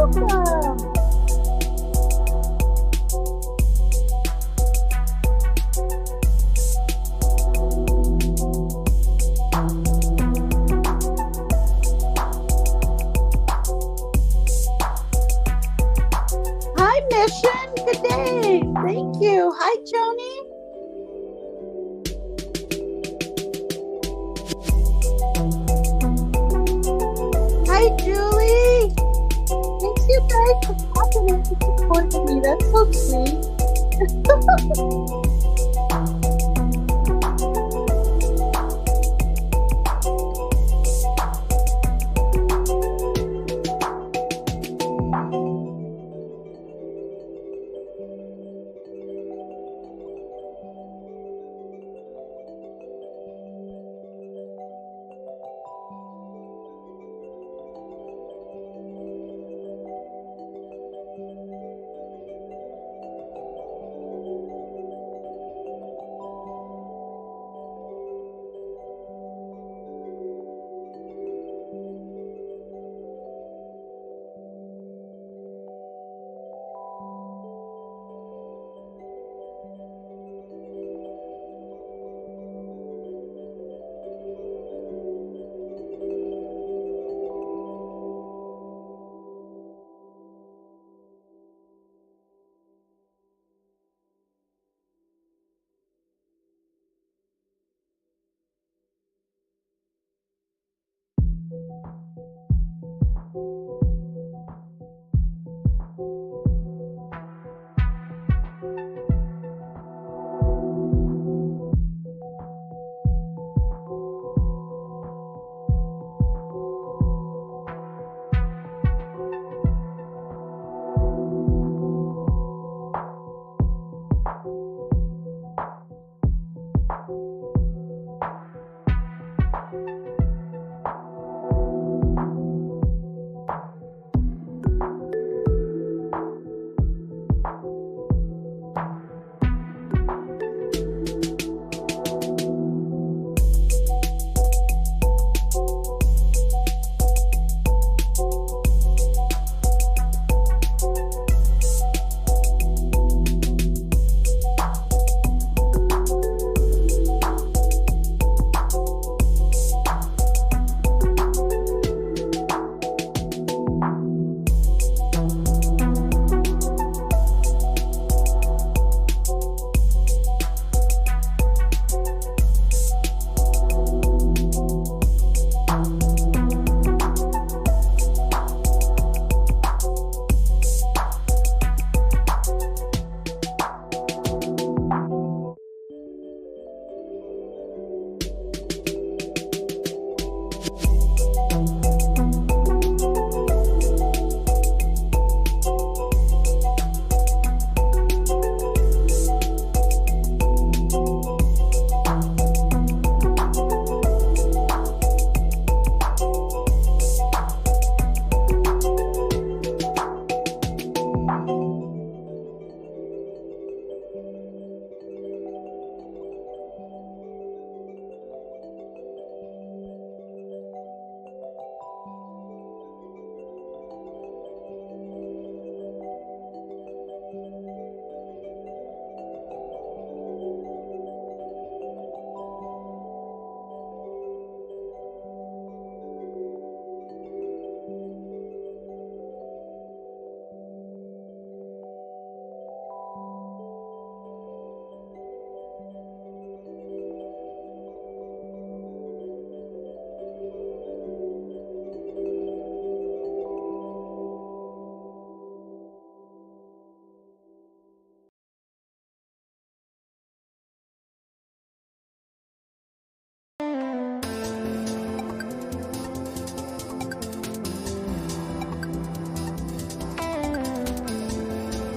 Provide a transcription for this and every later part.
welcome. Hi, Mission. Good day. Thank you. Hi, Joni. Hi, Julie. Thanks, you guys, for popping in to support me. That's so sweet.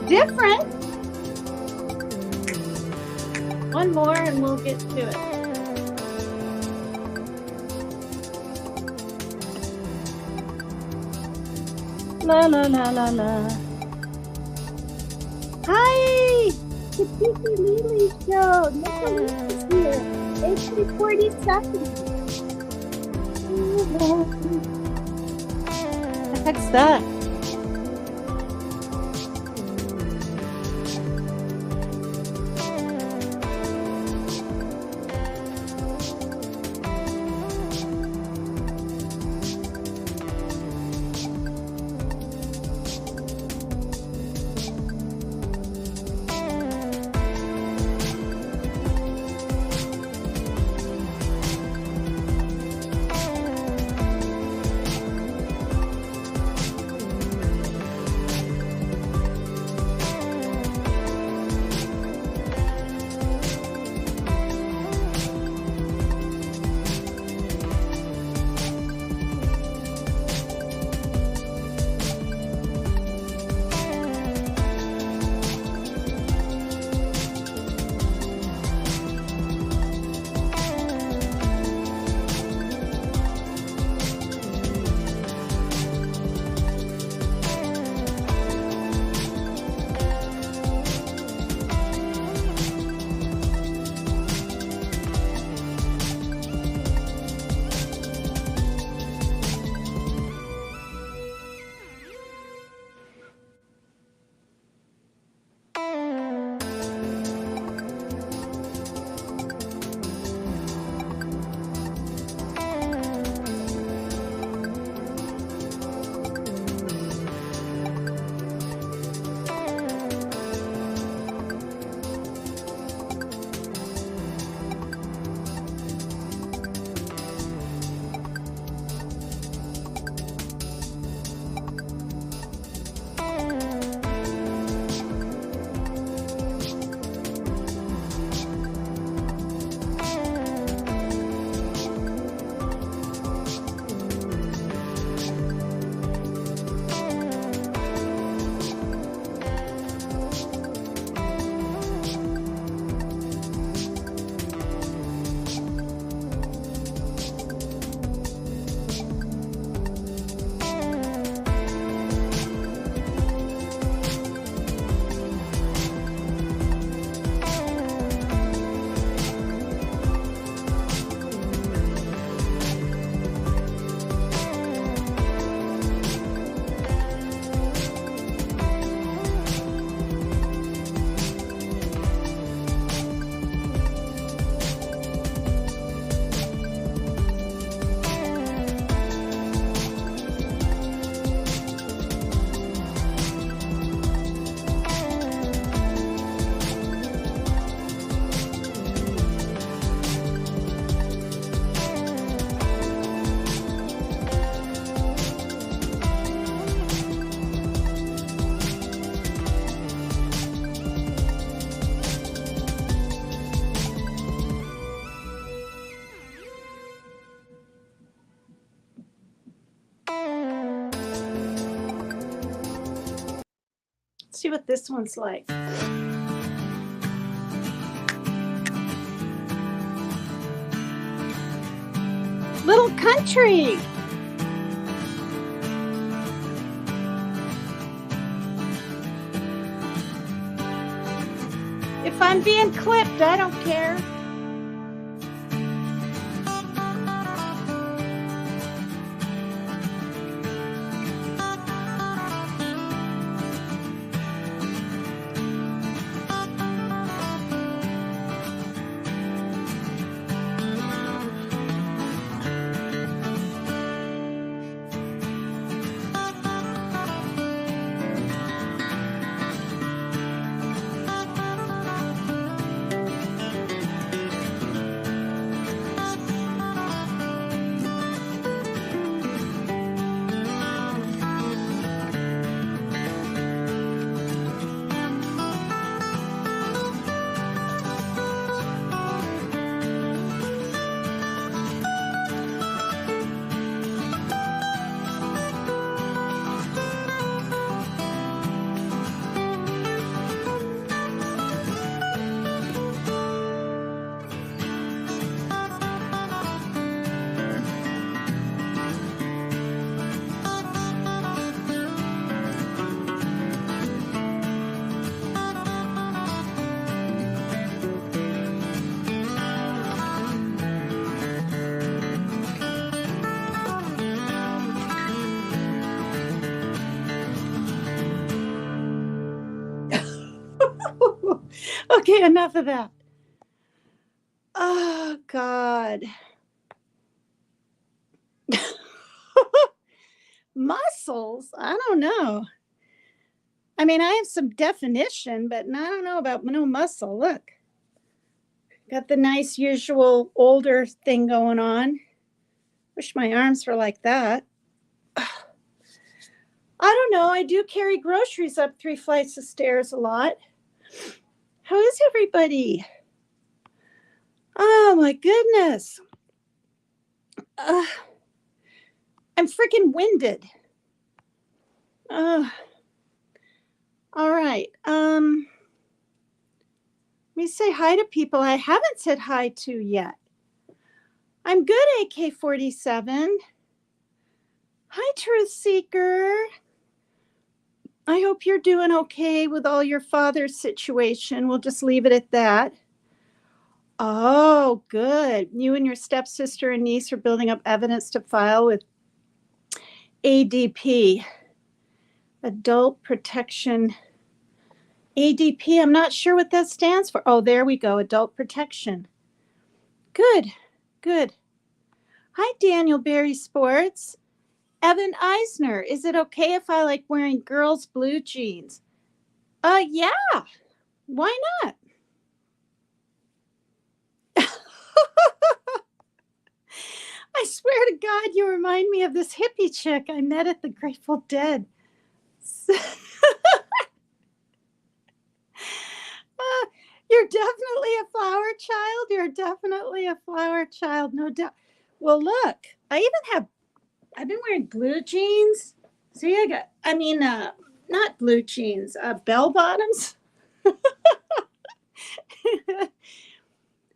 Different. One more and we'll get to it. La la la la la. Hi! The Tiki Lily Show. Nicholas is here. It's 40 seconds. What's that? see what this one's like. Little country. If I'm being clipped, I don't care. Okay, enough of that. Oh, God. Muscles? I don't know. I mean, I have some definition, but I don't know about no muscle. Look. Got the nice usual older thing going on. Wish my arms were like that. I don't know. I do carry groceries up 3 flights of stairs a lot. How is everybody? Oh my goodness. I'm freaking winded. All right. Let me say hi to people I haven't said hi to yet. I'm good, AK-47. Hi, Truth Seeker. I hope you're doing okay with all your father's situation. We'll just leave it at that. Oh, good. You and your stepsister and niece are building up evidence to file with ADP, Adult Protection. ADP, I'm not sure what that stands for. Oh, there we go, Adult Protection. Good, good. Hi, Daniel Berry Sports. Evan Eisner, is it okay if I like wearing girls' blue jeans? Yeah. Why not? I swear to God, you remind me of this hippie chick I met at the Grateful Dead. You're definitely a flower child. You're definitely a flower child, no doubt. Well, look, I've been wearing blue jeans. See, not blue jeans, bell bottoms.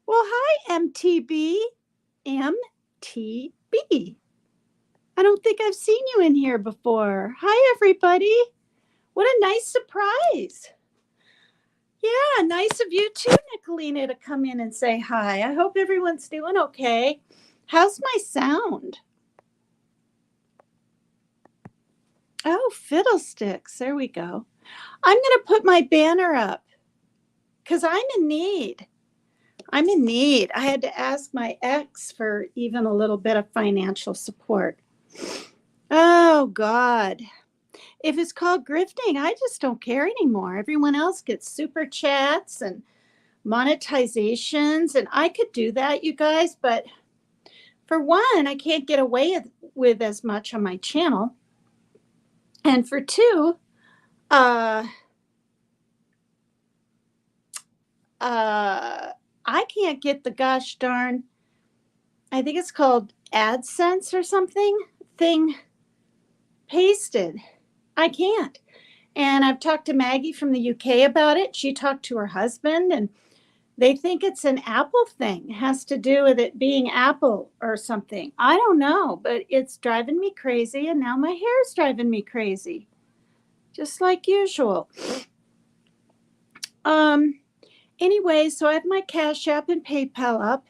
Well, hi, MTB. MTB. I don't think I've seen you in here before. Hi, everybody. What a nice surprise. Yeah, nice of you too, Nicolina, to come in and say hi. I hope everyone's doing okay. How's my sound? Oh, fiddlesticks. There we go. I'm going to put my banner up because I'm in need. I had to ask my ex for even a little bit of financial support. Oh, God. If it's called grifting, I just don't care anymore. Everyone else gets super chats and monetizations, and I could do that, you guys, but for one, I can't get away with as much on my channel. And for two, I can't get the gosh darn, I think it's called AdSense or something, thing pasted. I can't. And I've talked to Maggie from the UK about it. She talked to her husband, and they think it's an Apple thing. It has to do with it being Apple or something. I don't know, but it's driving me crazy. And now my hair is driving me crazy, just like usual. Um, anyway, so I have my Cash App and PayPal up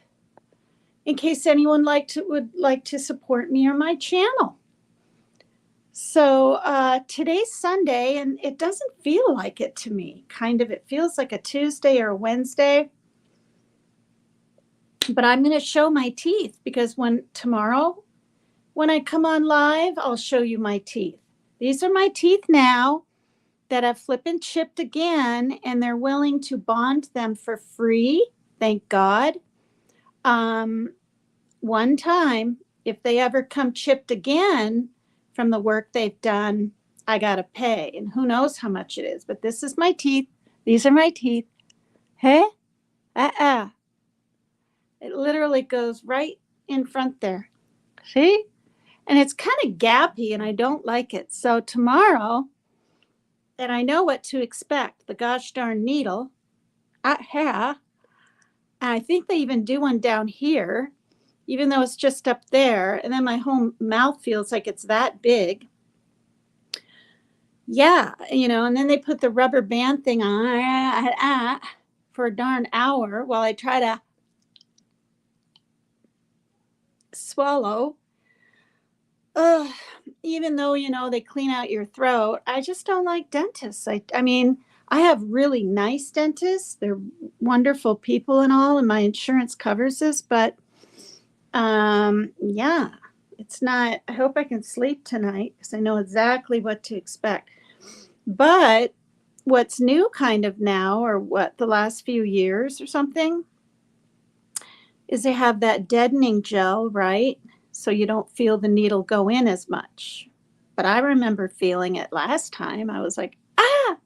in case anyone would like to support me or my channel. So today's Sunday, and it doesn't feel like it to me. Kind of, it feels like a Tuesday or a Wednesday. But I'm going to show my teeth because tomorrow, when I come on live, I'll show you my teeth. These are my teeth now that I've flippin' chipped again, and they're willing to bond them for free. Thank God. One time, if they ever come chipped again from the work they've done, I got to pay. And who knows how much it is. But this is my teeth. These are my teeth. Hey? It literally goes right in front there. See? And it's kind of gappy, and I don't like it. So tomorrow, and I know what to expect, the gosh darn needle. And I think they even do one down here, even though it's just up there. And then my whole mouth feels like it's that big. Yeah, and then they put the rubber band thing on for a darn hour while I try to swallow. Even though, they clean out your throat, I just don't like dentists. I mean, I have really nice dentists. They're wonderful people and all, and my insurance covers this, but yeah, it's not. I hope I can sleep tonight because I know exactly what to expect. But what's new kind of now, or what, the last few years or something, is they have that deadening gel, right? So you don't feel the needle go in as much. But I remember feeling it last time. I was like, ah!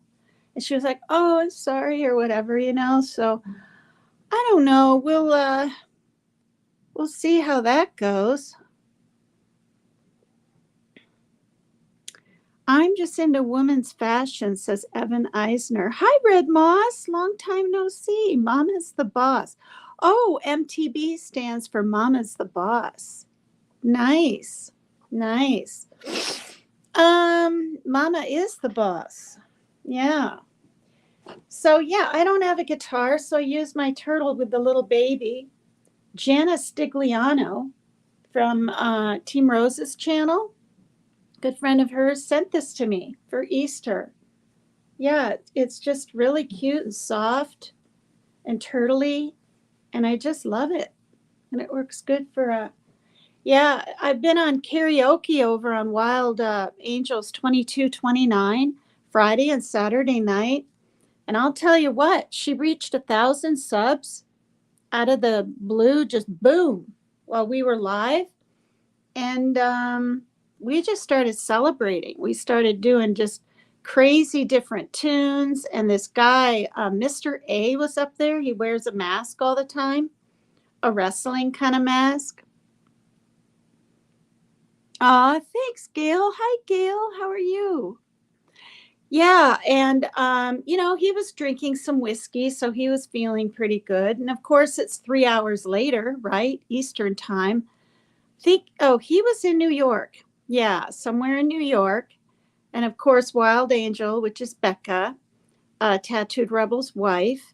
And she was like, oh, I'm sorry, or whatever, So I don't know. We'll see how that goes. I'm just into women's fashion, says Evan Eisner. Hi, Red Moss. Long time no see. Mama's the boss. Oh, MTB stands for Mama's the boss. Nice. Mama is the boss. Yeah. So yeah, I don't have a guitar, so I use my turtle with the little baby. Jana Stigliano from Team Rose's channel, good friend of hers, sent this to me for Easter. Yeah, it's just really cute and soft and turtley, and I just love it. And it works good for yeah, I've been on karaoke over on Wild Angels 2229 Friday and Saturday night. And I'll tell you what, she reached 1,000 subs out of the blue, just boom, while we were live. And we just started celebrating. We started doing just crazy different tunes. And this guy, Mr. A, was up there. He wears a mask all the time, a wrestling kind of mask. Aw, thanks, Gail. Hi, Gail. How are you? Yeah, and he was drinking some whiskey, so he was feeling pretty good. And of course, it's 3 hours later, right? Eastern time. He was in New York. Yeah, somewhere in New York. And of course, Wild Angel, which is Becca, Tattooed Rebel's wife.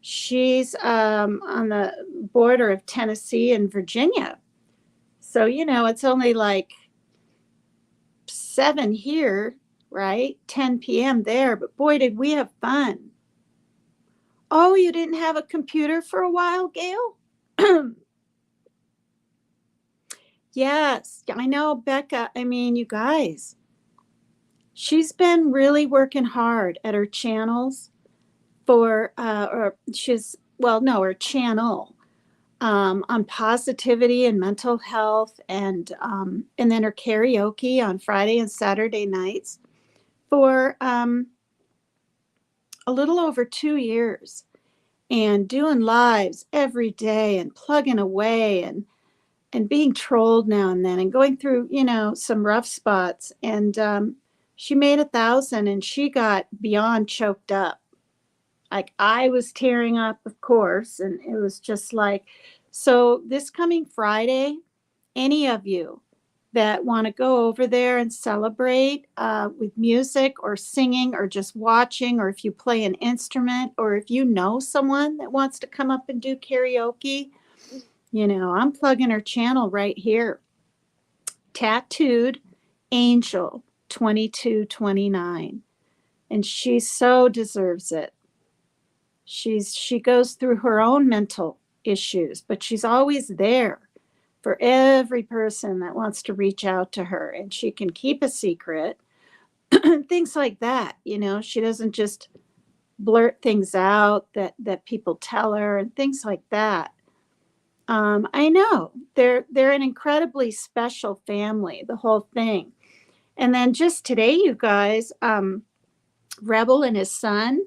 She's on the border of Tennessee and Virginia. So, it's only like 7 here, right? 10 p.m. there. But boy, did we have fun. Oh, you didn't have a computer for a while, Gail? Yes, I know, Becca. I mean, you guys, she's been really working hard at her channels her channel on positivity and mental health, and then her karaoke on Friday and Saturday nights for a little over 2 years, and doing lives every day and plugging away and being trolled now and then and going through, some rough spots. And She made 1,000 and she got beyond choked up. Like I was tearing up, of course, and it was just like, so this coming Friday, any of you that want to go over there and celebrate with music or singing or just watching, or if you play an instrument, or if you know someone that wants to come up and do karaoke, I'm plugging her channel right here. Tattooed Angel 2229. And she so deserves it. She goes through her own mental issues, but she's always there for every person that wants to reach out to her, and she can keep a secret. Things like that. She doesn't just blurt things out that people tell her and things like that. I know they're an incredibly special family, the whole thing. And then just today, you guys, Rebel and his son,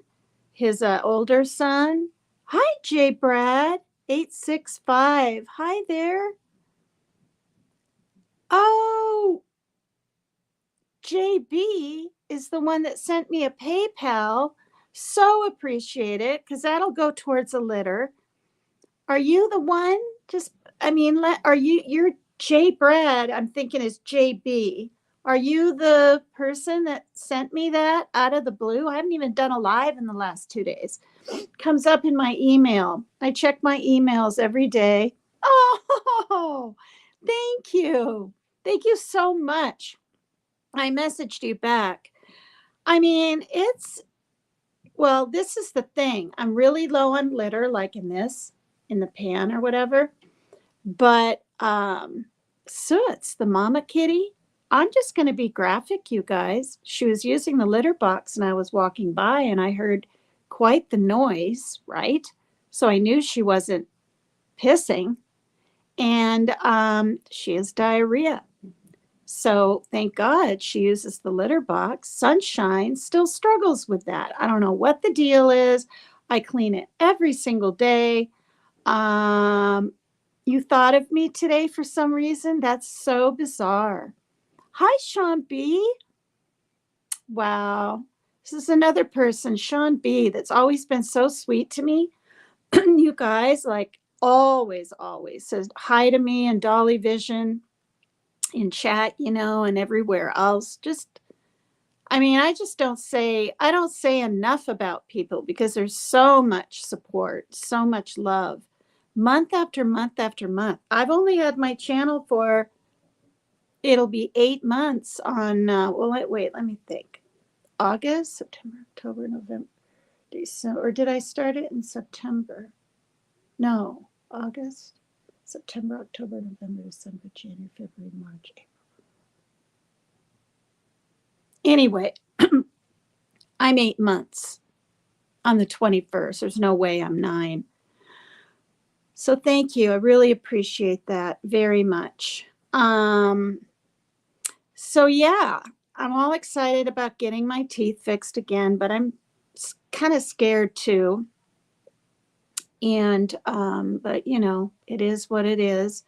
his older son. Hi, J. Brad 865. Hi there. Oh, JB is the one that sent me a PayPal. So appreciate it, because that'll go towards a litter. Are you the one? Are you're J. Brad, I'm thinking is JB. Are you the person that sent me that out of the blue? I haven't even done a live in the last 2 days. Comes up in my email. I check my emails every day. Oh, thank you. Thank you so much. I messaged you back. This is the thing. I'm really low on litter, like in the pan or whatever. But Soots, the mama kitty, I'm just going to be graphic, you guys. She was using the litter box and I was walking by and I heard quite the noise, right? So I knew she wasn't pissing. And she has diarrhea. So thank God she uses the litter box. Sunshine still struggles with that. I don't know what the deal is. I clean it every single day. You thought of me today for some reason? That's so bizarre. Hi, Sean B. Wow. This is another person, Sean B., that's always been so sweet to me. You guys, like always says hi to me and Dolly Vision in chat, and everywhere else. I don't say enough about people because there's so much support, so much love, month after month after month. I've only had my channel for, it'll be 8 months on, wait, let me think. August, September, October, November, December, or did I start it in September? No, August, September, October, November, December, January, February, March, April. Anyway, I'm 8 months on the 21st. There's no way I'm 9. So thank you. I really appreciate that very much. So yeah, I'm all excited about getting my teeth fixed again, but I'm kind of scared too. And, but it is what it is.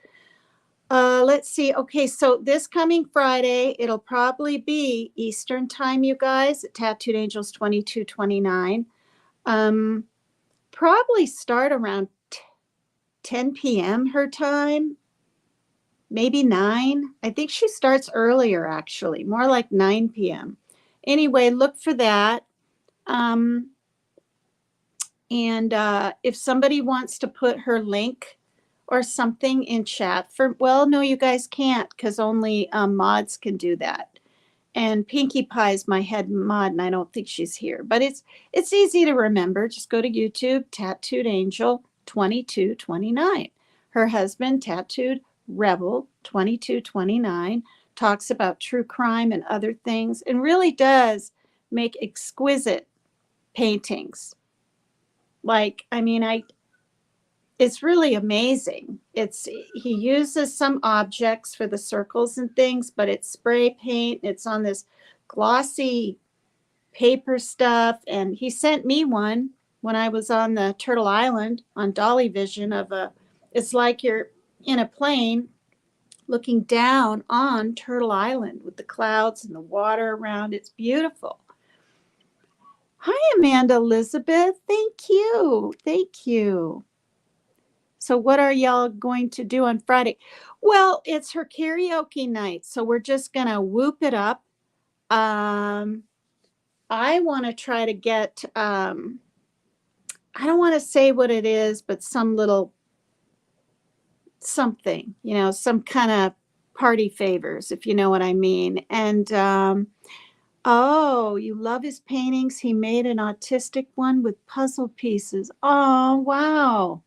Let's see. Okay, so this coming Friday, it'll probably be Eastern time, you guys, at Tattooed Angels 2229. Probably start around 10 p.m. her time, maybe 9. I think she starts earlier, actually, more like 9 p.m. Anyway, look for that. And if somebody wants to put her link or something in chat no, you guys can't, because only mods can do that. And Pinkie Pie's my head mod, and I don't think she's here. But it's easy to remember. Just go to YouTube, Tattooed Angel 2229. Her husband, Tattooed Rebel 2229, talks about true crime and other things, and really does make exquisite paintings. It's really amazing. He uses some objects for the circles and things, but it's spray paint. It's on this glossy paper stuff. And he sent me one when I was on the Turtle Island on Dolly Vision it's like you're in a plane looking down on Turtle Island with the clouds and the water around. It's beautiful. Hi, Amanda Elizabeth. Thank you. Thank you. So what are y'all going to do on Friday? Well, it's her karaoke night, so we're just going to whoop it up. I want to try to get, I don't want to say what it is, but some little something, some kind of party favors, if you know what I mean. And, oh, you love his paintings. He made an autistic one with puzzle pieces. Oh, wow.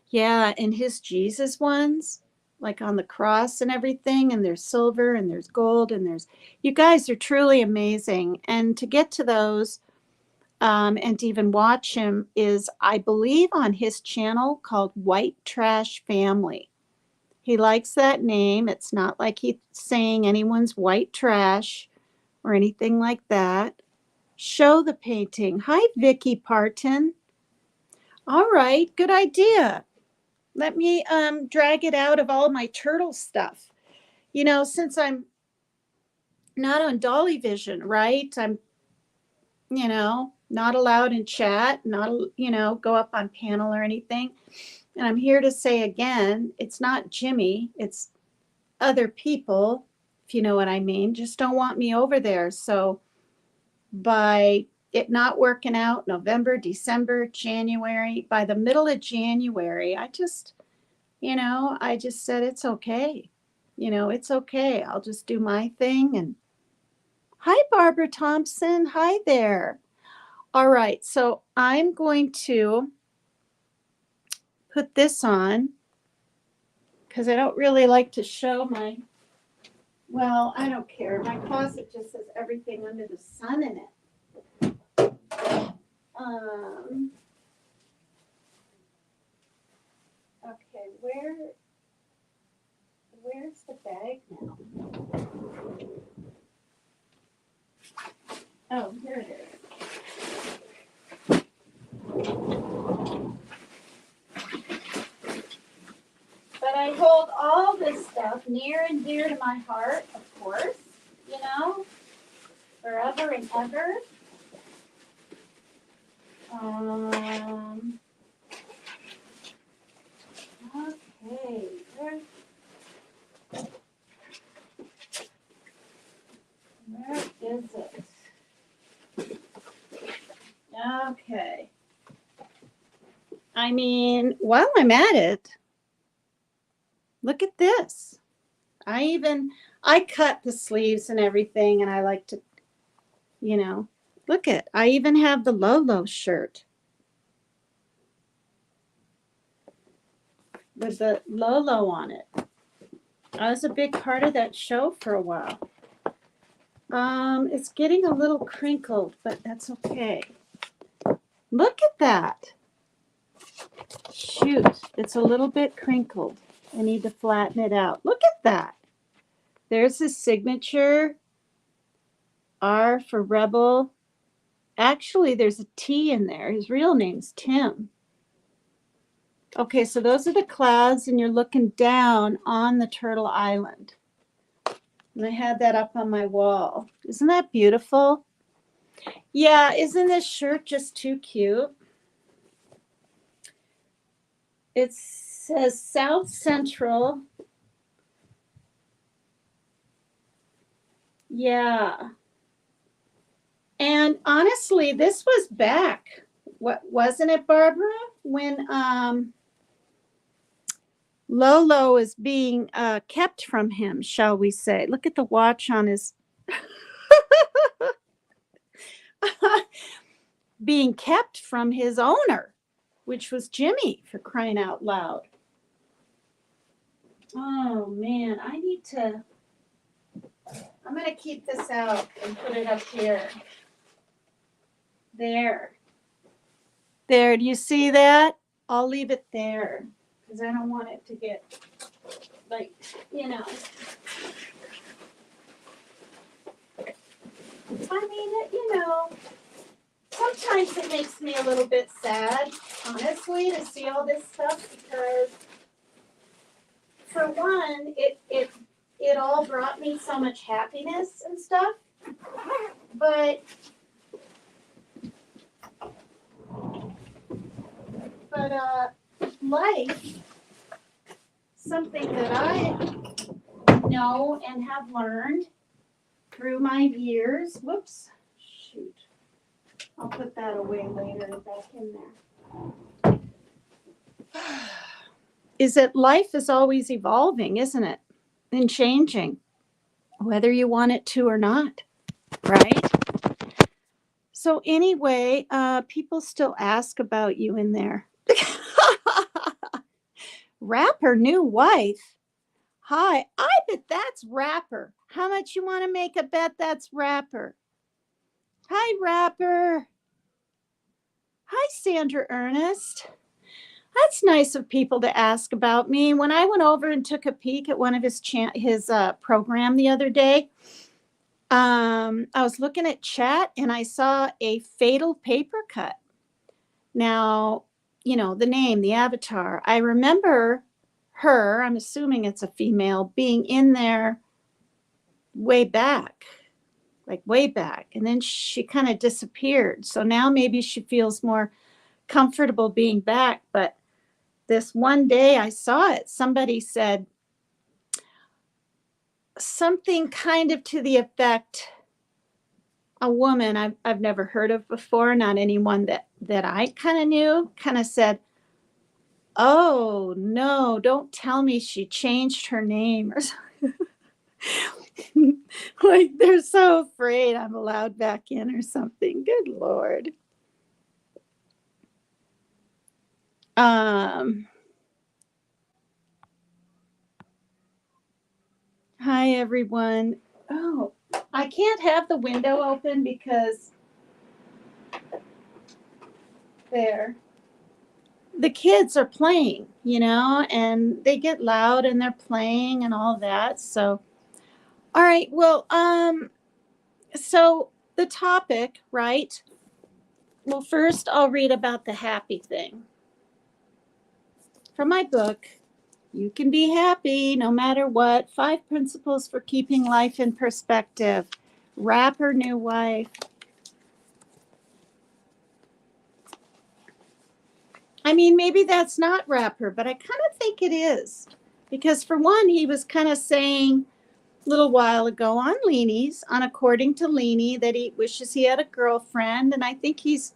Yeah, and his Jesus ones, like on the cross and everything, and there's silver and there's gold and you guys are truly amazing. And to get to those and to even watch him is, I believe, on his channel called White Trash Family. He likes that name. It's not like he's saying anyone's white trash or anything like that. Show the painting. Hi, Vicky Parton. All right, good idea. Let me drag it out of all my turtle stuff. Since I'm not on Dolly Vision, right? I'm, not allowed in chat, not, go up on panel or anything. And I'm here to say again, it's not Jimmy, it's other people, if you know what I mean, just don't want me over there. So by it not working out November, December, January, by the middle of January, I just said, it's okay. It's okay. I'll just do my thing. And hi, Barbara Thompson. Hi there. All right. So I'm going to put this on because I don't really like to show well, I don't care. My closet just has everything under the sun in it. Okay, where's the bag now? Oh, here it is. But I hold all this stuff near and dear to my heart, of course, forever and ever. Okay, where is it? Okay. I mean, while I'm at it, look at this. I cut the sleeves and everything, and I like to, I even have the Lolo shirt with the Lolo on it. I was a big part of that show for a while. It's getting a little crinkled, but that's okay. Look at that. Shoot, it's a little bit crinkled. I need to flatten it out. Look at that. There's his signature. R for Rebel. Actually, there's a T in there. His real name's Tim. Okay, so those are the clouds, and you're looking down on the Turtle Island. And I had that up on my wall. Isn't that beautiful? Yeah, isn't this shirt just too cute? It says South Central. Yeah. And honestly, this was back, wasn't it, Barbara? When Lolo is being kept from him, shall we say. Look at the watch on his... being kept from his owner, which was Jimmy, for crying out loud. Oh, man, I'm going to keep this out and put it up here. There. There, do you see that? I'll leave it there because I don't want it to get, I mean, sometimes it makes me a little bit sad, honestly, to see all this stuff because for one, it all brought me so much happiness and stuff. But life, something that I know and have learned through my years. Whoops, shoot. I'll put that away later, back in there. Is that life is always evolving, isn't it? And changing, whether you want it to or not, right? So anyway, people still ask about you in there. Rapper, new wife. Hi, I bet that's Rapper. How much you want to make a bet that's Rapper? Hi, Rapper. Hi, Sandra Ernest. That's nice of people to ask about me. When I went over and took a peek at one of his program the other day, I was looking at chat and I saw a fatal paper cut. Now, you know, the name, the avatar. I remember her, I'm assuming it's a female, being in there way back, like way back. And then she kind of disappeared. So now maybe she feels more comfortable being back. But this one day I saw it, somebody said something kind of to the effect, a woman I've never heard of before, not anyone that I kind of knew, kind of said, "Oh no, don't tell me she changed her name," or something. Like they're so afraid I'm allowed back in or something. Good Lord. Hi everyone. Oh, I can't have the window open because there. The kids are playing, you know, and they get loud and they're playing and all that. So, all right. Well, so the topic, right? Well, first I'll read about the happy thing from my book. You can be happy no matter what. 5 principles for keeping life in perspective. Rapper, new wife. I mean, maybe that's not Rapper, but I kind of think it is. Because for one, he was kind of saying a little while ago on Leanie's, on According to Leanie, that he wishes he had a girlfriend. And I think he's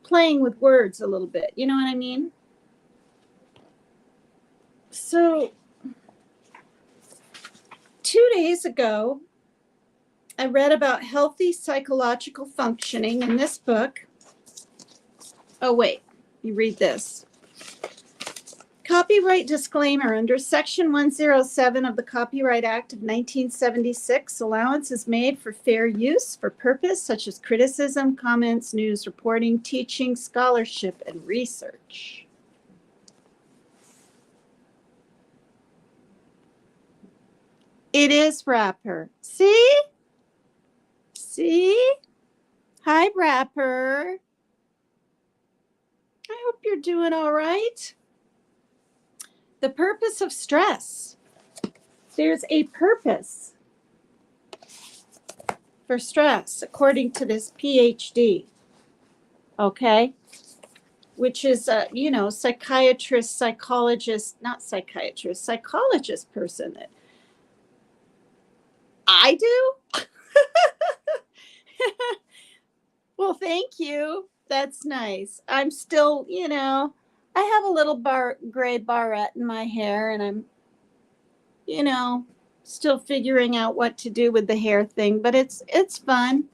playing with words a little bit. You know what I mean? So 2 days ago, I read about healthy psychological functioning in this book. Oh, wait, you read this. Copyright disclaimer. Under Section 107 of the Copyright Act of 1976, allowance is made for fair use for purpose such as criticism, comments, news reporting, teaching, scholarship, and research. It is Rapper. See? See? Hi, Rapper. I hope you're doing all right. The purpose of stress. There's a purpose for stress, according to this PhD, okay? Which is a, you know, psychiatrist, psychologist, not psychiatrist, psychologist person that I do? Well, thank you. That's nice. I'm still, you know, I have a little gray barrette in my hair and I'm, you know, still figuring out what to do with the hair thing, but it's fun.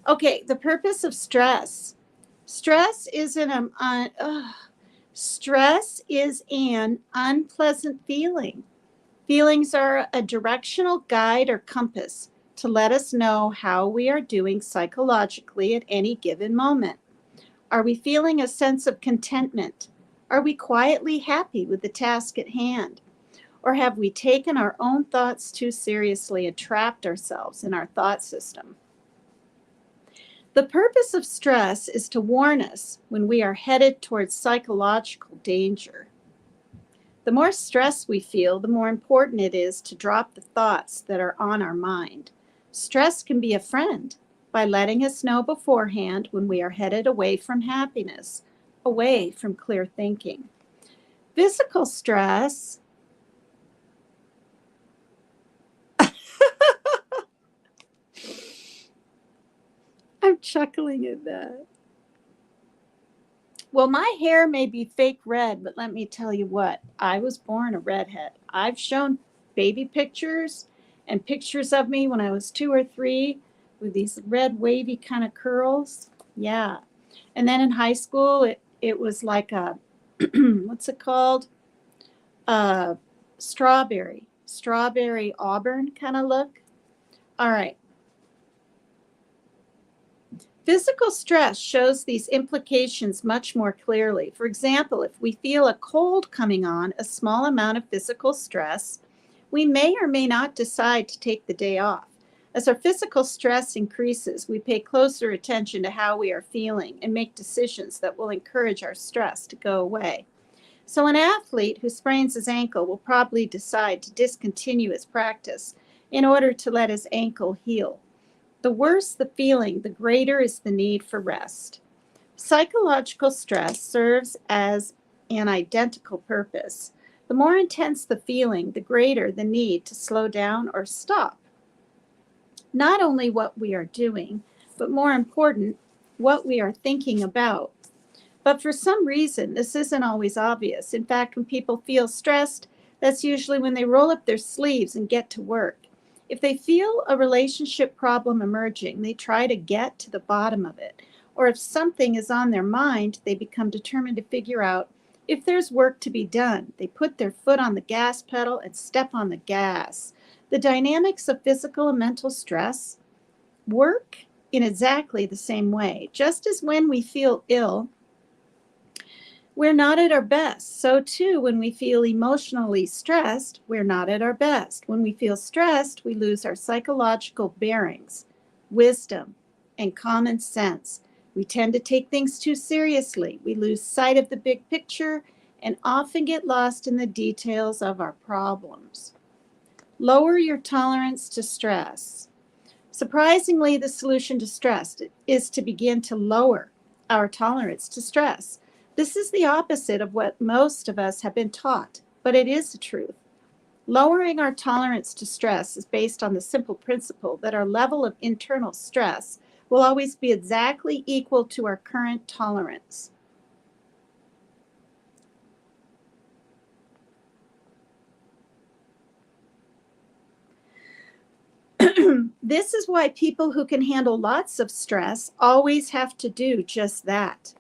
Okay, the purpose of stress. Stress is an unpleasant feeling. Feelings are a directional guide or compass to let us know how we are doing psychologically at any given moment. Are we feeling a sense of contentment? Are we quietly happy with the task at hand? Or have we taken our own thoughts too seriously and trapped ourselves in our thought system? The purpose of stress is to warn us when we are headed towards psychological danger. The more stress we feel, the more important it is to drop the thoughts that are on our mind. Stress can be a friend by letting us know beforehand when we are headed away from happiness, away from clear thinking. Physical stress. I'm chuckling at that. Well, my hair may be fake red, but let me tell you what, I was born a redhead. I've shown baby pictures and pictures of me when I was 2 or 3 with these red wavy kind of curls. Yeah. And then in high school, it was like a, what's it called? Uh, strawberry auburn kind of look. All right. Physical stress shows these implications much more clearly. For example, if we feel a cold coming on, a small amount of physical stress, we may or may not decide to take the day off. As our physical stress increases, we pay closer attention to how we are feeling and make decisions that will encourage our stress to go away. So, an athlete who sprains his ankle will probably decide to discontinue his practice in order to let his ankle heal. The worse the feeling, the greater is the need for rest. Psychological stress serves as an identical purpose. The more intense the feeling, the greater the need to slow down or stop. Not only what we are doing, but more important, what we are thinking about. But for some reason, this isn't always obvious. In fact, when people feel stressed, that's usually when they roll up their sleeves and get to work. If they feel a relationship problem emerging, they try to get to the bottom of it. Or if something is on their mind, they become determined to figure out if there's work to be done. They put their foot on the gas pedal and step on the gas. The dynamics of physical and mental stress work in exactly the same way. Just as when we feel ill, we're not at our best. So too, when we feel emotionally stressed, we're not at our best. When we feel stressed, we lose our psychological bearings, wisdom, and common sense. We tend to take things too seriously. We lose sight of the big picture and often get lost in the details of our problems. Lower your tolerance to stress. Surprisingly, the solution to stress is to begin to lower our tolerance to stress. This is the opposite of what most of us have been taught, but it is the truth. Lowering our tolerance to stress is based on the simple principle that our level of internal stress will always be exactly equal to our current tolerance. This is why people who can handle lots of stress always have to do just that.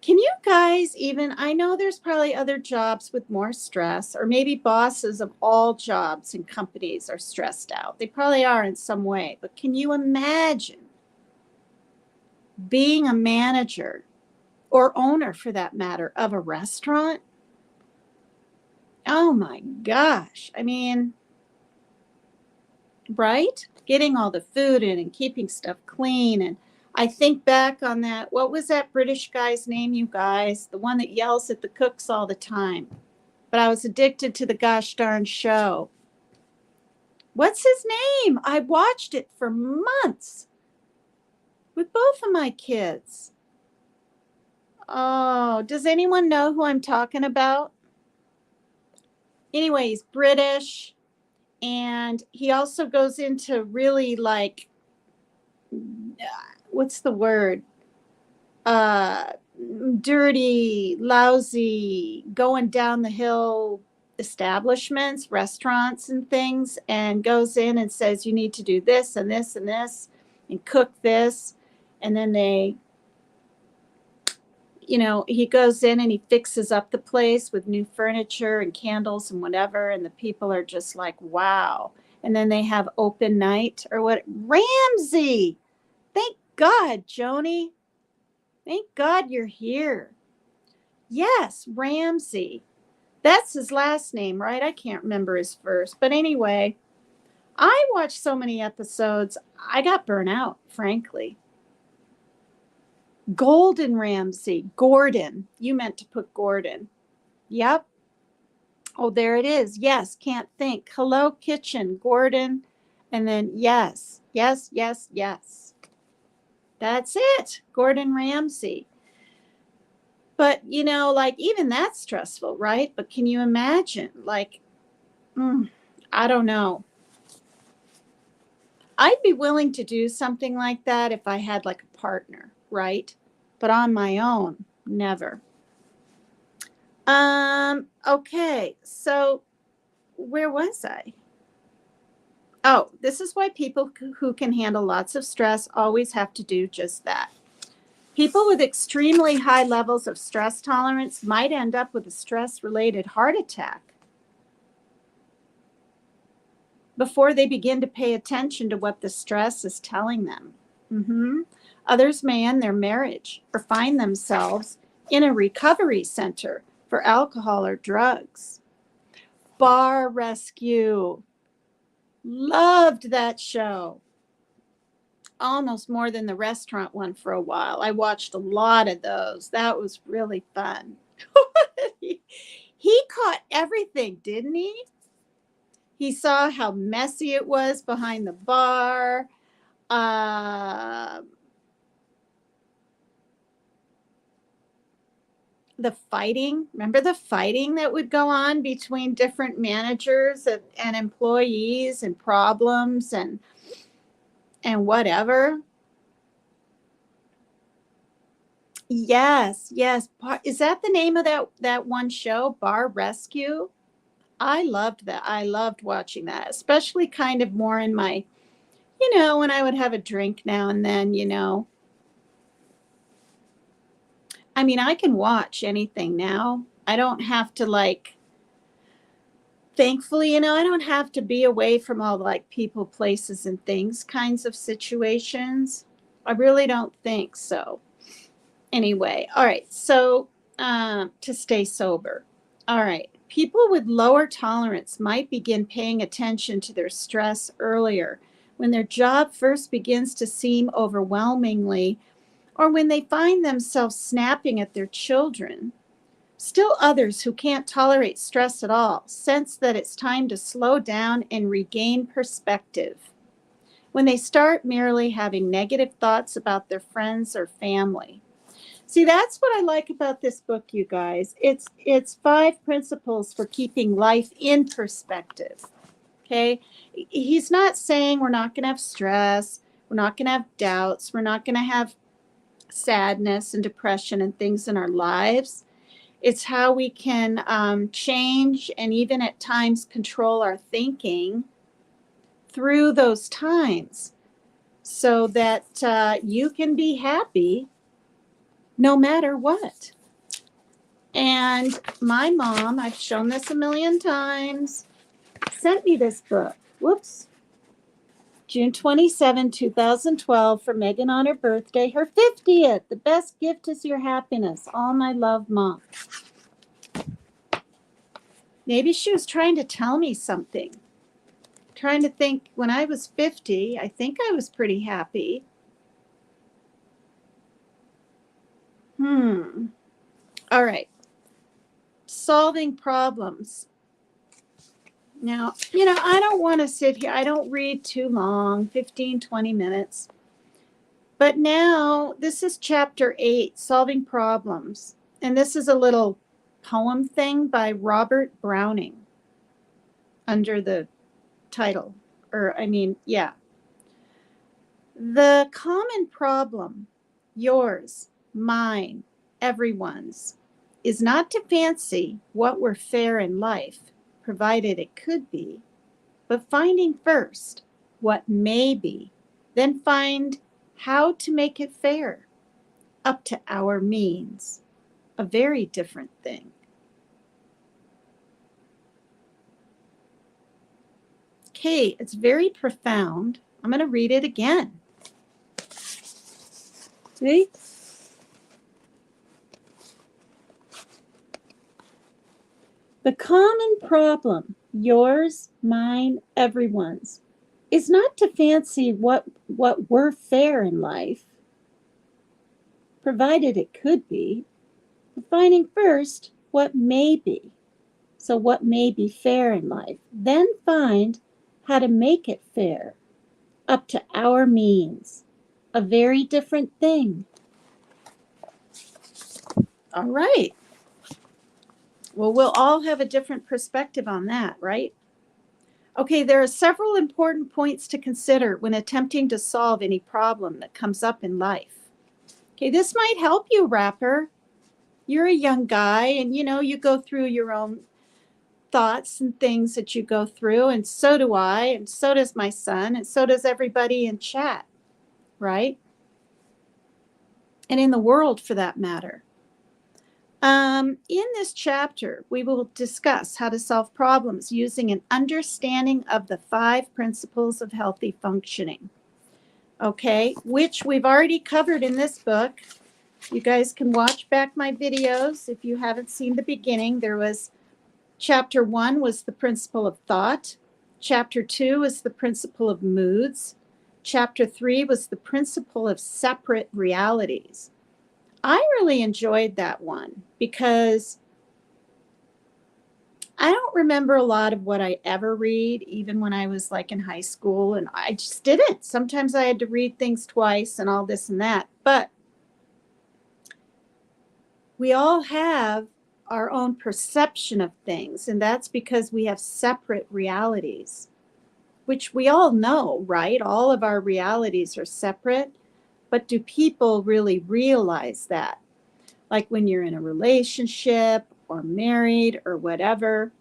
Can you guys even, I know there's probably other jobs with more stress, or maybe bosses of all jobs and companies are stressed out. They probably are in some way, but can you imagine being a manager or owner, for that matter, of a restaurant? Oh my gosh. I mean, right? Getting all the food in and keeping stuff clean. And I think back on that. What was that British guy's name, you guys? The one that yells at the cooks all the time. But I was addicted to the gosh darn show. What's his name? I watched it for months with both of my kids. Oh, does anyone know who I'm talking about? Anyway, he's British. And he also goes into really like, what's the word? Uh, Dirty, lousy, going down the hill establishments, restaurants, and things, and goes in and says, you need to do this and this and this and cook this. And then he goes in and he fixes up the place with new furniture and candles and whatever. And the people are just like, wow. And then they have open night or what? Ramsey. Thank God, Joni. Thank God you're here. Yes, Ramsey. That's his last name, right? I can't remember his first. But anyway, I watched so many episodes, I got burnt out, frankly. Golden Ramsey. Gordon. You meant to put Gordon. Yep. Oh, there it is. Yes, can't think. Hello, kitchen, Gordon. And then yes, yes, yes, yes. That's it, Gordon Ramsay. But, like even that's stressful, right? But can you imagine? Like, I don't know. I'd be willing to do something like that if I had like a partner, right? But on my own, never. Okay. So where was I? Oh, this is why people who can handle lots of stress always have to do just that. People with extremely high levels of stress tolerance might end up with a stress related heart attack before they begin to pay attention to what the stress is telling them. Others may end their marriage or find themselves in a recovery center for alcohol or drugs. Bar Rescue. Loved that show. Almost more than the restaurant one for a while. I watched a lot of those. That was really fun. He caught everything, didn't he? He saw how messy it was behind the bar. Uh, the fighting. Remember the fighting that would go on between different managers and employees and problems and whatever. Yes, yes. Is that the name of that one show, Bar Rescue? I loved that. I loved watching that, especially kind of more in my, when I would have a drink now and then. I mean, I can watch anything now. I don't have to thankfully, I don't have to be away from all like people, places, and things kinds of situations. I really don't think so. Anyway, all right. So to stay sober. All right. People with lower tolerance might begin paying attention to their stress earlier when their job first begins to seem overwhelmingly, or when they find themselves snapping at their children. Still others who can't tolerate stress at all sense that it's time to slow down and regain perspective when they start merely having negative thoughts about their friends or family. See, that's what I like about this book, you guys. It's 5 principles for keeping life in perspective. Okay? He's not saying we're not going to have stress, we're not going to have doubts, we're not going to have sadness and depression and things in our lives. It's how we can change and even at times control our thinking through those times so that you can be happy no matter what. And my mom, I've shown this a million times, sent me this book. Whoops. June 27, 2012, for Megan on her birthday, her 50th. The best gift is your happiness. All my love, Mom. Maybe she was trying to tell me something. Trying to think, when I was 50, I think I was pretty happy. All right. Solving problems. Now, I don't want to sit here. I don't read too long, 15, 20 minutes. But now this is chapter 8, Solving Problems. And this is a little poem thing by Robert Browning under the title. The common problem, yours, mine, everyone's, is not to fancy what were fair in life, provided it could be, but finding first what may be, then find how to make it fair, up to our means, a very different thing. Okay, it's very profound. I'm going to read it again. See? The common problem, yours, mine, everyone's, is not to fancy what were fair in life, provided it could be, but finding first what may be, So what may be fair in life? Then find how to make it fair, up to our means. A very different thing. All right. Well, we'll all have a different perspective on that, right? Okay, there are several important points to consider when attempting to solve any problem that comes up in life. Okay, this might help you, Rapper. You're a young guy and you go through your own thoughts and things that you go through, and so do I, and so does my son, and so does everybody in chat, right? And in the world for that matter. In this chapter, we will discuss how to solve problems using an understanding of the 5 principles of healthy functioning, okay, which we've already covered in this book. You guys can watch back my videos if you haven't seen the beginning. There was Chapter 1 was the principle of thought. Chapter 2 is the principle of moods. Chapter 3 was the principle of separate realities. I really enjoyed that one because I don't remember a lot of what I ever read, even when I was like in high school, and I just didn't. Sometimes I had to read things twice and all this and that. But we all have our own perception of things, and that's because we have separate realities, which we all know, right? All of our realities are separate, but do people really realize that? Like when you're in a relationship or married or whatever,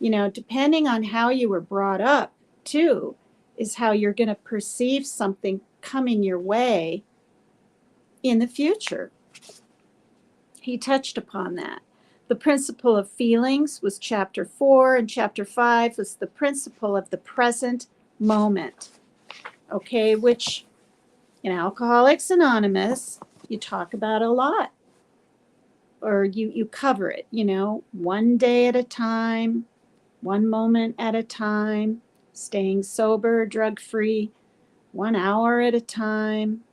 depending on how you were brought up too, is how you're going to perceive something coming your way in the future. He touched upon that. The principle of feelings was chapter 4, and chapter 5 was the principle of the present moment. Okay, which in Alcoholics Anonymous, you talk about a lot, or you cover it, one day at a time, one moment at a time, staying sober, drug-free, 1 hour at a time,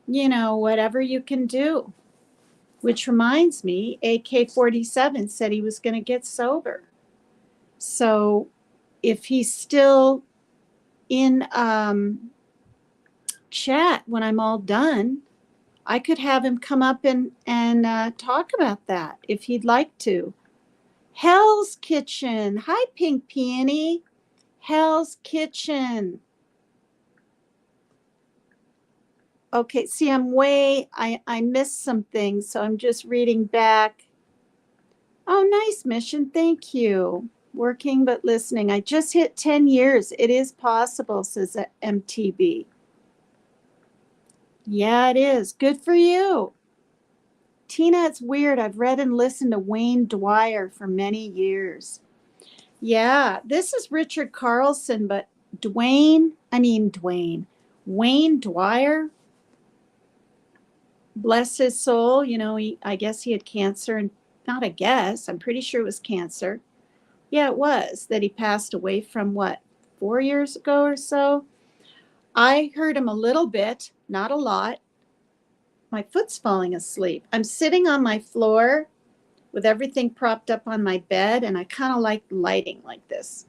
whatever you can do. Which reminds me, AK-47 said he was going to get sober. So if he's still in chat when I'm all done, I could have him come up and talk about that if he'd like to. Hell's Kitchen. Hi, Pink Peony. Hell's Kitchen. Okay, see, I missed some things, so I'm just reading back. Oh, nice, Mission. Thank you. Working but listening. I just hit 10 years. It is possible, says MTB. Yeah, it is. Good for you. Tina, it's weird. I've read and listened to Wayne Dwyer for many years. Yeah, this is Richard Carlson, but Wayne Dwyer, bless his soul. I guess he had cancer, and not I guess, I'm pretty sure it was cancer. Yeah, it was, that he passed away from 4 years ago or so. I heard him a little bit, not a lot. My foot's falling asleep. I'm sitting on my floor with everything propped up on my bed, and I kind of like lighting like this.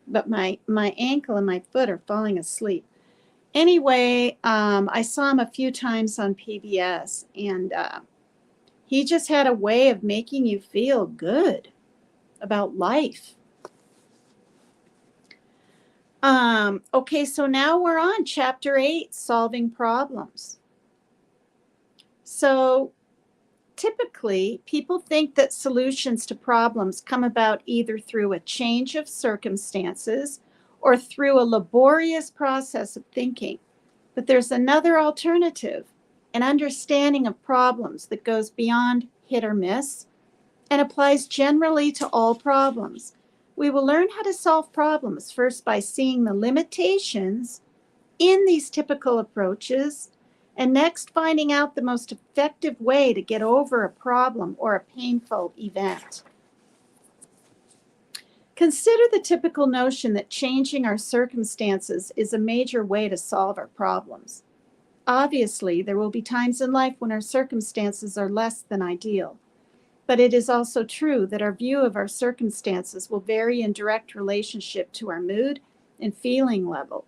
But my ankle and my foot are falling asleep. Anyway, I saw him a few times on PBS, and he just had a way of making you feel good about life. Okay, so now we're on chapter 8, solving problems. So typically, people think that solutions to problems come about either through a change of circumstances or through a laborious process of thinking. But there's another alternative, an understanding of problems that goes beyond hit or miss and applies generally to all problems. We will learn how to solve problems first by seeing the limitations in these typical approaches, and next finding out the most effective way to get over a problem or a painful event. Consider the typical notion that changing our circumstances is a major way to solve our problems. Obviously, there will be times in life when our circumstances are less than ideal. But it is also true that our view of our circumstances will vary in direct relationship to our mood and feeling level.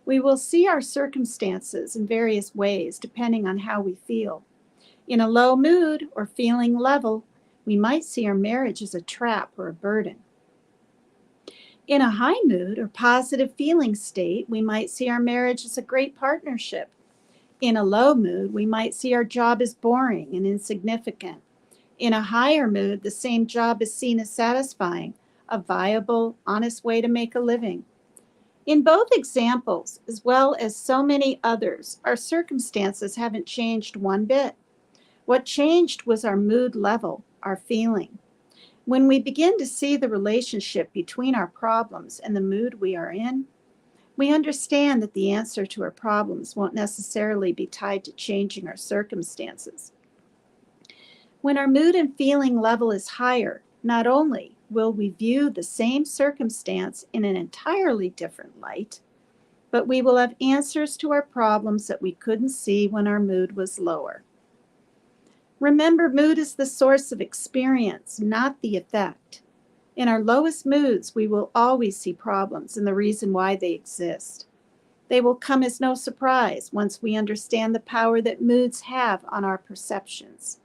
We will see our circumstances in various ways depending on how we feel. In a low mood or feeling level, we might see our marriage as a trap or a burden. In a high mood or positive feeling state, we might see our marriage as a great partnership. In a low mood, we might see our job as boring and insignificant. In a higher mood, the same job is seen as satisfying, a viable, honest way to make a living. In both examples, as well as so many others, our circumstances haven't changed one bit. What changed was our mood level, our feeling. When we begin to see the relationship between our problems and the mood we are in, we understand that the answer to our problems won't necessarily be tied to changing our circumstances. When our mood and feeling level is higher, not only will we view the same circumstance in an entirely different light, but we will have answers to our problems that we couldn't see when our mood was lower. Remember, mood is the source of experience, not the effect. In our lowest moods, we will always see problems and the reason why they exist. They will come as no surprise once we understand the power that moods have on our perceptions.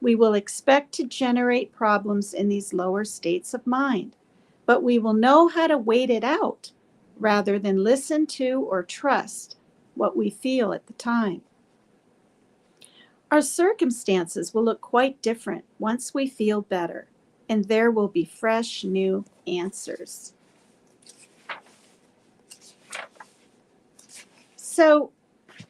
We will expect to generate problems in these lower states of mind, but we will know how to wait it out rather than listen to or trust what we feel at the time. Our circumstances will look quite different once we feel better, and there will be fresh, new answers. So,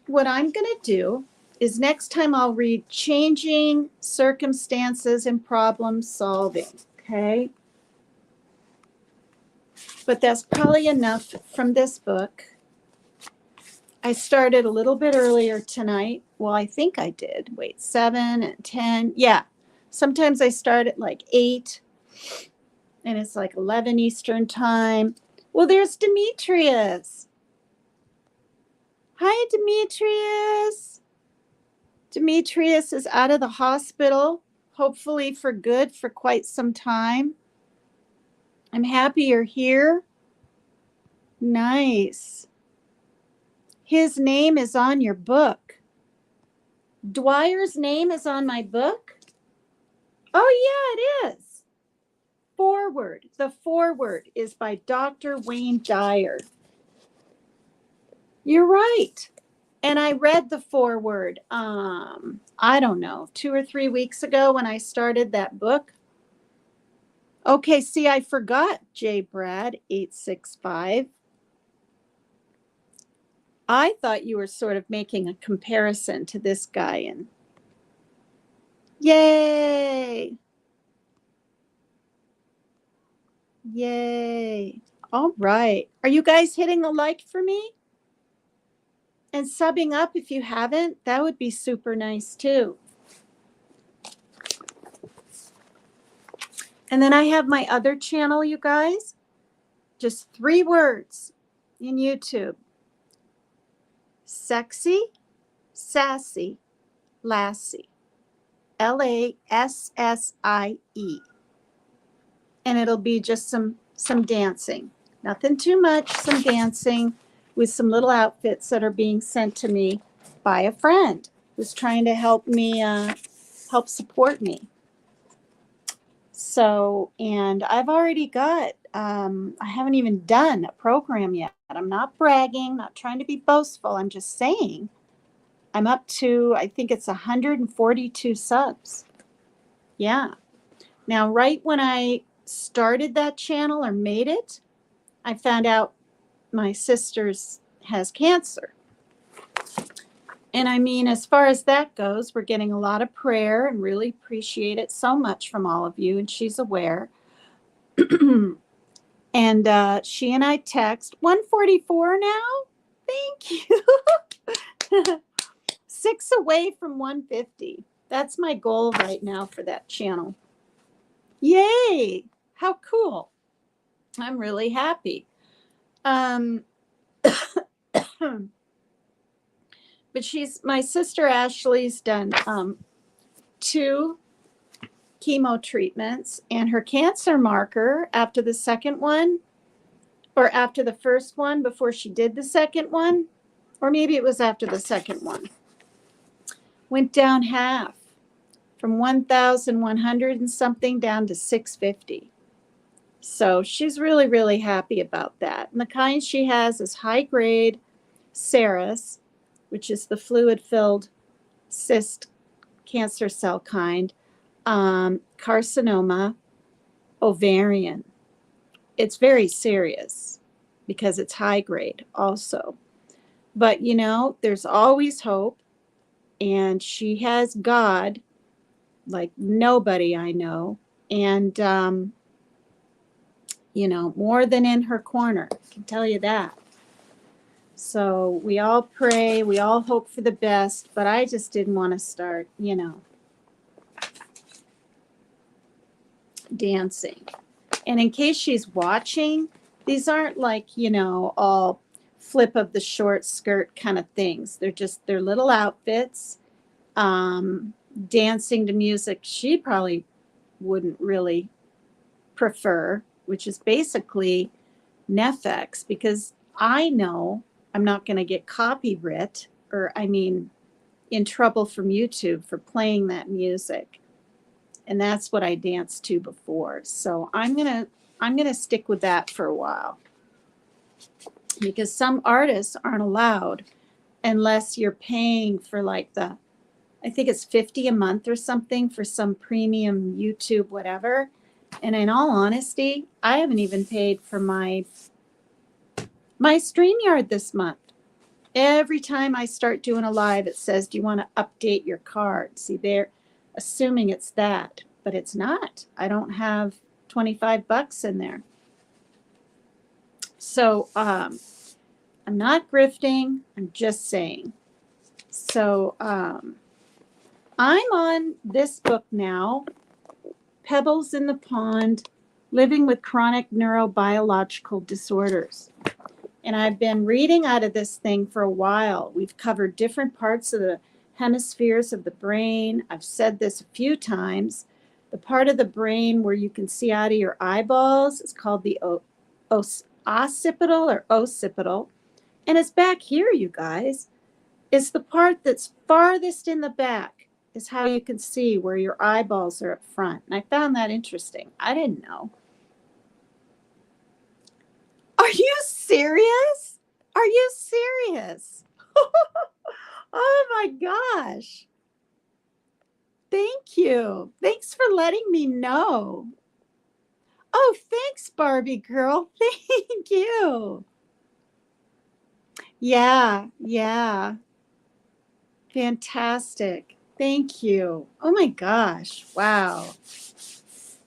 what I'm going to do is next time I'll read Changing Circumstances and Problem Solving, okay? But that's probably enough from this book. I started a little bit earlier tonight. Well, I think I did. Wait, 7 and 10. Yeah, sometimes I start at like 8, and it's like 11 Eastern time. Well, there's Demetrius. Hi, Demetrius. Demetrius is out of the hospital, hopefully for good, for quite some time. I'm happy you're here. Nice. His name is on your book. Dwyer's name is on my book? Oh, yeah, it is. Forward. The foreword is by Dr. Wayne Dyer. You're right. And I read the foreword, I don't know, 2 or 3 weeks ago when I started that book. Okay, see, I forgot J. Brad 865. I thought you were sort of making a comparison to this guy. And yay! Yay! All right. Are you guys hitting the like for me? And subbing up if you haven't? That would be super nice too. And then I have my other channel, you guys. Just 3 words in YouTube. Sexy, Sassy, Lassie. Lassie. And it'll be just some dancing. Nothing too much, some dancing with some little outfits that are being sent to me by a friend who's trying to help me, help support me. So, and I've already got, I haven't even done a program yet. I'm not bragging, not trying to be boastful. I'm just saying I'm up to, I think it's 142 subs. Yeah. Now, right when I started that channel or made it, I found out my sister's has cancer. And I mean, as far as that goes, we're getting a lot of prayer and really appreciate it so much from all of you. And she's aware. And she and I text 144 now. Thank you. 6 away from 150. That's my goal right now for that channel. Yay! How cool. I'm really happy. But my sister Ashley's done 2 chemo treatments, and her cancer marker after the second one, or after the first one before she did the second one, or maybe it was after the second one, went down half from 1,100 and something down to 650. So she's really, really happy about that. And the kind she has is high grade serous, which is the fluid filled cyst cancer cell kind, carcinoma, ovarian. It's very serious because it's high grade also. But, you know, there's always hope. And she has God like nobody I know. And, you know, more than in her corner. I can tell you that. So we all pray, we all hope for the best, but I just didn't want to start, you know, dancing. And in case she's watching, these aren't like, you know, all flip of the short skirt kind of things. They're little outfits, dancing to music she probably wouldn't really prefer, which is basically Nefex, because I know I'm not going to get copyright, or I mean, in trouble from YouTube for playing that music. And that's what I danced to before. So I'm gonna stick with that for a while, because some artists aren't allowed unless you're paying for like I think it's 50 a month or something for some premium YouTube whatever. And in all honesty, I haven't even paid for my StreamYard this month. Every time I start doing a live, it says, do you want to update your card? See, they're assuming it's that, but it's not. I don't have 25 bucks in there. So I'm not grifting. I'm just saying. So I'm on this book now, Pebbles in the Pond, Living with Chronic Neurobiological Disorders. And I've been reading out of this thing for a while. We've covered different parts of the hemispheres of the brain. I've said this a few times. The part of the brain where you can see out of your eyeballs is called the occipital or occipital. And it's back here, you guys. It's the part that's farthest in the back is how you can see where your eyeballs are up front. And I found that interesting. I didn't know. Are you serious? Are you serious? Oh my gosh. Thank you. Thanks for letting me know. Oh, thanks, Barbie girl. Thank you. Yeah. Fantastic. Thank you. Oh my gosh. Wow.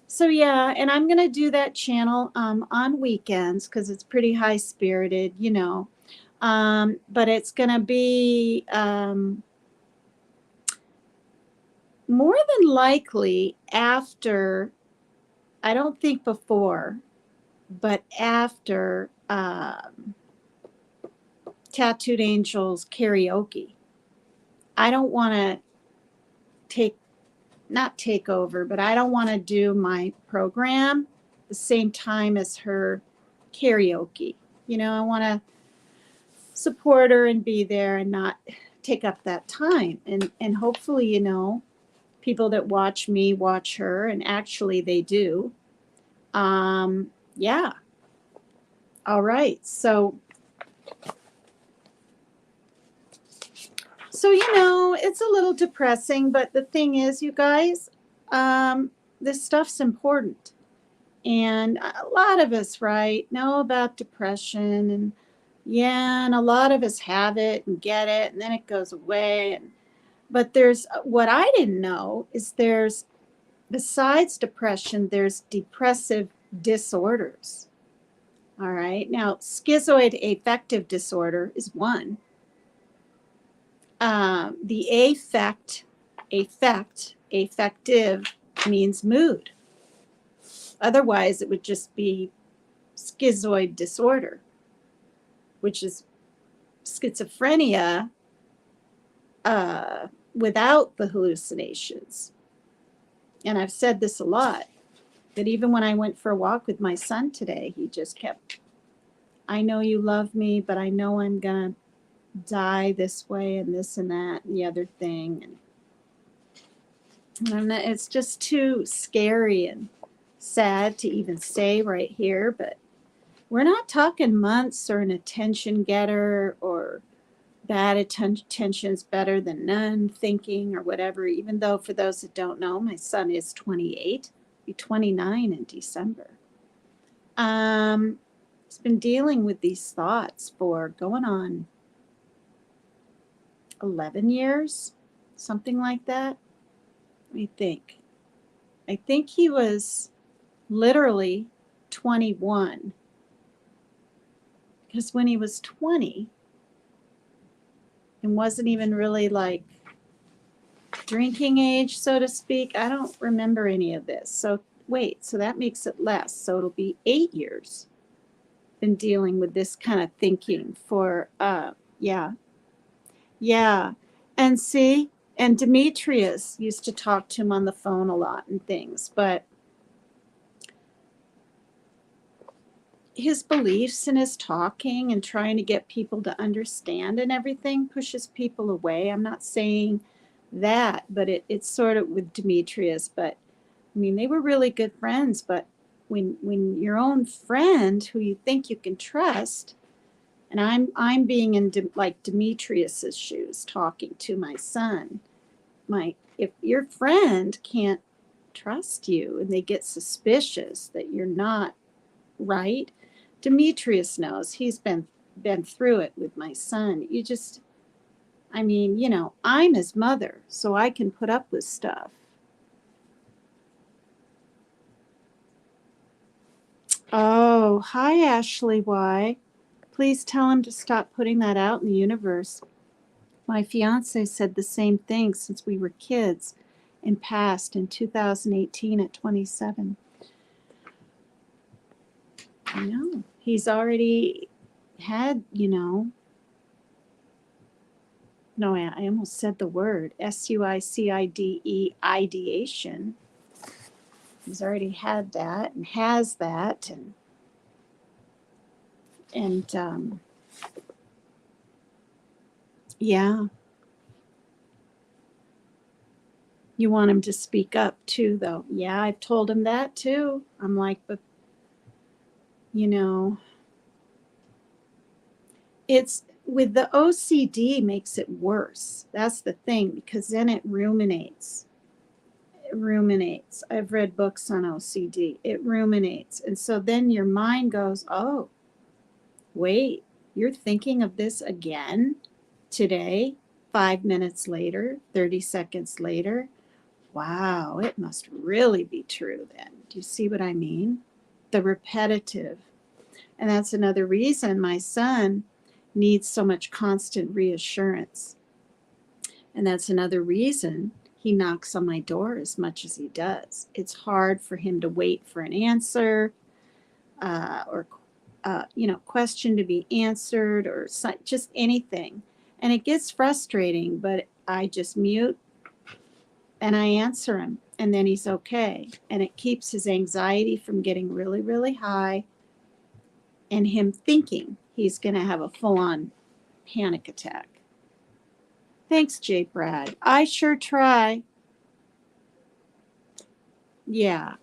So yeah, and I'm going to do that channel on weekends because it's pretty high spirited, you know. But it's going to be more than likely after, I don't think before, but after Tattooed Angels karaoke. I don't want to not take over, but I don't want to do my program the same time as her karaoke. You know, I want to support her and be there and not take up that time. And hopefully, you know, people that watch me watch her, and actually they do. Yeah. All right. So, you know, it's a little depressing, but the thing is, you guys, this stuff's important. And a lot of us, right, know about depression, and yeah, and a lot of us have it and get it, and then it goes away. But there's what I didn't know is besides depression, there's depressive disorders. All right. Now, schizoid affective disorder is one. The affective means mood. Otherwise, it would just be schizoid disorder, which is schizophrenia without the hallucinations. And I've said this a lot, that even when I went for a walk with my son today, he just kept, I know you love me, but I know I'm going to die this way and this and that and the other thing. And it's just too scary and sad to even say right here, but we're not talking months or an attention getter or bad attention's better than none thinking or whatever, even though for those that don't know, my son is 28, be 29 in December. He's been dealing with these thoughts for going on 11 years, something like that. Let me think. I think he was literally 21, because when he was 20 and wasn't even really like drinking age, so to speak, I don't remember any of this. So wait, so that makes it less. So it'll be 8 years been dealing with this kind of thinking for, yeah. And see, and Demetrius used to talk to him on the phone a lot and things, but his beliefs and his talking and trying to get people to understand and everything pushes people away. I'm not saying that, but it's sort of with Demetrius. But I mean, they were really good friends. But when your own friend who you think you can trust, and I'm being in like Demetrius's shoes, talking to my son, if your friend can't trust you and they get suspicious that you're not right. Demetrius knows, he's been through it with my son. I mean, I'm his mother, so I can put up with stuff. Oh, hi, Ashley Y. Please tell him to stop putting that out in the universe. My fiance said the same thing since we were kids and passed in 2018 at 27. I know. He's already had, no, I almost said the word, suicide, ideation. He's already had that and has that. And yeah. You want him to speak up too, though. Yeah, I've told him that too. I'm like, but, it's with the OCD makes it worse. That's the thing, because then it ruminates. It ruminates. I've read books on OCD. It ruminates. And so then your mind goes, oh, wait, you're thinking of this again today, 5 minutes later, 30 seconds later. Wow, it must really be true then. Do you see what I mean? The repetitive. And that's another reason my son needs so much constant reassurance. And that's another reason he knocks on my door as much as he does. It's hard for him to wait for an answer or question to be answered or just anything. And it gets frustrating, but I just mute and I answer him, and then he's okay. And it keeps his anxiety from getting really, really high and him thinking he's going to have a full-on panic attack. Thanks, J. Brad. I sure try. Yeah.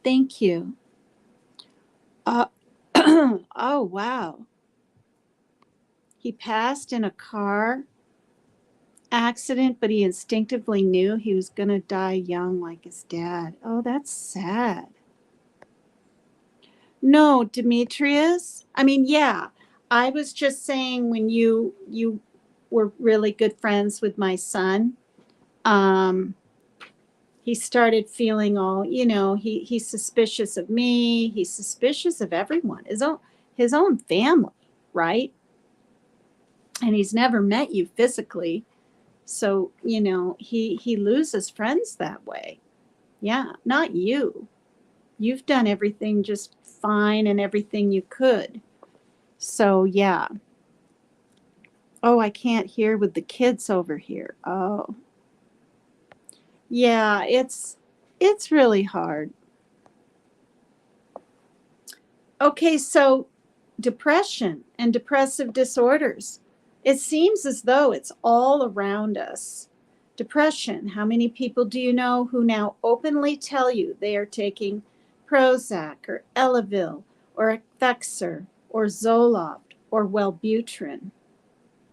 Thank you. Oh, wow. He passed in a car accident, but he instinctively knew he was going to die young like his dad. Oh, that's sad. No, Demetrius. I mean, yeah. I was just saying when you were really good friends with my son, he started feeling all, he's suspicious of me. He's suspicious of everyone, his own family, right? And he's never met you physically. So, he loses friends that way. Yeah, not you. You've done everything just fine and everything you could. So, yeah. Oh, I can't hear with the kids over here. Oh. Yeah, it's really hard. Okay, so depression and depressive disorders. It seems as though it's all around us. Depression. How many people do you know who now openly tell you they are taking Prozac or Elavil or Effexor or Zoloft or Wellbutrin?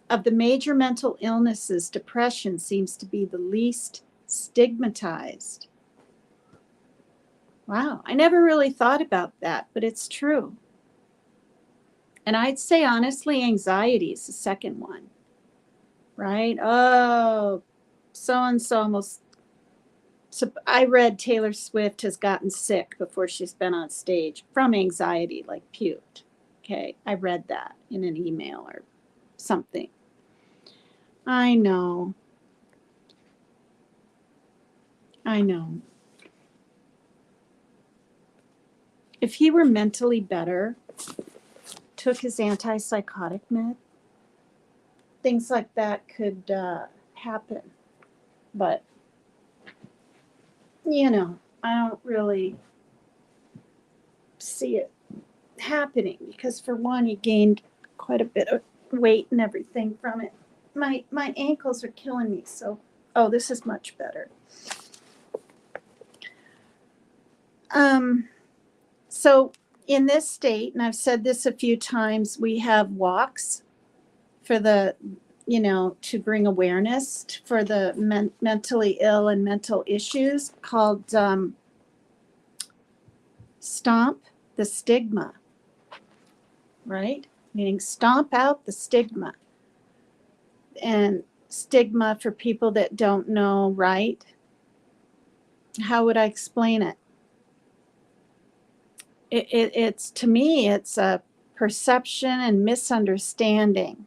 Of the major mental illnesses, depression seems to be the least stigmatized. Wow, I never really thought about that, but it's true. And I'd say honestly, anxiety is the second one, right? Oh, so and so almost. So I read Taylor Swift has gotten sick before she's been on stage from anxiety, like puked. Okay, I read that in an email or something. I know. I know. If he were mentally better, took his antipsychotic med, things like that could happen. But, I don't really see it happening because, for one, he gained quite a bit of weight and everything from it. My ankles are killing me. So, oh, this is much better. So in this state, and I've said this a few times, we have walks for the, to bring awareness for the mentally ill and mental issues called Stomp the Stigma, right? Meaning stomp out the stigma. And stigma, for people that don't know, right? How would I explain it? It's, to me, it's a perception and misunderstanding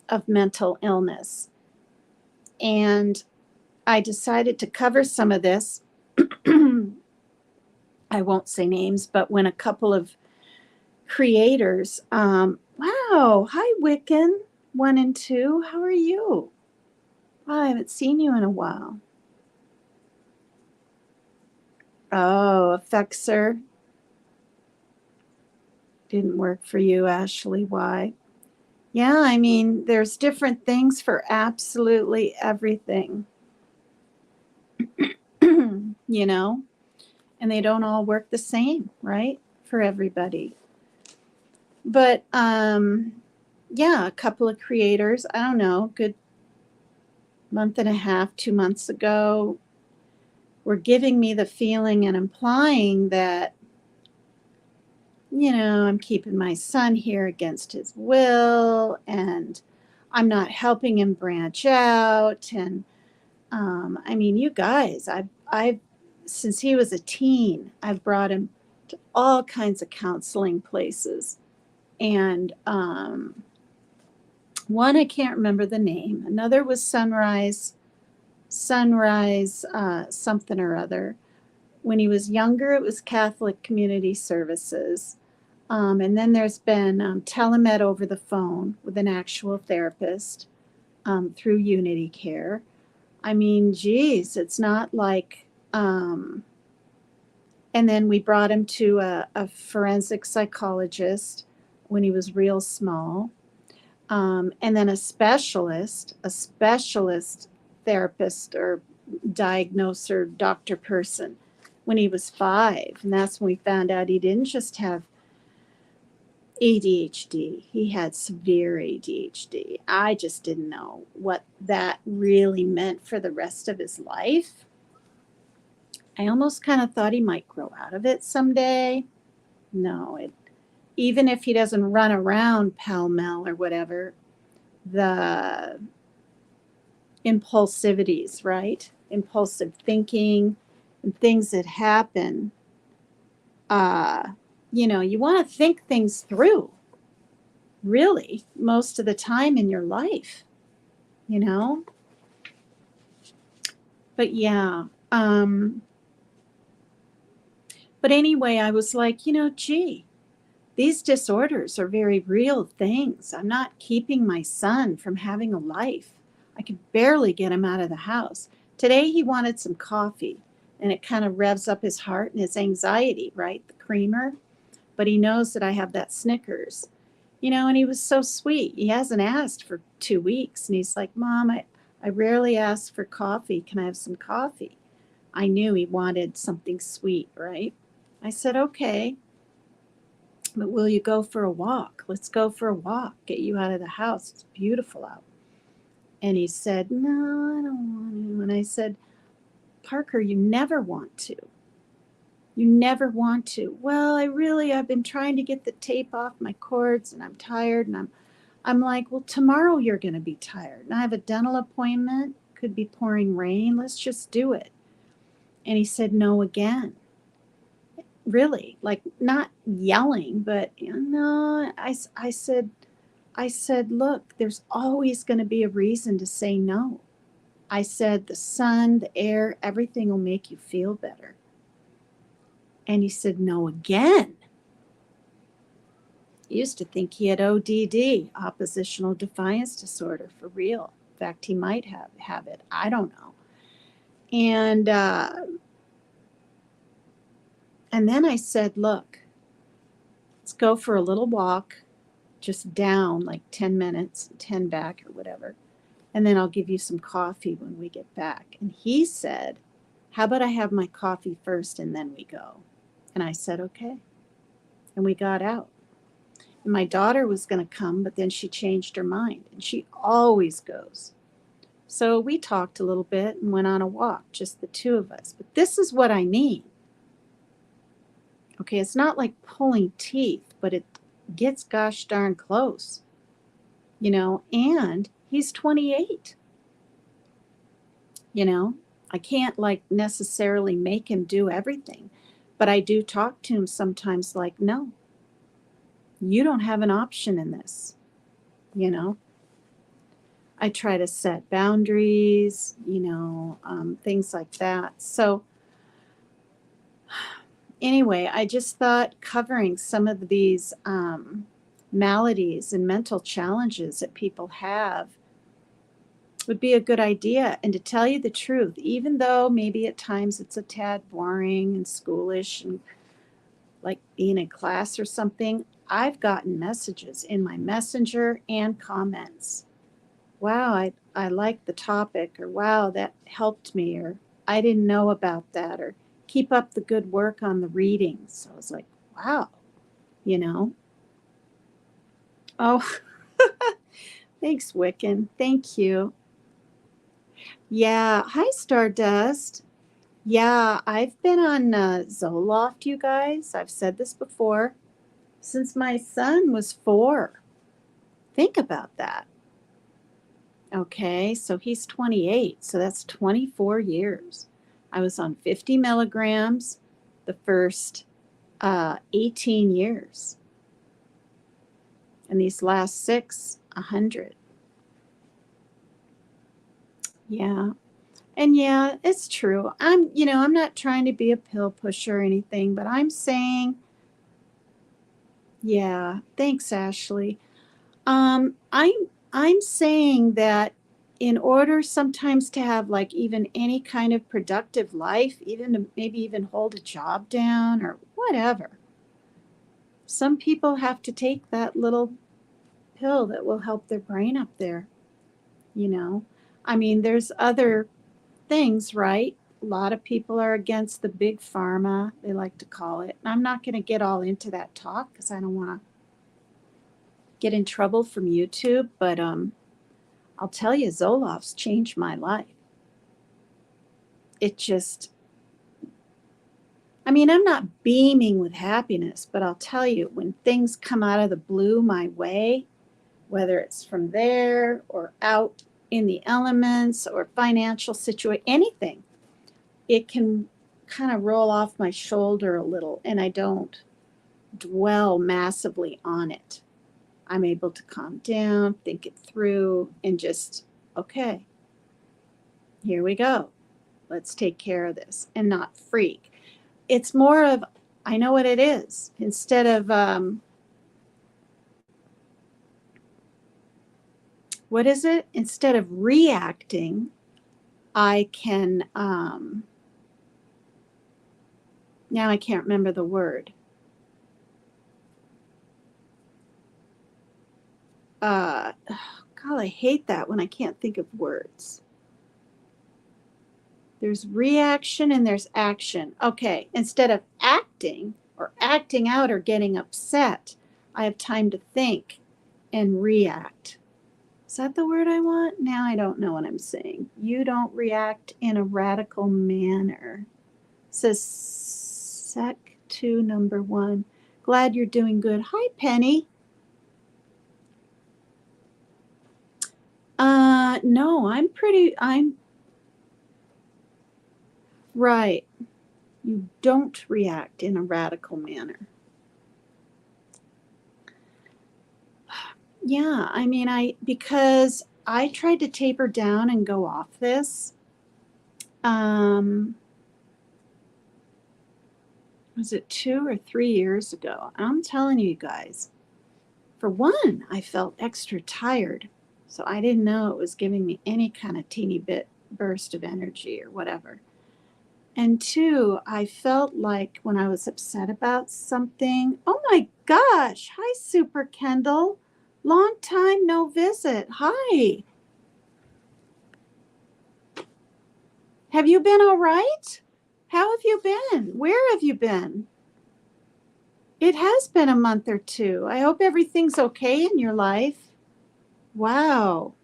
of mental illness. And I decided to cover some of this. I won't say names, but when a couple of creators, wow, hi Wiccan 1 and 2, how are you? Wow, I haven't seen you in a while. Oh, Effexor didn't work for you, Ashley. Why? Yeah, I mean, there's different things for absolutely everything, and they don't all work the same, right? For everybody. But yeah, a couple of creators, I don't know, good month and a half, 2 months ago, were giving me the feeling and implying that, I'm keeping my son here against his will, and I'm not helping him branch out. And I mean, you guys, I've since he was a teen, I've brought him to all kinds of counseling places. And one, I can't remember the name. Another was Sunrise, something or other. When he was younger, it was Catholic Community Services. And then there's been telemed over the phone with an actual therapist through Unity Care. I mean, geez, it's not like, and then we brought him to a forensic psychologist when he was real small. And then a specialist therapist or diagnoser, doctor person when he was 5. And that's when we found out he didn't just have ADHD, he had severe ADHD. I just didn't know what that really meant for the rest of his life. I almost kind of thought he might grow out of it someday. No, even if he doesn't run around pell-mell or whatever, the impulsivities, right? Impulsive thinking and things that happen. You want to think things through, really, most of the time in your life, But yeah. But anyway, I was like, gee, these disorders are very real things. I'm not keeping my son from having a life. I could barely get him out of the house. Today he wanted some coffee, and it kind of revs up his heart and his anxiety, right? The creamer. But he knows that I have that Snickers, and he was so sweet. He hasn't asked for 2 weeks. And he's like, Mom, I rarely ask for coffee. Can I have some coffee? I knew he wanted something sweet, right? I said, okay, but will you go for a walk? Let's go for a walk, get you out of the house. It's beautiful out. And he said, no, I don't want to. And I said, Parker, you never want to. You never want to. Well, I've been trying to get the tape off my cords and I'm tired. And I'm like, well, tomorrow you're going to be tired. And I have a dental appointment. Could be pouring rain. Let's just do it. And he said, no again. Really, like not yelling, but no, I said, look, there's always going to be a reason to say no. I said, the sun, the air, everything will make you feel better. And he said, no again. He used to think he had ODD, oppositional defiance disorder, for real. In fact, he might have it. I don't know. And then I said, look, let's go for a little walk, just down like 10 minutes, 10 back or whatever. And then I'll give you some coffee when we get back. And he said, how about I have my coffee first and then we go? And I said, okay. And we got out. And my daughter was going to come, but then she changed her mind. And she always goes. So we talked a little bit and went on a walk, just the two of us. But this is what I mean. Okay, it's not like pulling teeth, but it gets gosh darn close. And he's 28. I can't like necessarily make him do everything, but I do talk to him sometimes like, no, you don't have an option in this. I try to set boundaries, things like that. So anyway, I just thought covering some of these maladies and mental challenges that people have would be a good idea. And to tell you the truth, even though maybe at times it's a tad boring and schoolish and like being in class or something, I've gotten messages in my messenger and comments. Wow, I like the topic, or wow, that helped me, or I didn't know about that, or keep up the good work on the reading. So I was like, wow, Oh, thanks, Wiccan. Thank you. Yeah. Hi, Stardust. Yeah, I've been on Zoloft, you guys. I've said this before, since my son was 4. Think about that. Okay, so he's 28, so that's 24 years. I was on 50 milligrams the first 18 years. And these last 6, 100. Yeah. And yeah, it's true. I'm not trying to be a pill pusher or anything, but I'm saying, yeah, thanks, Ashley. I'm saying that in order sometimes to have like even any kind of productive life, even to maybe even hold a job down or whatever, some people have to take that little pill that will help their brain up there. I mean, there's other things, right? A lot of people are against the big pharma, they like to call it. I'm not going to get all into that talk because I don't want to get in trouble from YouTube, but I'll tell you, Zoloft's changed my life. It just, I'm not beaming with happiness, but I'll tell you, when things come out of the blue my way, whether it's from there or out in the elements or financial situation, anything, it can kind of roll off my shoulder a little and I don't dwell massively on it. I'm able to calm down, think it through, and just, okay, here we go. Let's take care of this and not freak. It's more of, I know what it is. Instead of, what is it? Instead of reacting, I can, now I can't remember the word. God, I hate that when I can't think of words. There's reaction and there's action. Okay, instead of acting or acting out or getting upset, I have time to think and react. Is that the word I want? Now I don't know what I'm saying. You don't react in a radical manner. It says Sec 2, number 1. Glad you're doing good. Hi, Penny. No, I'm right. You don't react in a radical manner. Yeah, I mean, because I tried to taper down and go off this. Was it 2 or 3 years ago? I'm telling you guys, for one, I felt extra tired. So I didn't know it was giving me any kind of teeny bit burst of energy or whatever. And two, I felt like when I was upset about something, oh my gosh, hi, Super Kendall. Long time no visit. Hi. Have you been all right? How have you been? Where have you been? It has been a month or two. I hope everything's okay in your life. Wow.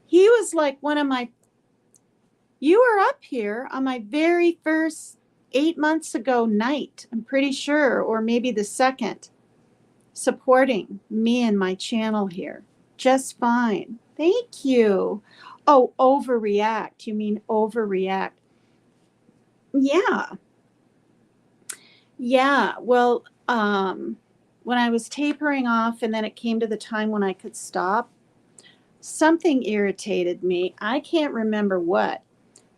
He was like one of my, you were up here on my very first 8 months ago night, I'm pretty sure, or maybe the second, supporting me and my channel here. Just fine. Thank you. Oh, overreact. You mean overreact. Yeah. Yeah. Well, when I was tapering off and then it came to the time when I could stop, something irritated me. I can't remember what,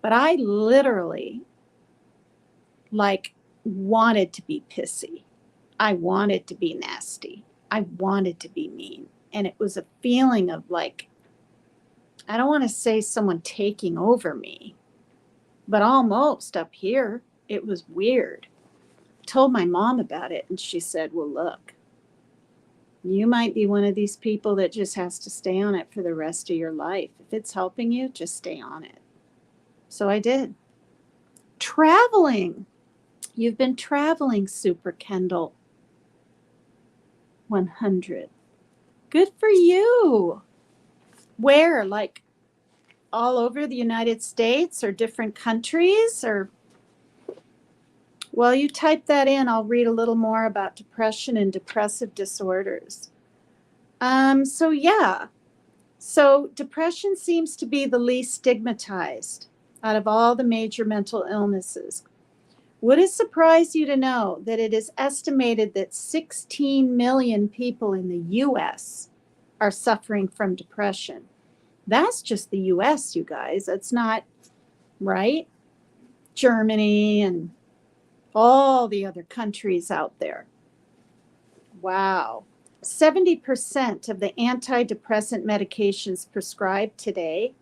but I literally like wanted to be pissy. I wanted to be nasty. I wanted to be mean. And it was a feeling of like, I don't want to say someone taking over me, but almost up here. It was weird. I told my mom about it and she said, well, look, you might be one of these people that just has to stay on it for the rest of your life. If it's helping you, just stay on it. So I did. Traveling. You've been traveling, Super Kendall. 100. Good for you. Where? Like all over the United States or different countries? Or, well, you type that in. I'll read a little more about depression and depressive disorders. So yeah. So depression seems to be the least stigmatized out of all the major mental illnesses. Would it surprise you to know that it is estimated that 16 million people in the US are suffering from depression? That's just the US, you guys. That's not, right? Germany and all the other countries out there. Wow. 70% of the antidepressant medications prescribed today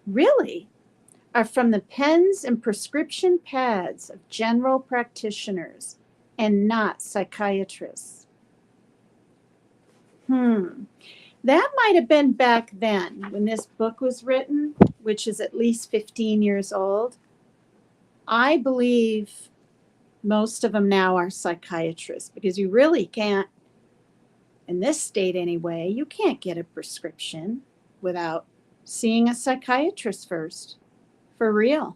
really are from the pens and prescription pads of general practitioners and not psychiatrists. That might have been back then when this book was written, which is at least 15 years old. I believe most of them now are psychiatrists because you really can't, in this state anyway, you can't get a prescription without seeing a psychiatrist first. For real.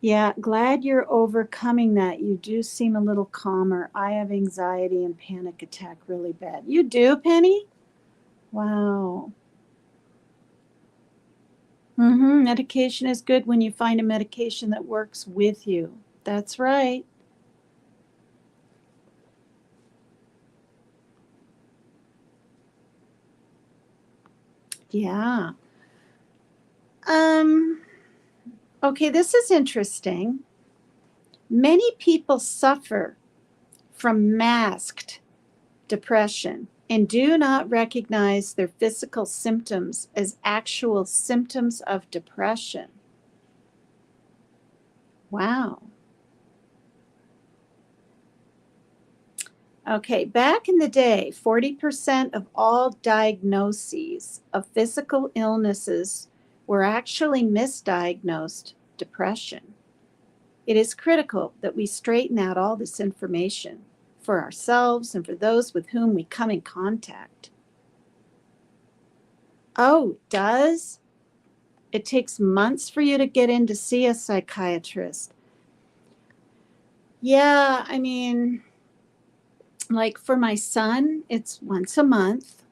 Yeah, glad you're overcoming that. You do seem a little calmer. I have anxiety and panic attack really bad. You do, Penny? Wow. Medication is good when you find a medication that works with you. That's right. Yeah. Okay, this is interesting. Many people suffer from masked depression and do not recognize their physical symptoms as actual symptoms of depression. Wow. Okay, back in the day, 40% of all diagnoses of physical illnesses were actually misdiagnosed depression. It is critical that we straighten out all this information for ourselves and for those with whom we come in contact. Oh, does? It takes months for you to get in to see a psychiatrist. Yeah, I mean, like for my son, it's once a month.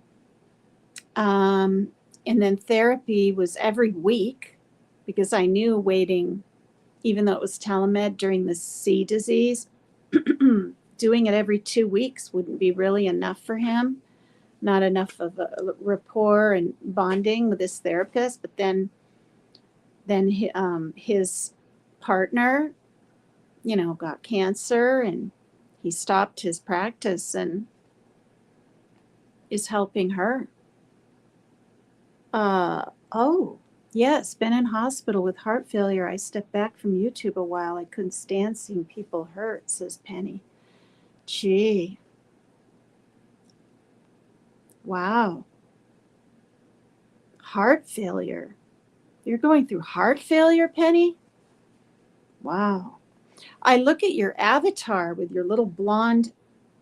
And then therapy was every week because I knew waiting, even though it was telemed during the C disease, doing it every 2 weeks wouldn't be really enough for him. Not enough of a rapport and bonding with his therapist. But then his partner, got cancer, and he stopped his practice and is helping her. Oh, yes, been in hospital with heart failure. I stepped back from YouTube a while. I couldn't stand seeing people hurt, says Penny. Gee. Wow. Heart failure. You're going through heart failure, Penny? Wow. I look at your avatar with your little blonde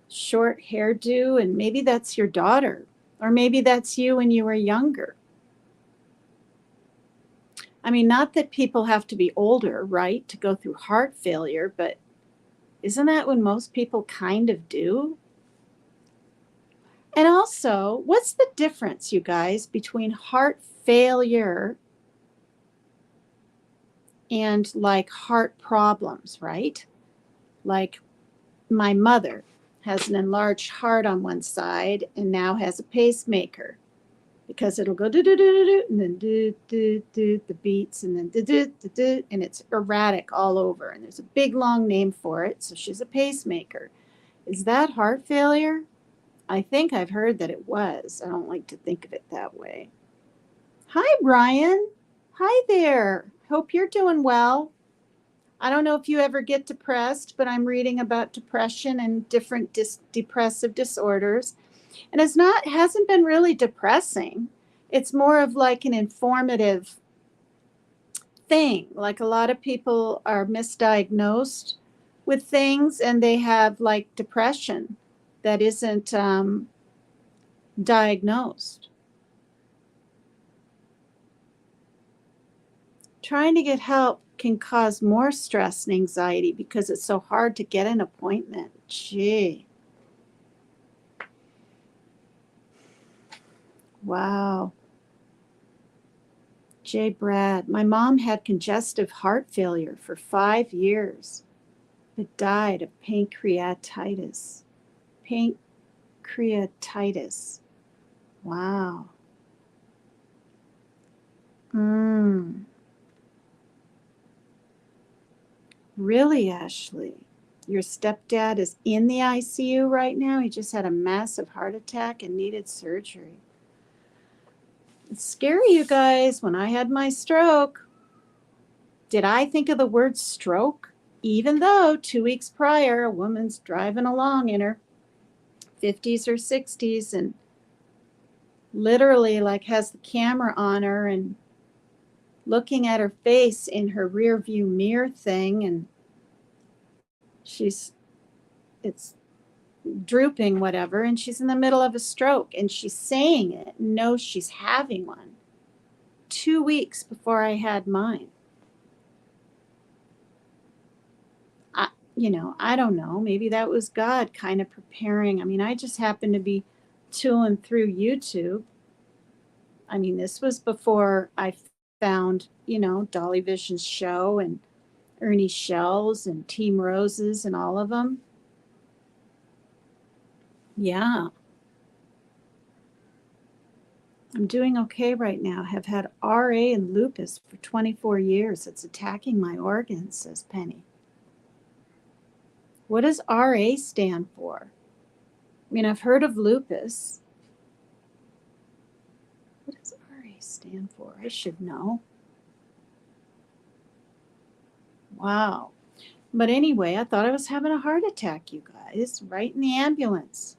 short hairdo, and maybe that's your daughter, or maybe that's you when you were younger. I mean, not that people have to be older, right, to go through heart failure, but isn't that when most people kind of do? And also, what's the difference, you guys, between heart failure and like heart problems, right? Like my mother has an enlarged heart on one side and now has a pacemaker because it'll go do do do do and then do do do the beats and then do do do do, and it's erratic all over, and there's a big long name for it. So she's a pacemaker. Is that heart failure? I think I've heard that it was. I don't like to think of it that way. Hi, Brian. Hi there. Hope you're doing well. I don't know if you ever get depressed, but I'm reading about depression and different depressive disorders. And hasn't been really depressing. It's more of like an informative thing. Like a lot of people are misdiagnosed with things and they have like depression that isn't diagnosed. Trying to get help can cause more stress and anxiety because it's so hard to get an appointment. Gee. Wow. J. Brad, my mom had congestive heart failure for 5 years, but died of pancreatitis. Pancreatitis. Wow. Really, Ashley? Your stepdad is in the ICU right now? He just had a massive heart attack and needed surgery. It's scary, you guys. When I had my stroke, did I think of the word stroke? Even though 2 weeks prior, a woman's driving along in her 50s or 60s and literally like has the camera on her and looking at her face in her rear view mirror thing, and it's drooping, whatever, and she's in the middle of a stroke and she's saying it and knows she's having one 2 weeks before I had mine. I don't know. Maybe that was God kind of preparing. I mean, I just happened to be tooling through YouTube. I mean, this was before I found, Dolly Vision's show and Ernie Shells and Team Roses and all of them. Yeah. I'm doing okay right now. Have had RA and lupus for 24 years. It's attacking my organs, says Penny. What does RA stand for? I mean, I've heard of lupus. What does RA stand for? I should know. Wow. But anyway, I thought I was having a heart attack, you guys, right in the ambulance.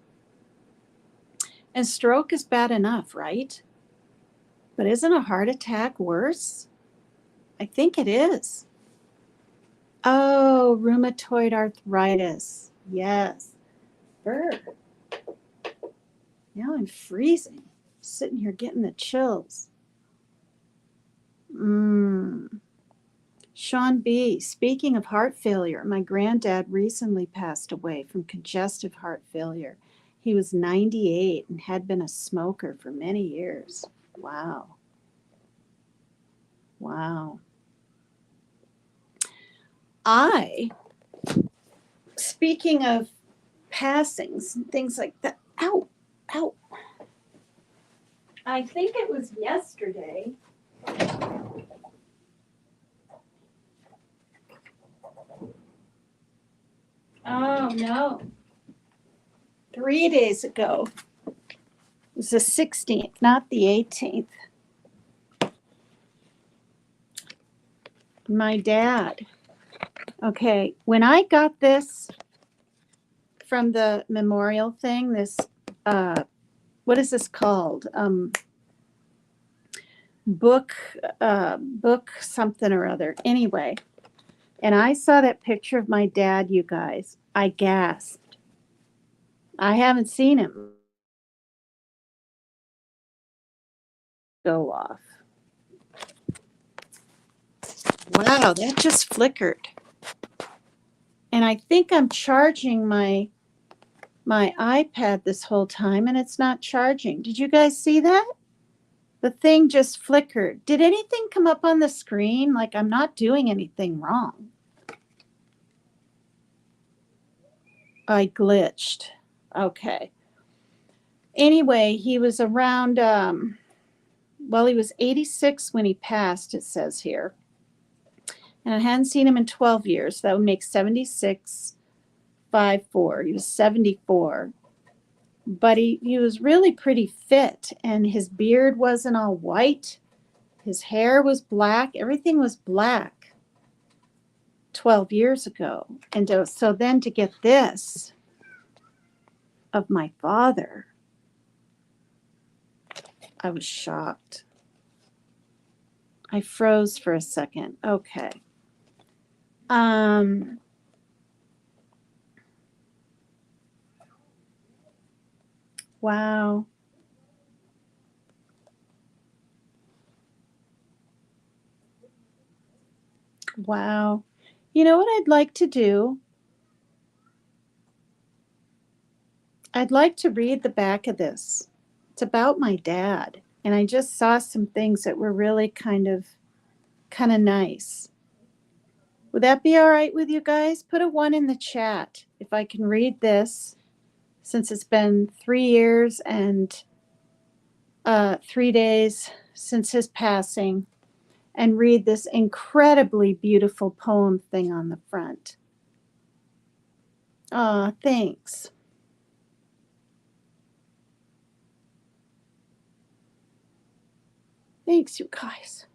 And stroke is bad enough, right? But isn't a heart attack worse? I think it is. Oh, rheumatoid arthritis. Yes. Bird. Now I'm freezing. Sitting here getting the chills. Sean B. Speaking of heart failure, my granddad recently passed away from congestive heart failure. He was 98 and had been a smoker for many years. Wow. Wow. Speaking of passings and things like that, ow, ow. I think it was yesterday. Oh, no. 3 days ago. It was the 16th, not the 18th. My dad. Okay, when I got this from the memorial thing, this, what is this called? Book something or other. Anyway, and I saw that picture of my dad, you guys. I gasped. I haven't seen him go off. Wow, that just flickered. And I think I'm charging my iPad this whole time and it's not charging. Did you guys see that? The thing just flickered. Did anything come up on the screen? Like I'm not doing anything wrong. I glitched. Okay. Anyway, he was around, he was 86 when he passed, it says here. And I hadn't seen him in 12 years. That would make 76, 54. He was 74. But he was really pretty fit, and his beard wasn't all white. His hair was black. Everything was black 12 years ago. And so then to get this of my father, I was shocked. I froze for a second. Okay. Wow. Wow. You know what I'd like to do? I'd like to read the back of this. It's about my dad. And I just saw some things that were really kind of nice. Would that be all right with you guys? Put a 1 in the chat if I can read this, since it's been 3 years and 3 days since his passing, and read this incredibly beautiful poem thing on the front. Thanks. Thanks, you guys.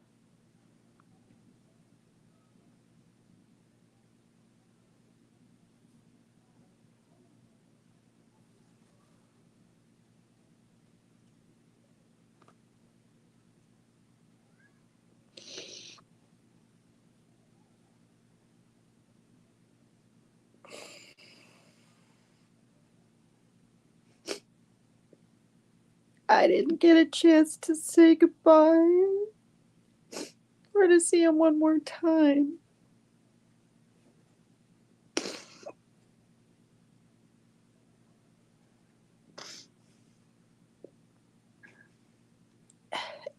I didn't get a chance to say goodbye or to see him one more time.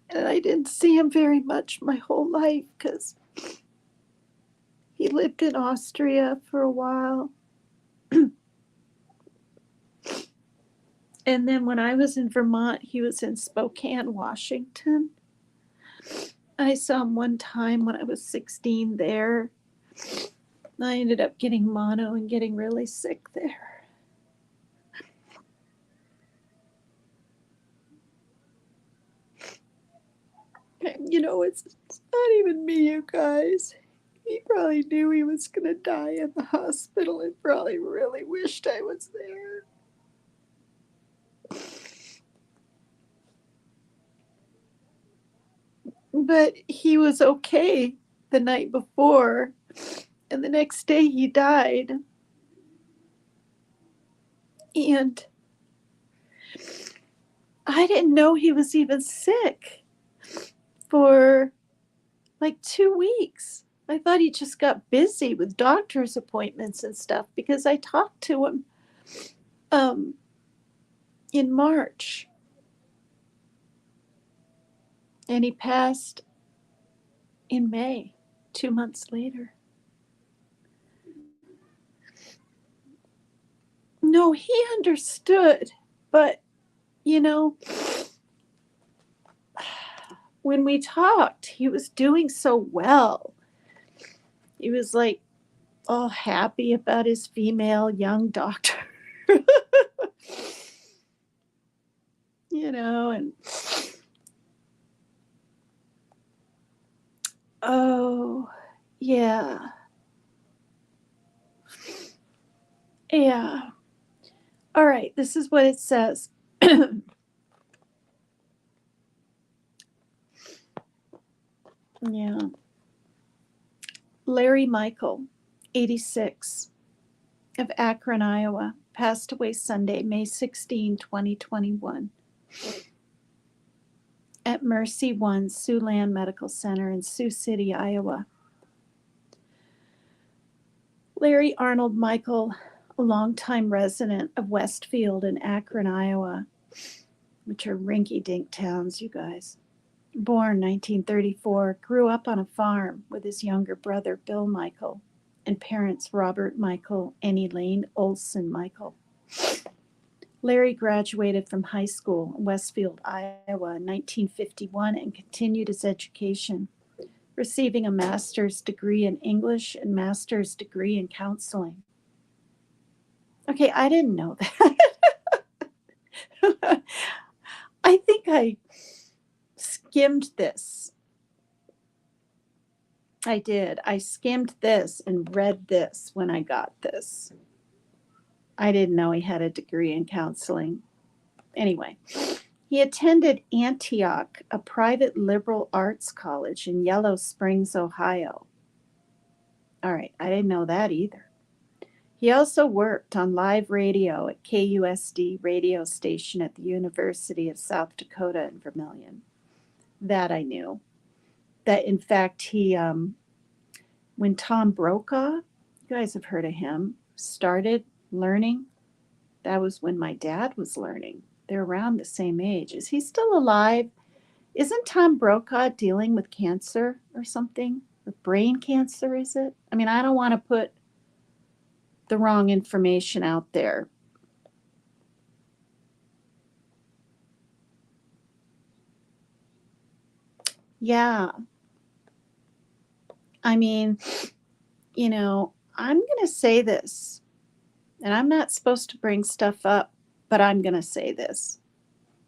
And I didn't see him very much my whole life because he lived in Austria for a while. And then when I was in Vermont, he was in Spokane, Washington. I saw him one time when I was 16 there. I ended up getting mono and getting really sick there. You know, it's not even me, you guys. He probably knew he was going to die in the hospital and probably really wished I was there. But he was okay the night before, and the next day he died. And I didn't know he was even sick for like 2 weeks. I thought he just got busy with doctor's appointments and stuff because I talked to him um, in March. And he passed in May, 2 months later. No, he understood. But, you know, when we talked, he was doing so well. He was like all happy about his female young doctor. You know, and oh, yeah. Yeah. All right, this is what it says. Yeah. Larry Michael, 86, of Akron, Iowa, passed away Sunday, May 16, 2021, at Mercy One Siouxland Medical Center in Sioux City, Iowa. Larry Arnold Michael, a longtime resident of Westfield and Akron, Iowa, which are rinky-dink towns, you guys. Born 1934, grew up on a farm with his younger brother, Bill Michael, and parents Robert Michael and Elaine Olson Michael. Larry graduated from high school in Westfield, Iowa in 1951 and continued his education, receiving a master's degree in English and master's degree in counseling. Okay, I didn't know that. I think I skimmed this. I did. I skimmed this and read this when I got this. I didn't know he had a degree in counseling. Anyway, he attended Antioch, a private liberal arts college in Yellow Springs, Ohio. All right, I didn't know that either. He also worked on live radio at KUSD radio station at the University of South Dakota in Vermillion. That I knew. That in fact he, when Tom Brokaw, you guys have heard of him, started learning, that was when my dad was learning. They're around the same age. Is he still alive? Isn't Tom Brokaw dealing with cancer or something? With brain cancer, is it? I mean, I don't want to put the wrong information out there. Yeah. I mean, you know, I'm going to say this, and I'm not supposed to bring stuff up, but I'm going to say this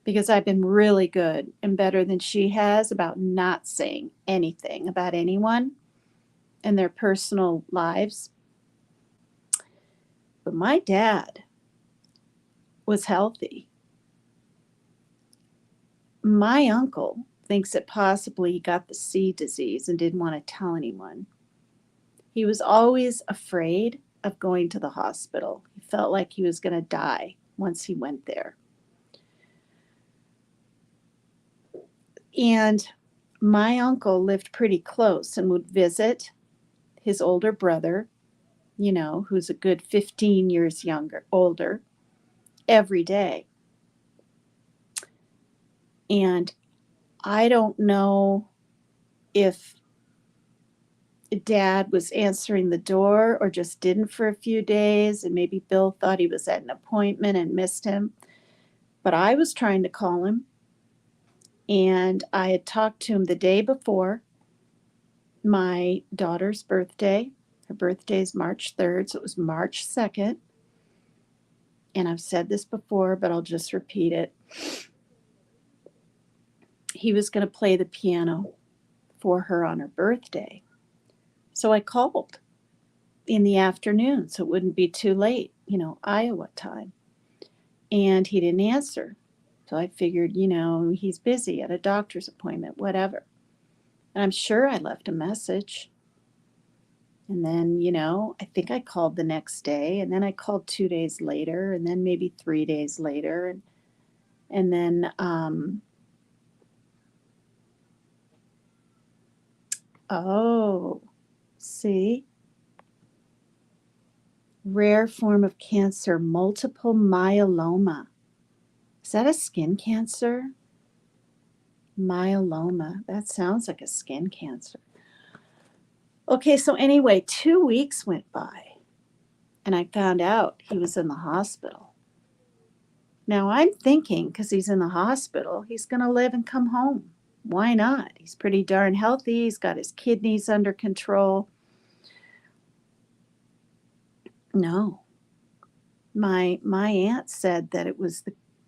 because I've been really good and better than she has about not saying anything about anyone and their personal lives. But my dad was healthy. My uncle thinks that possibly he got the C disease and didn't want to tell anyone. He was always afraid of going to the hospital. He felt like he was going to die once he went there. And my uncle lived pretty close and would visit his older brother, you know, who's a good 15 years older, every day. And I don't know if Dad was answering the door or just didn't for a few days, and maybe Bill thought he was at an appointment and missed him. But I was trying to call him, and I had talked to him the day before my daughter's birthday. Her birthday is March 3rd, so it was March 2nd. And I've said this before, but I'll just repeat it. He was going to play the piano for her on her birthday. So I called in the afternoon so it wouldn't be too late, Iowa time. And he didn't answer. So I figured, he's busy at a doctor's appointment, whatever. And I'm sure I left a message. And then, I think I called the next day, and then I called 2 days later, and then maybe 3 days later. And then, see, rare form of cancer, multiple myeloma. Is that a skin cancer? Myeloma. That sounds like a skin cancer. Okay, so anyway, 2 weeks went by and I found out he was in the hospital. Now I'm thinking, because he's in the hospital, he's going to live and come home. Why not? He's pretty darn healthy. He's got his kidneys under control. No. My aunt said that it was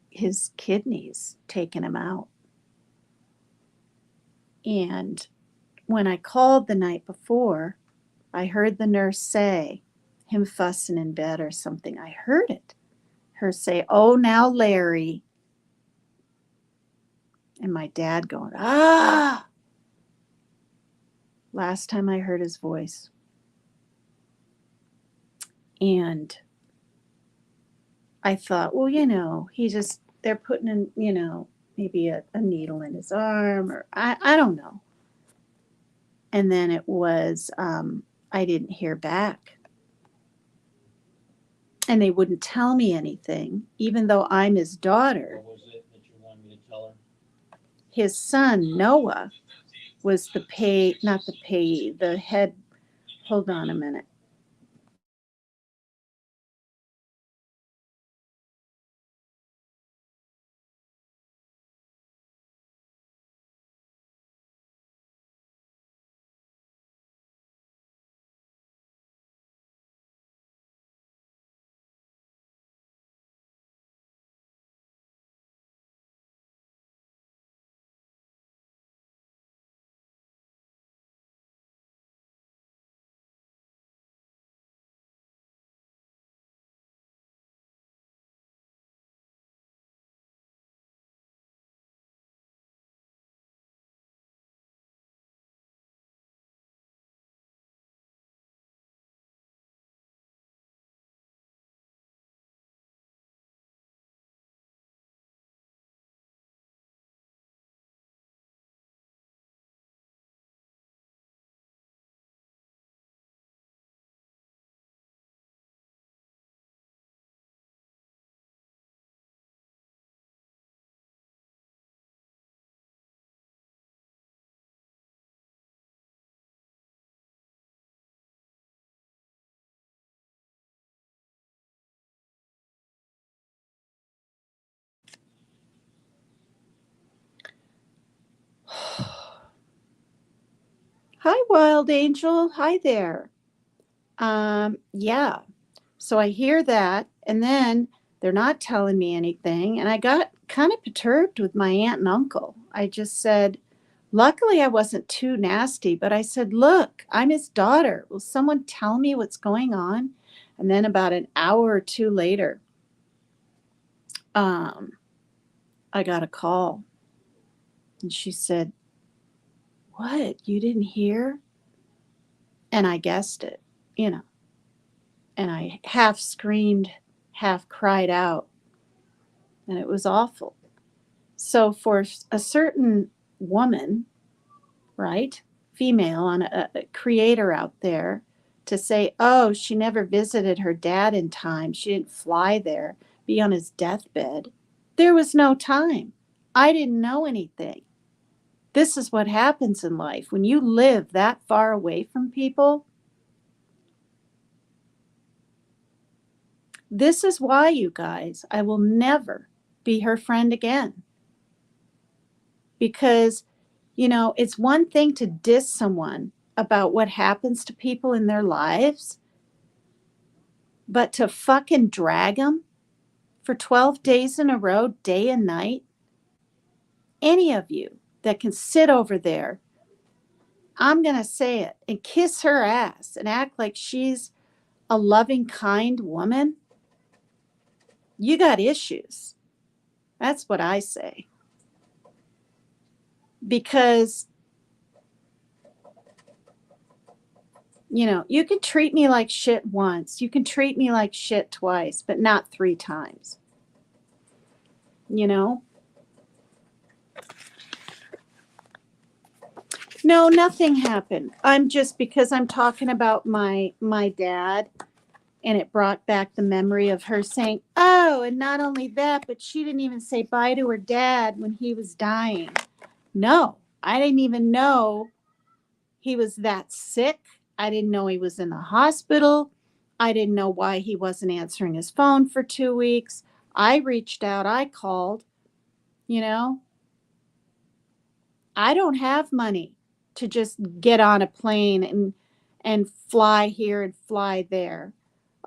his kidneys taking him out. And when I called the night before, I heard the nurse say, him fussing in bed or something. I heard it. Her say, "Oh, now, Larry." And my dad going, "Ah." Last time I heard his voice. And I thought, well, they're putting in, maybe a needle in his arm, or I don't know. And then it was, I didn't hear back. And they wouldn't tell me anything, even though I'm his daughter. What was it that you wanted me to tell her? His son, Noah, was the head. Hold on a minute. Hi, Wild Angel. Hi there. Yeah. So I hear that, and then they're not telling me anything, and I got kind of perturbed with my aunt and uncle. I just said, luckily I wasn't too nasty, but I said, look, I'm his daughter. Will someone tell me what's going on? And then about an hour or two later, I got a call, and she said, what? You didn't hear? And I guessed it, and I half screamed, half cried out, and it was awful. So for a certain woman, right, female, on a creator out there, to say, oh, she never visited her dad in time, she didn't fly there, be on his deathbed, there was no time. I didn't know anything. This is what happens in life. When you live that far away from people, this is why, you guys, I will never be her friend again. Because, it's one thing to diss someone about what happens to people in their lives, but to fucking drag them for 12 days in a row, day and night, any of you that can sit over there, I'm going to say it, and kiss her ass and act like she's a loving, kind woman, you got issues. That's what I say. Because, you know, you can treat me like shit once, you can treat me like shit twice, but not 3 times. You know? No, nothing happened. I'm just, because I'm talking about my dad, and it brought back the memory of her saying, oh, and not only that, but she didn't even say bye to her dad when he was dying. No, I didn't even know he was that sick. I didn't know he was in the hospital. I didn't know why he wasn't answering his phone for 2 weeks. I reached out, I called, you know. I don't have money to just get on a plane and fly here and fly there.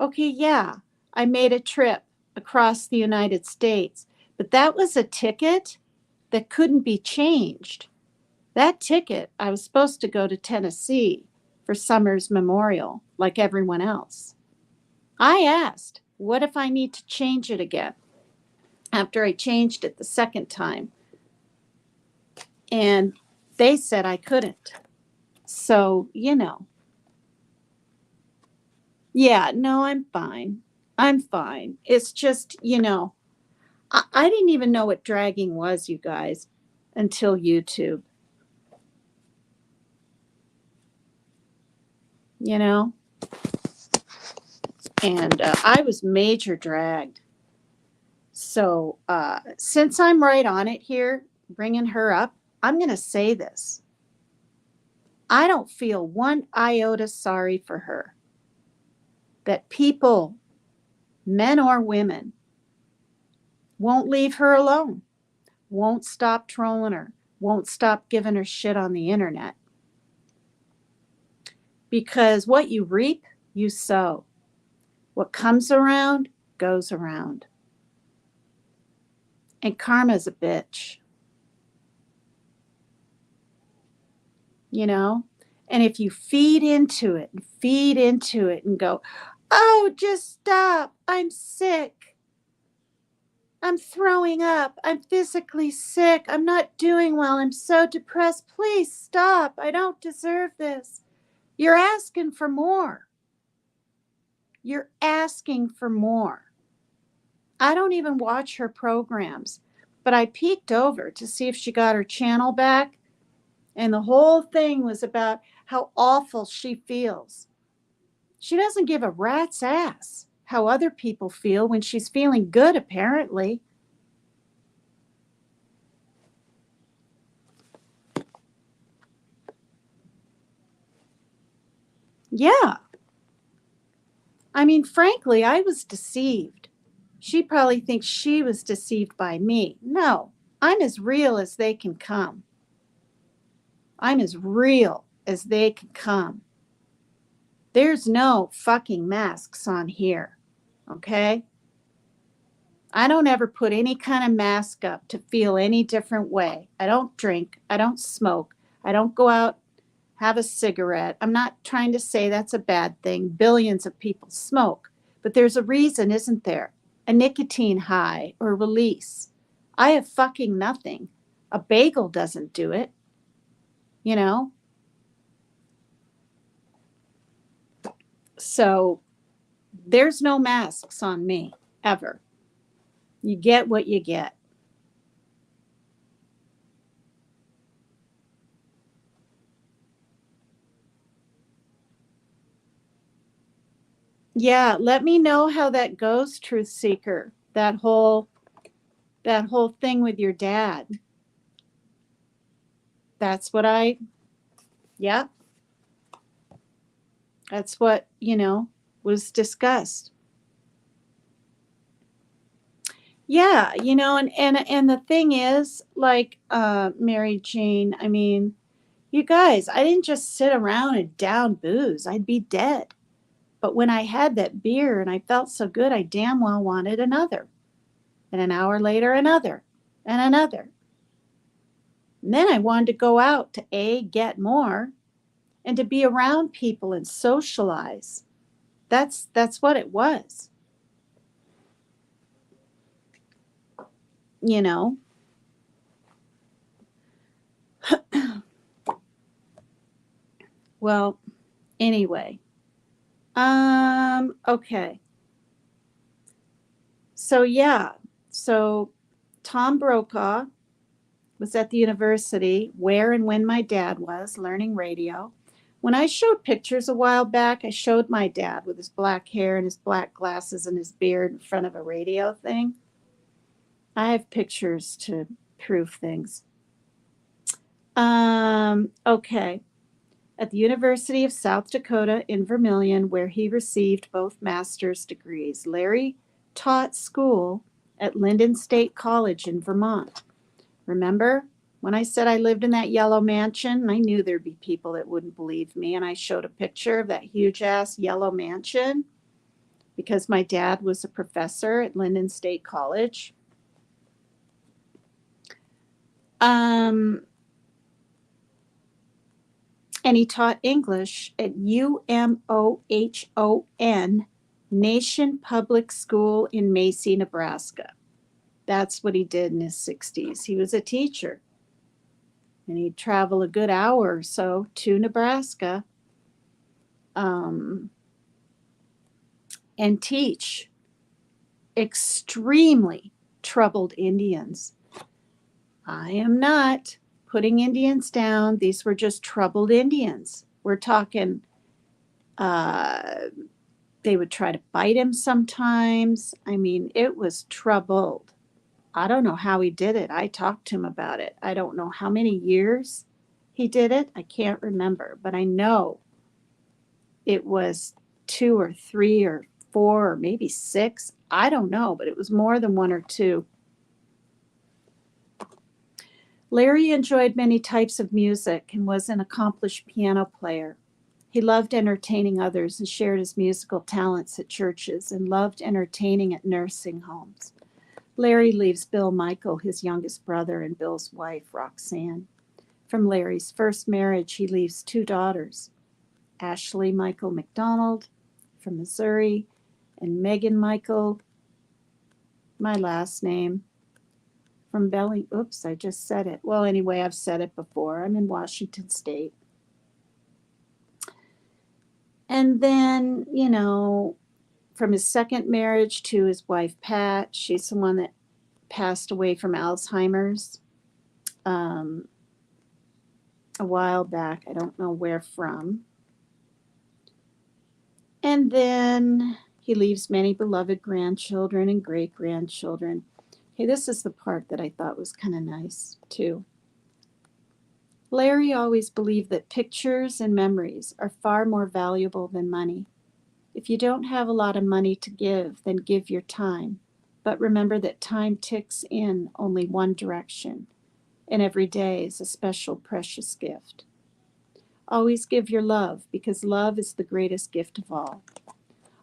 Okay, yeah, I made a trip across the United States, but that was a ticket that couldn't be changed. That ticket, I was supposed to go to Tennessee for Summer's memorial like everyone else. I asked, what if I need to change it again? After I changed it the second time. And they said I couldn't. So, you know. Yeah, no, I'm fine. I'm fine. It's just, you know, I didn't even know what dragging was, you guys, until YouTube. You know? And I was major dragged. So since I'm right on it here, bringing her up, I'm going to say this. I don't feel one iota sorry for her. That people, men or women, won't leave her alone, won't stop trolling her, won't stop giving her shit on the internet. Because what you reap, you sow. What comes around, goes around. And karma's a bitch. You know? And if you feed into it and go, oh, just stop. I'm sick. I'm throwing up. I'm physically sick. I'm not doing well. I'm so depressed. Please stop. I don't deserve this. You're asking for more. You're asking for more. I don't even watch her programs, but I peeked over to see if she got her channel back. And the whole thing was about how awful she feels. She doesn't give a rat's ass how other people feel when she's feeling good, apparently. Yeah. I mean, frankly, I was deceived. She probably thinks she was deceived by me. No, I'm as real as they can come. I'm as real as they can come. There's no fucking masks on here, okay? I don't ever put any kind of mask up to feel any different way. I don't drink. I don't smoke. I don't go out, have a cigarette. I'm not trying to say that's a bad thing. Billions of people smoke. But there's a reason, isn't there? A nicotine high or release. I have fucking nothing. A bagel doesn't do it, you know? So there's no masks on me, ever. You get what you get. Yeah, let me know how that goes, Truth Seeker. That whole thing with your dad. That's what yeah. That's what, was discussed. Yeah, and the thing is, like, Mary Jane, I mean, You guys, I didn't just sit around and down booze. I'd be dead. But when I had that beer and I felt so good, I damn well wanted another. And an hour later, another and another. And then I wanted to go out to get more and to be around people and socialize. That's what it was. You know. Well, anyway. Okay. So yeah. So Tom Brokaw was at the university where and when my dad was learning radio. When I showed pictures a while back, I showed my dad with his black hair and his black glasses and his beard in front of a radio thing. I have pictures to prove things. Okay. At the University of South Dakota in Vermilion, where he received both master's degrees, Larry taught school at Linden State College in Vermont. Remember when I said I lived in that yellow mansion? I knew there'd be people that wouldn't believe me, and I showed a picture of that huge ass yellow mansion because my dad was a professor at Linden State College. And he taught English at UMOHON Nation Public School in Macy, Nebraska. That's what he did in his 60s. He was a teacher. And he'd travel a good hour or so to Nebraska and teach extremely troubled Indians. I am not putting Indians down. These were just troubled Indians. We're talking, they would try to bite him sometimes. I mean, it was troubled. I don't know how he did it. I talked to him about it. I don't know how many years he did it. I can't remember, but I know it was 2 or 3 or 4 or maybe 6. I don't know, but it was more than 1 or 2. Larry enjoyed many types of music and was an accomplished piano player. He loved entertaining others and shared his musical talents at churches and loved entertaining at nursing homes. Larry leaves Bill Michael, his youngest brother, and Bill's wife, Roxanne. From Larry's first marriage, he leaves 2 daughters, Ashley Michael McDonald from Missouri and Megan Michael, my last name, from Belly. Oops, I just said it. Well, anyway, I've said it before. I'm in Washington State. And then, from his second marriage to his wife, Pat, she's the one that passed away from Alzheimer's a while back. I don't know where from. And then he leaves many beloved grandchildren and great-grandchildren. Okay, this is the part that I thought was kind of nice, too. Larry always believed that pictures and memories are far more valuable than money. If you don't have a lot of money to give, then give your time. But remember that time ticks in only one direction, and every day is a special, precious gift. Always give your love, because love is the greatest gift of all.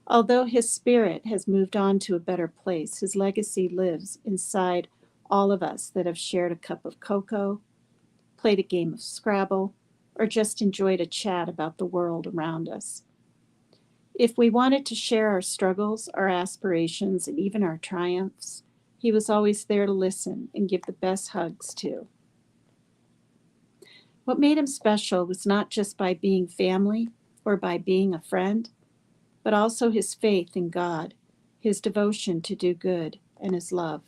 Although his spirit has moved on to a better place, his legacy lives inside all of us that have shared a cup of cocoa, played a game of Scrabble, or just enjoyed a chat about the world around us. If we wanted to share our struggles, our aspirations, and even our triumphs, he was always there to listen and give the best hugs to. What made him special was not just by being family or by being a friend, but also his faith in God, his devotion to do good, and his love.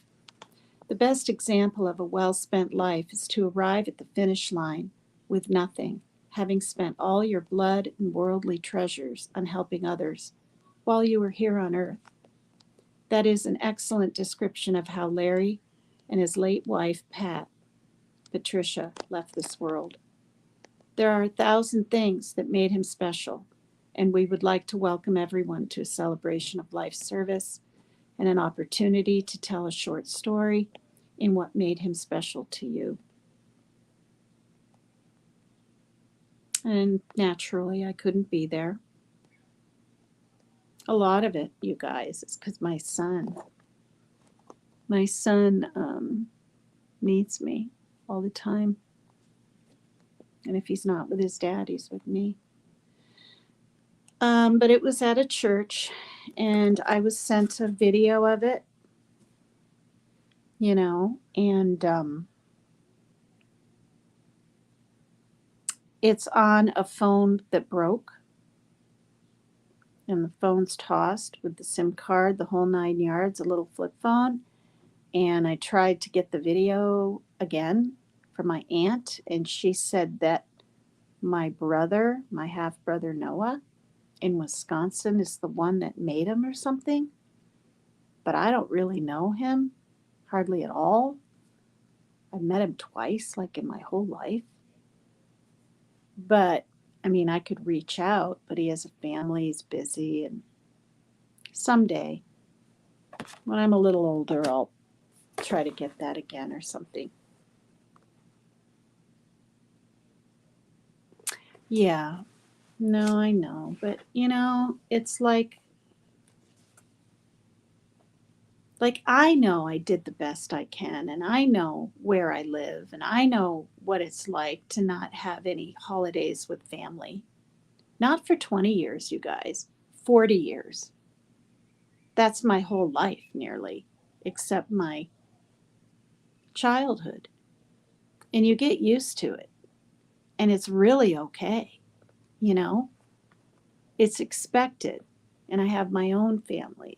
The best example of a well-spent life is to arrive at the finish line with nothing, having spent all your blood and worldly treasures on helping others while you were here on earth. That is an excellent description of how Larry and his late wife, Patricia, left this world. There are 1,000 things that made him special, and we would like to welcome everyone to a celebration of life service and an opportunity to tell a short story in what made him special to you. And naturally, I couldn't be there. A lot of it, you guys, is because my son needs me all the time. And if he's not with his dad, he's with me. But it was at a church, and I was sent a video of it, and it's on a phone that broke, and the phone's tossed with the SIM card, the whole 9 yards, a little flip phone. And I tried to get the video again from my aunt, and she said that my brother, my half brother Noah, in Wisconsin is the one that made him or something. But I don't really know him, hardly at all. I've met him twice, like in my whole life. But I mean, I could reach out, but he has a family, he's busy, and someday, when I'm a little older, I'll try to get that again or something. Yeah, no, I know, but it's like I know I did the best I can, and I know where I live, and I know what it's like to not have any holidays with family. Not for 20 years, you guys, 40 years. That's my whole life nearly, except my childhood. And you get used to it, and it's really okay, you know? It's expected, and I have my own family.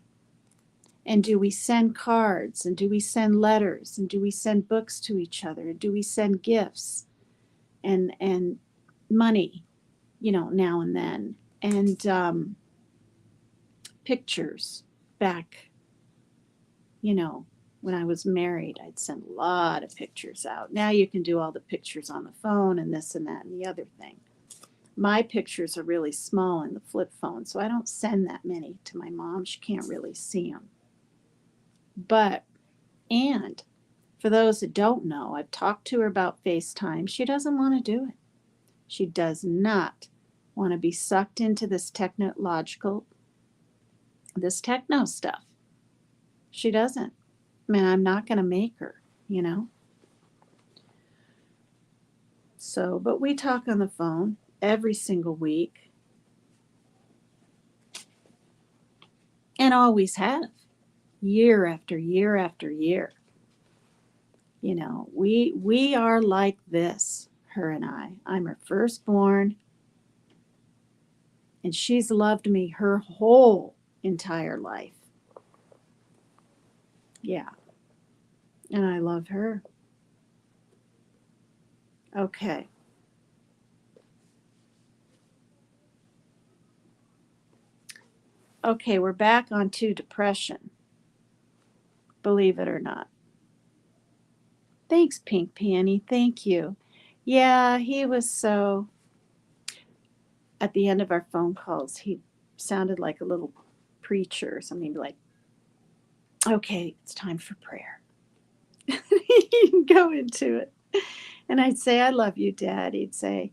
And do we send cards, and do we send letters, and do we send books to each other, and do we send gifts and money, now and then, and pictures back, when I was married, I'd send a lot of pictures out. Now you can do all the pictures on the phone and this and that and the other thing. My pictures are really small in the flip phone, so I don't send that many to my mom. She can't really see them. And for those that don't know, I've talked to her about FaceTime. She doesn't want to do it. She does not want to be sucked into this techno stuff. She doesn't. I mean, I'm not going to make her, So, but we talk on the phone every single week and always have, year after year after year. We are like this, her and I. I'm her firstborn, and she's loved me her whole entire life. Yeah. And I love her. Okay. Okay, we're back onto depression. Believe it or not. Thanks, Pink Panty. Thank you. Yeah, he was so. At the end of our phone calls, he sounded like a little preacher or something, like, okay, it's time for prayer. He'd go into it. And I'd say, I love you, Dad. He'd say,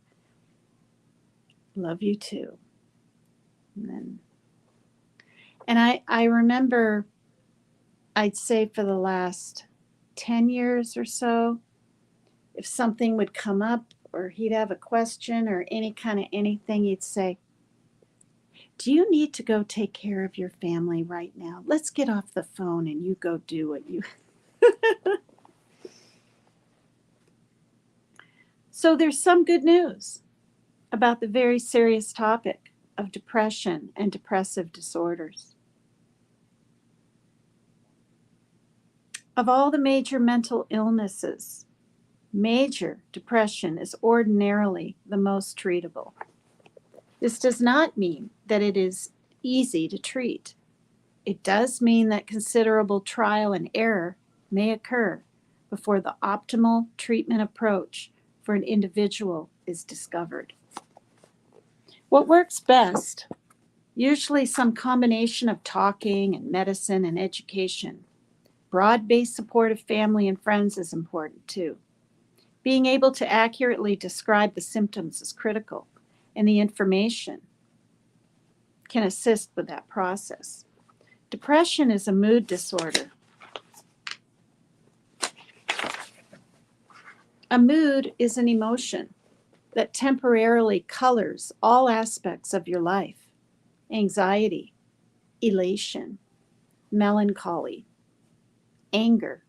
love you too. And I remember, I'd say for the last 10 years or so, if something would come up or he'd have a question or any kind of anything, he'd say, do you need to go take care of your family right now? Let's get off the phone and you go do what you. So there's some good news about the very serious topic of depression and depressive disorders. Of all the major mental illnesses, major depression is ordinarily the most treatable. This does not mean that it is easy to treat. It does mean that considerable trial and error may occur before the optimal treatment approach for an individual is discovered. What works best? Usually some combination of talking and medicine and education. Broad-based support of family and friends is important too. Being able to accurately describe the symptoms is critical. and the information can assist with that process. Depression is a mood disorder. A mood is an emotion that temporarily colors all aspects of your life. Anxiety, elation, melancholy, anger,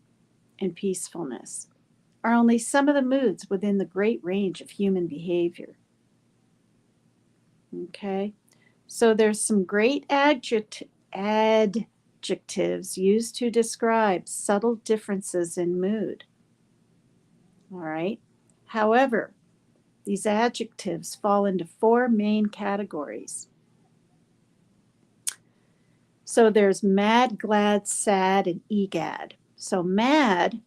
and peacefulness are only some of the moods within the great range of human behavior. Okay, so there's some great adjectives used to describe subtle differences in mood. All right. However, these adjectives fall into four main categories. So there's mad, glad, sad, and egad. So mad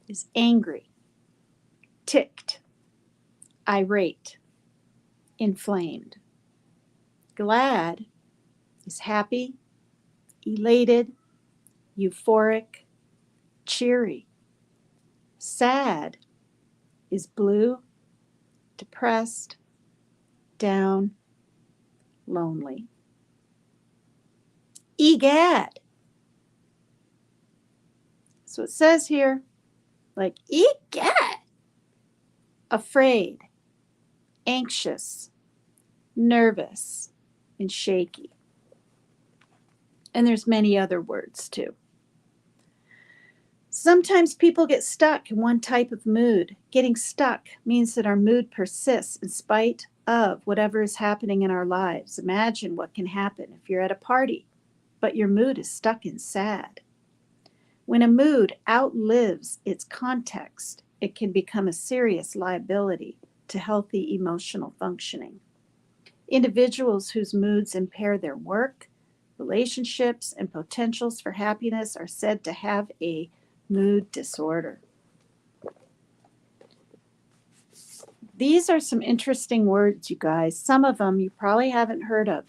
is angry, ticked, irate, inflamed. Glad is happy, elated, euphoric, cheery. Sad is blue, depressed, down, lonely. Egad. So it says here, like, egad. Afraid, anxious, nervous, and shaky. And there's many other words too. Sometimes people get stuck in one type of mood. Getting stuck means that our mood persists in spite of whatever is happening in our lives. Imagine what can happen if you're at a party, but your mood is stuck in sad. When a mood outlives its context, it can become a serious liability to healthy emotional functioning. Individuals whose moods impair their work, relationships, and potentials for happiness are said to have a mood disorder. These are some interesting words, you guys. Some of them you probably haven't heard of.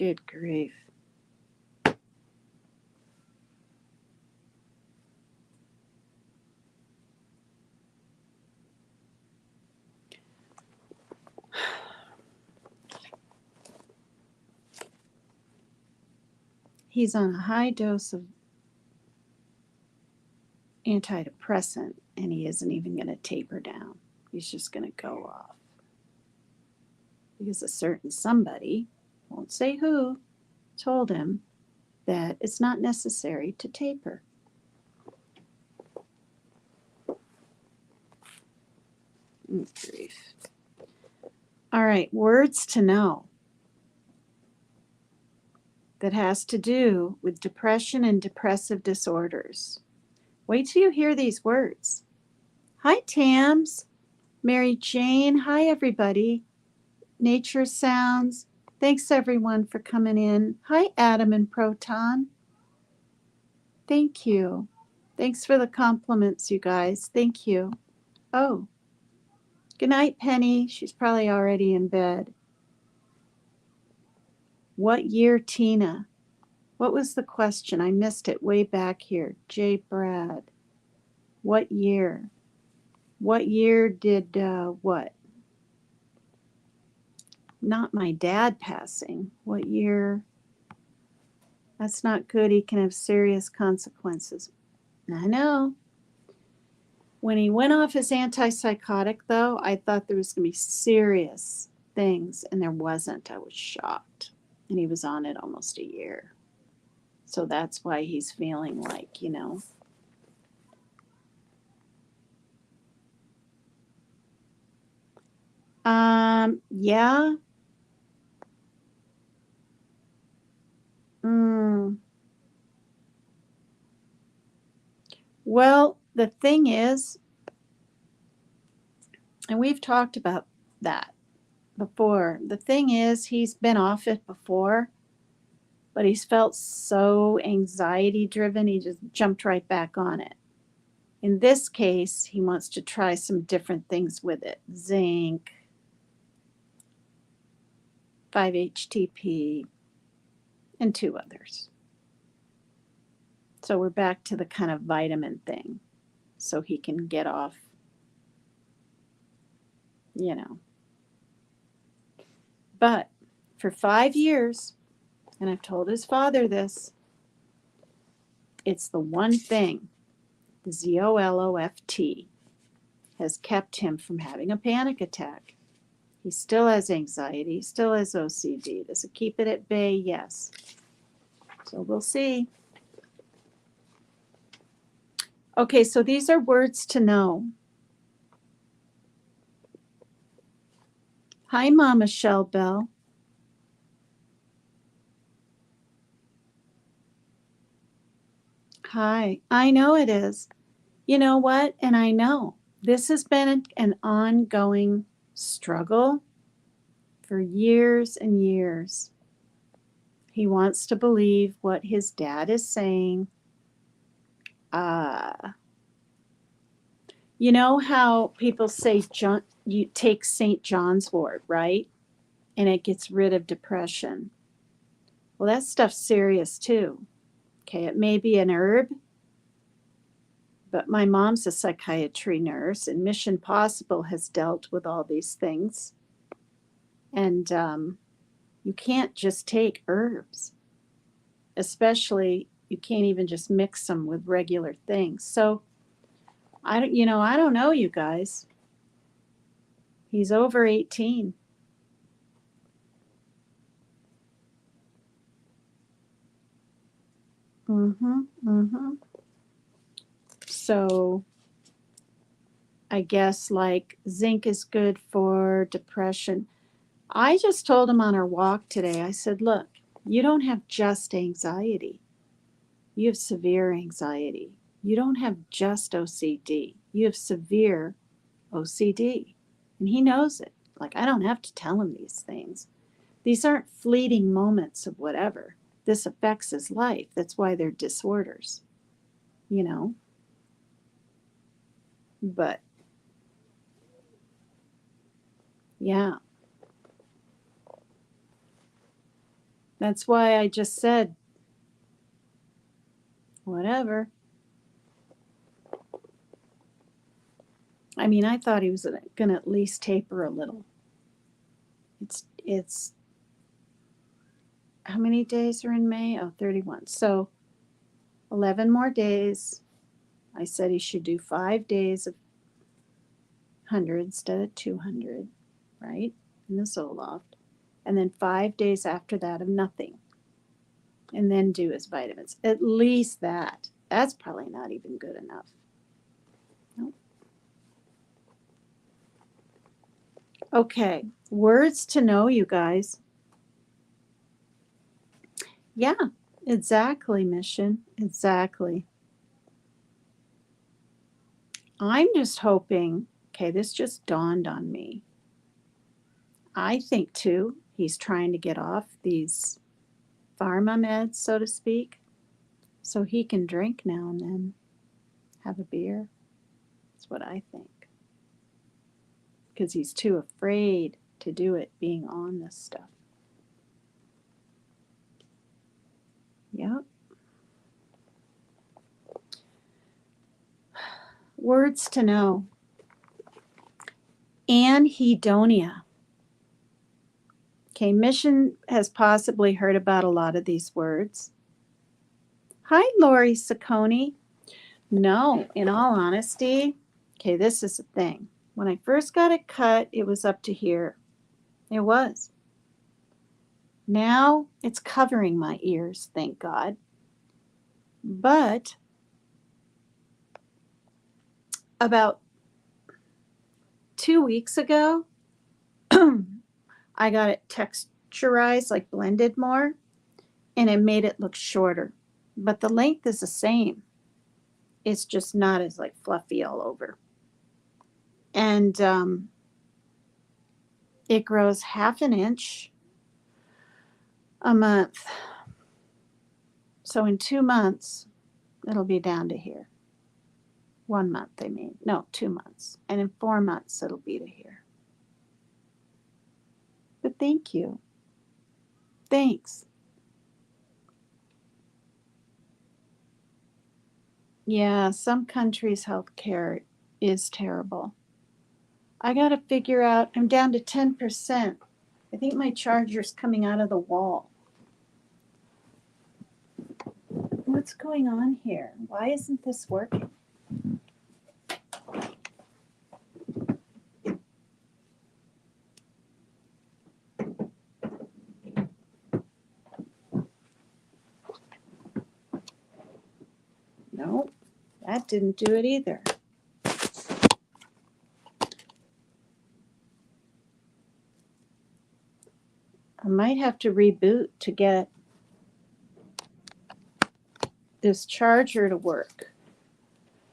Good grief. He's on a high dose of antidepressant, and he isn't even going to taper down. He's just going to go off. Because a certain somebody, won't say who, told him that it's not necessary to taper. Grief. All right, words to know. That has to do with depression and depressive disorders. Wait till you hear these words. Hi, Tams. Mary Jane. Hi, everybody. Nature Sounds. Thanks, everyone, for coming in. Hi, Adam and Proton. Thank you. Thanks for the compliments, you guys. Thank you. Oh, good night, Penny. She's probably already in bed. What year, Tina? What was the question? I missed it way back here. J. Brad. What year? What year did what? Not my dad passing. What year? That's not good. He can have serious consequences. I know. When he went off his antipsychotic, though, I thought there was going to be serious things, and there wasn't. I was shocked. And he was on it almost a year. So that's why he's feeling like, Yeah. Well, the thing is, and we've talked about that before. The thing is, he's been off it before, but he's felt so anxiety driven, he just jumped right back on it. In this case, he wants to try some different things with it. Zinc, 5-HTP, and 2 others. So we're back to the kind of vitamin thing, so he can get off, But for 5 years, and I've told his father this, it's the one thing, the ZOLOFT, has kept him from having a panic attack. He still has anxiety, still has OCD. Does it keep it at bay? Yes. So we'll see. Okay, so these are words to know. Hi, Mama Shell Bell. Hi. I know it is. You know what? And I know this has been an ongoing struggle for years and years. He wants to believe what his dad is saying. You know how people say you take St. John's wort, right? And it gets rid of depression. Well, that stuff's serious too. Okay, it may be an herb, but my mom's a psychiatry nurse, and Mission Possible has dealt with all these things. And you can't just take herbs, especially you can't even just mix them with regular things. So I don't know, you guys. He's over 18. So I guess like zinc is good for depression. I just told him on our walk today, I said, look, you don't have just anxiety. You have severe anxiety. You don't have just OCD. You have severe OCD. And he knows it. Like, I don't have to tell him these things. These aren't fleeting moments of whatever. This affects his life. That's why they're disorders, But, yeah. That's why I just said, whatever. I mean, I thought he was going to at least taper a little. It's how many days are in May? Oh, 31. So 11 more days. I said he should do 5 days of 100 instead of 200, right? In the Zoloft. And then 5 days after that of nothing. And then do his vitamins. At least that. That's probably not even good enough. Nope. Okay, words to know, you guys. Yeah, exactly, Mission. Exactly. I'm just hoping, okay, this just dawned on me. I think too, he's trying to get off these pharma meds, so to speak, so he can drink now and then, have a beer. That's what I think. Because he's too afraid to do it being on this stuff. Yep. Words to know. Anhedonia. Okay, Mission has possibly heard about a lot of these words. Hi, Lori Saccone. No, in all honesty, okay, this is the thing. When I first got it cut, it was up to here. It was. Now it's covering my ears, thank God. But about 2 weeks ago, I got it texturized, like blended more, and it made it look shorter. But the length is the same. It's just not as like fluffy all over. And it grows 1/2 inch a month. So in 2 months, it'll be down to here. 1 month, I mean. No, 2 months. And in 4 months, it'll be to here. But thank you. Thanks. Yeah, some countries' healthcare is terrible. I got to figure out, I'm down to 10%. I think my charger's coming out of the wall. What's going on here? Why isn't this working? No, that didn't do it either. I might have to reboot to get this charger to work.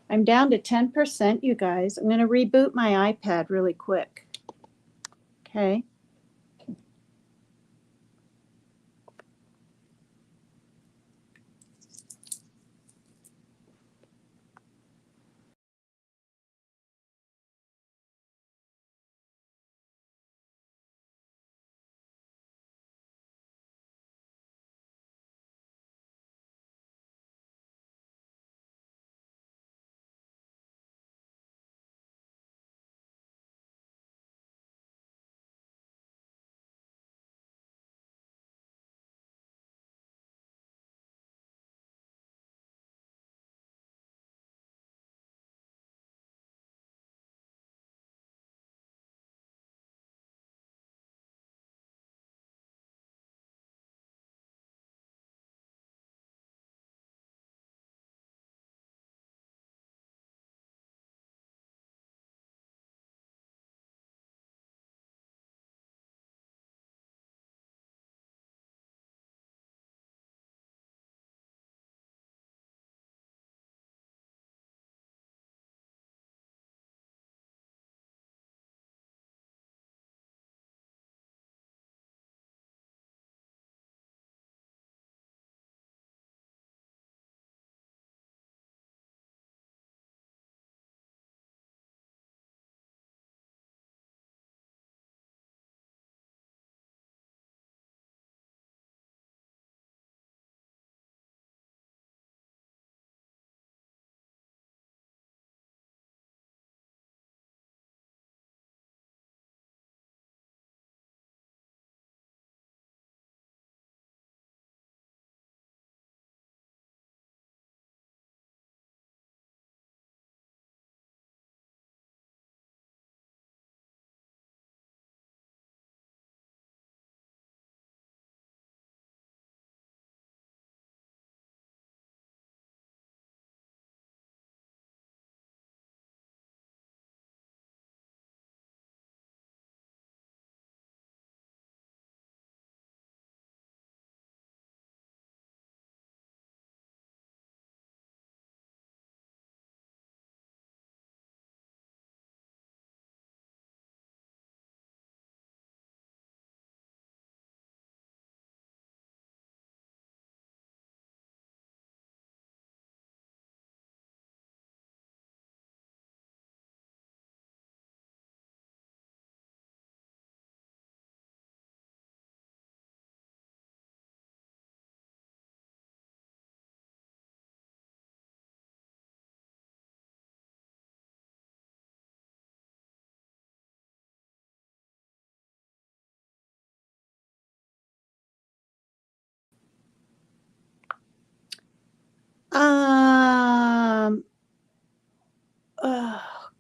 I'm down to 10%, you guys. I'm going to reboot my iPad really quick. Okay.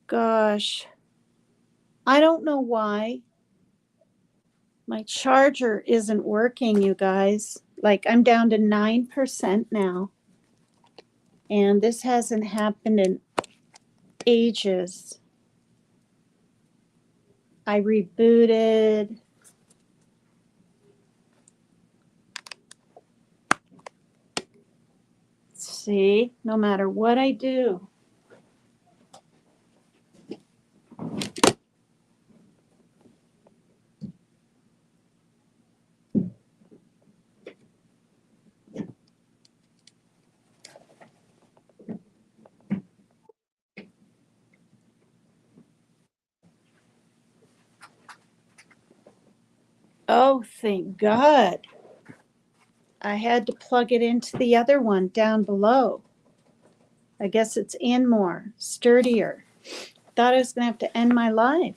gosh. I don't know why my charger isn't working, you guys. Like, I'm down to 9% now. And this hasn't happened in ages. I rebooted. See, no matter what I do. Oh, thank God. I had to plug it into the other one down below. I guess it's in more, sturdier. Thought I was going to have to end my live.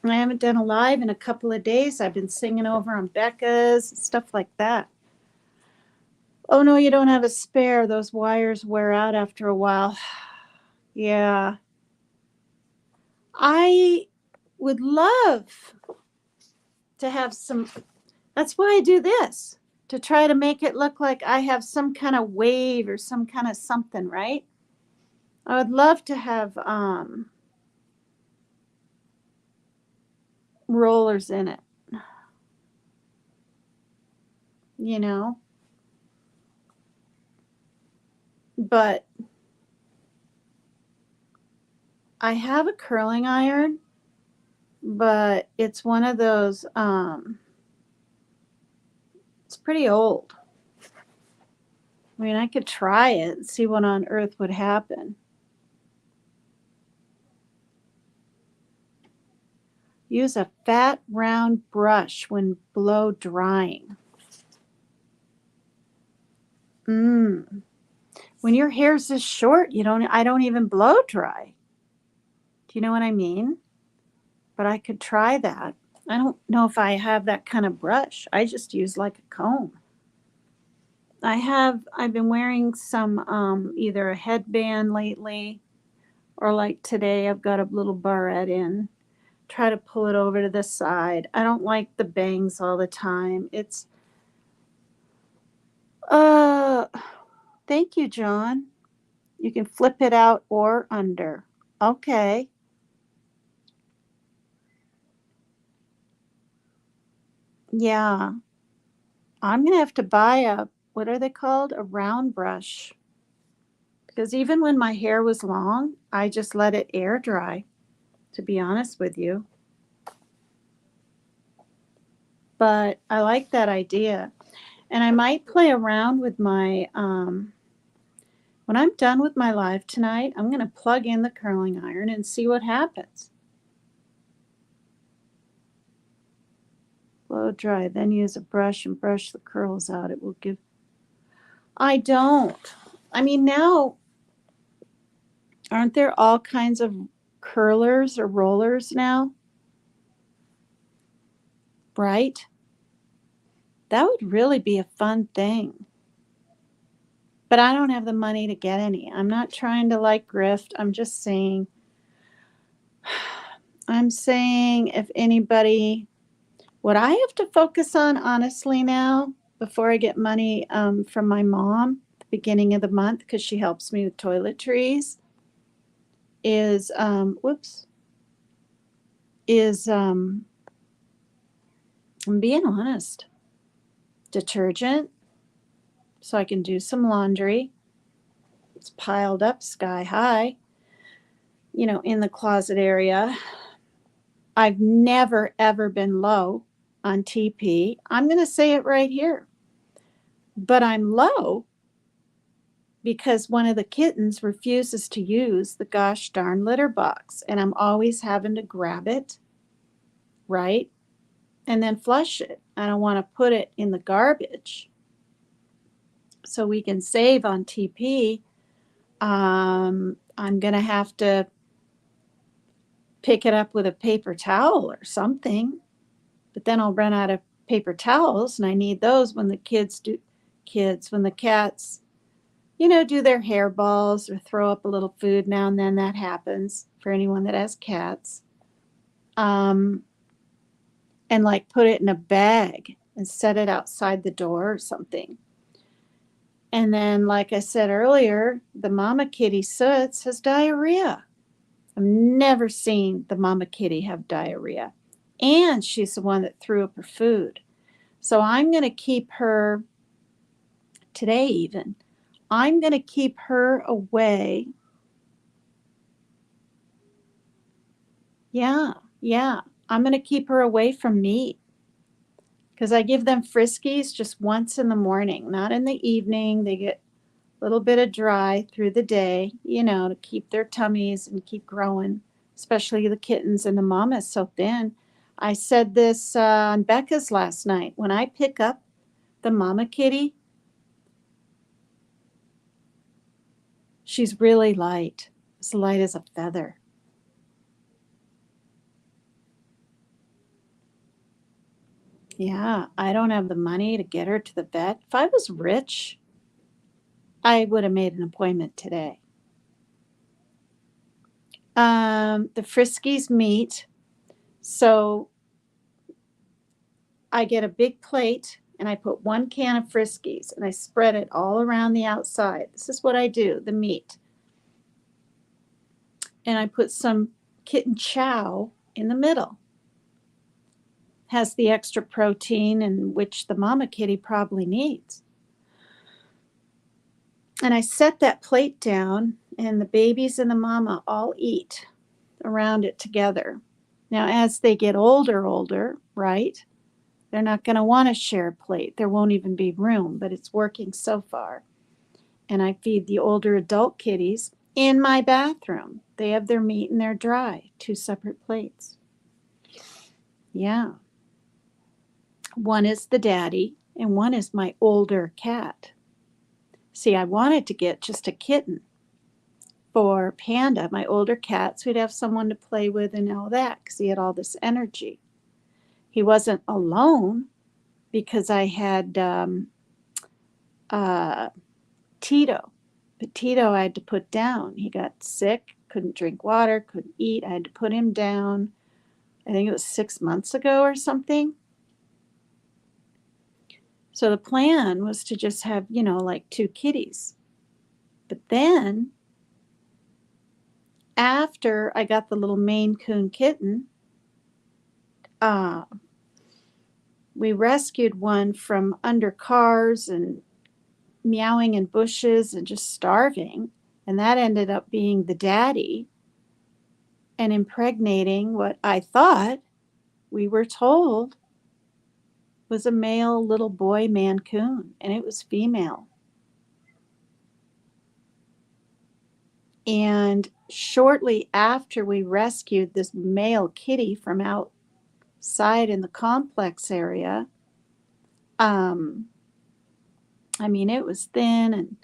I haven't done a live in a couple of days. I've been singing over on Becca's, stuff like that. Oh, no, you don't have a spare. Those wires wear out after a while. Yeah. I would love to have some. That's why I do this, to try to make it look like I have some kind of wave or some kind of something, right? I would love to have rollers in it, you know? But I have a curling iron, but it's one of those, it's pretty old. I mean, I could try it and see what on earth would happen. Use a fat, round brush when blow drying. When your hair's this short, I don't even blow dry. Do you know what I mean? But I could try that. I don't know if I have that kind of brush. I just use like a comb. I've been wearing some either a headband lately, or like today I've got a little barrette in. Try to pull it over to the side. I don't like the bangs all the time. It's thank you, John. You can flip it out or under. Okay. Yeah. I'm going to have to buy what are they called? A round brush. Because even when my hair was long, I just let it air dry, to be honest with you. But I like that idea. And I might play around with my, when I'm done with my live tonight, I'm going to plug in the curling iron and see what happens. Blow dry, then use a brush and brush the curls out. It will give. I don't. I mean, now, aren't there all kinds of curlers or rollers now? Right? That would really be a fun thing. But I don't have the money to get any. I'm not trying to like grift. I'm just saying, if anybody, what I have to focus on honestly now, before I get money from my mom at the beginning of the month, because she helps me with toiletries, is, I'm being honest, detergent, so I can do some laundry. It's piled up sky high, in the closet area. I've never, ever been low on TP. I'm going to say it right here. But I'm low because one of the kittens refuses to use the gosh darn litter box. And I'm always having to grab it, right? And then flush it. I don't want to put it in the garbage. So we can save on TP. I'm going to have to pick it up with a paper towel or something. But then I'll run out of paper towels, and I need those when the cats, do their hairballs or throw up a little food now and then. That happens for anyone that has cats. And like put it in a bag and set it outside the door or something. And then, like I said earlier, the mama kitty Soots has diarrhea. I've never seen the mama kitty have diarrhea. And she's the one that threw up her food. So I'm going to keep her, today even, I'm going to keep her away. Yeah. I'm going to keep her away from meat because I give them Friskies just once in the morning, not in the evening. They get a little bit of dry through the day, to keep their tummies and keep growing, especially the kittens, and the mama is so thin. I said this on Becca's last night. When I pick up the mama kitty, she's really light, as light as a feather. Yeah, I don't have the money to get her to the vet. If I was rich, I would have made an appointment today. The Friskies meat. So I get a big plate and I put 1 can of Friskies and I spread it all around the outside. This is what I do, the meat. And I put some kitten chow in the middle. Has the extra protein, and which the mama kitty probably needs. And I set that plate down and the babies and the mama all eat around it together. Now, as they get older, right? They're not going to want to share a plate. There won't even be room, but it's working so far. And I feed the older adult kitties in my bathroom. They have their meat and their dry, 2 separate plates. Yeah. One is the daddy and one is my older cat. See, I wanted to get just a kitten for Panda, my older cat, so he'd have someone to play with and all that because he had all this energy. He wasn't alone because I had Tito. But Tito I had to put down. He got sick, couldn't drink water, couldn't eat. I had to put him down. I think it was 6 months ago or something. So the plan was to just have, like 2 kitties. But then after I got the little Maine Coon kitten, we rescued one from under cars and meowing in bushes and just starving. And that ended up being the daddy and impregnating what I thought, we were told, was a male little boy Mancoon, and it was female. And shortly after we rescued this male kitty from outside in the complex area, it was thin and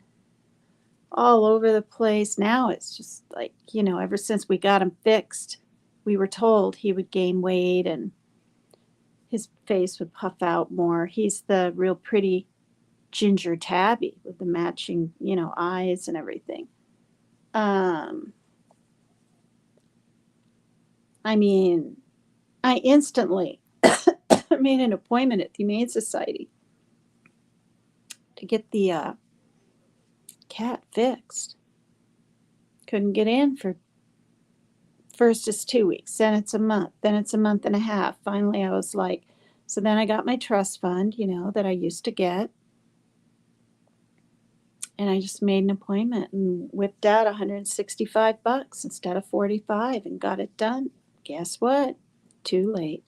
all over the place. Now it's just like, ever since we got him fixed, we were told he would gain weight and his face would puff out more. He's the real pretty ginger tabby with the matching, eyes and everything. I instantly made an appointment at the Humane Society to get the cat fixed. Couldn't get in for first it's 2 weeks, then it's a month, then it's a month and a half. Finally, I was like, so then I got my trust fund, that I used to get. And I just made an appointment and whipped out $165 instead of $45 and got it done. Guess what? Too late.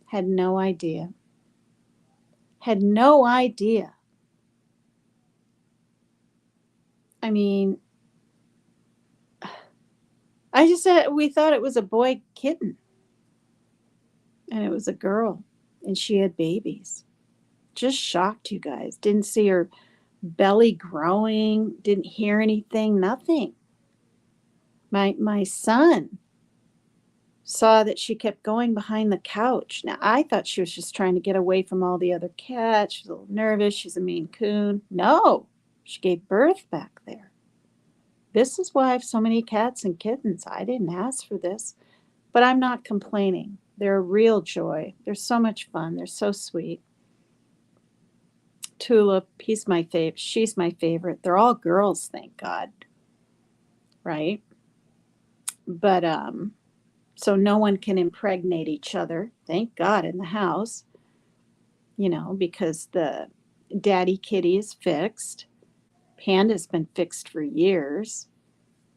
Had no idea. I just said we thought it was a boy kitten. And it was a girl. And she had babies. Just shocked, you guys. Didn't see her belly growing. Didn't hear anything. Nothing. My son saw that she kept going behind the couch. Now, I thought she was just trying to get away from all the other cats. She was a little nervous. She's a Maine Coon. No. She gave birth back there. This is why I have so many cats and kittens. I didn't ask for this, but I'm not complaining. They're a real joy. They're so much fun. They're so sweet. Tulip, he's my favorite. She's my favorite. They're all girls, thank God. Right? But so no one can impregnate each other, thank God, in the house, because the daddy kitty is fixed. Panda's been fixed for years,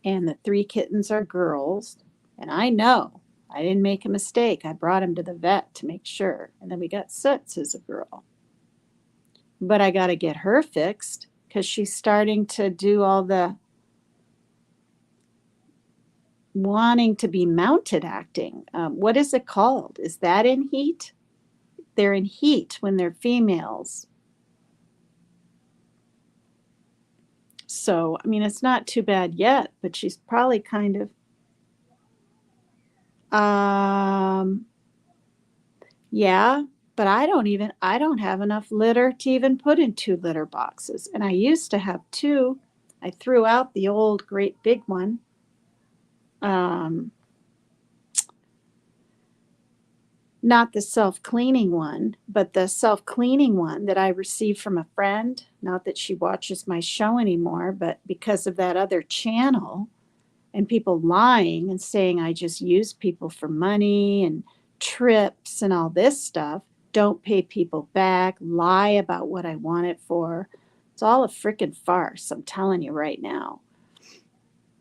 and the 3 kittens are girls. And I know I didn't make a mistake. I brought him to the vet to make sure. And then we got Soots as a girl. But I got to get her fixed because she's starting to do all the wanting to be mounted acting. What is it called? Is that in heat? They're in heat when they're females. So, I mean, it's not too bad yet, but she's probably kind of, yeah, but I don't have enough litter to even put in 2 litter boxes. And I used to have 2. I threw out the old great big one. Not the self-cleaning one, but the self-cleaning one that I received from a friend. Not that she watches my show anymore, but because of that other channel and people lying and saying I just use people for money and trips and all this stuff, don't pay people back, lie about what I want it for. It's all a freaking farce, I'm telling you right now.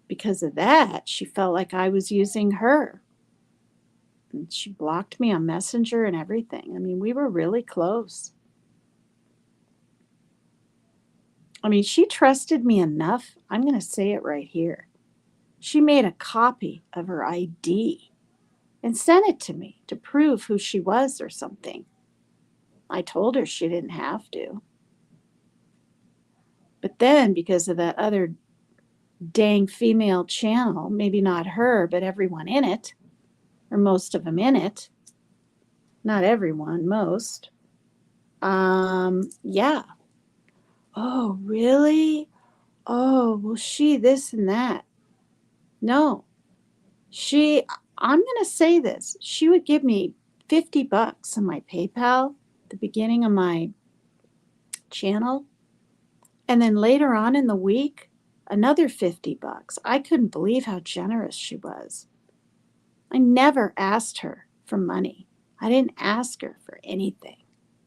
Because of that, she felt like I was using her. And she blocked me on Messenger and everything. I mean, we were really close. I mean, she trusted me enough. I'm going to say it right here. She made a copy of her ID and sent it to me to prove who she was or something. I told her she didn't have to. But then, because of that other dang female channel, maybe not her, but everyone in it, or most of them in it, not everyone, most, yeah. Oh, really? Oh, well, she this and that. No, I'm going to say this. She would give me $50 on my PayPal at the beginning of my channel. And then later on in the week, another $50. I couldn't believe how generous she was. I never asked her for money. I didn't ask her for anything.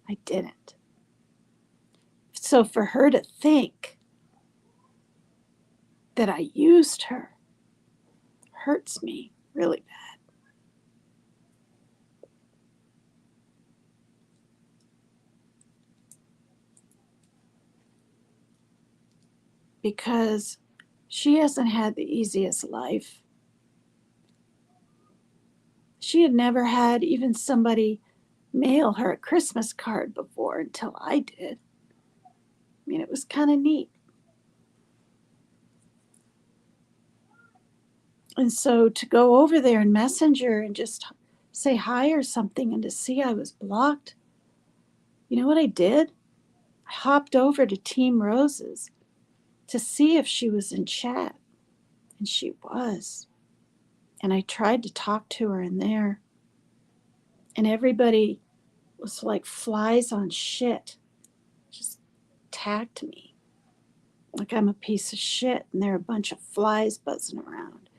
I didn't. So for her to think that I used her hurts me really bad. Because she hasn't had the easiest life. She had never had even somebody mail her a Christmas card before until I did. I mean, it was kind of neat. And so to go over there in Messenger and just say hi or something and to see I was blocked, you know what I did? I hopped over to Team Roses to see if she was in chat. And she was. And I tried to talk to her in there. And everybody was like flies on shit. Just attacked me. Like I'm a piece of shit. And there are a bunch of flies buzzing around.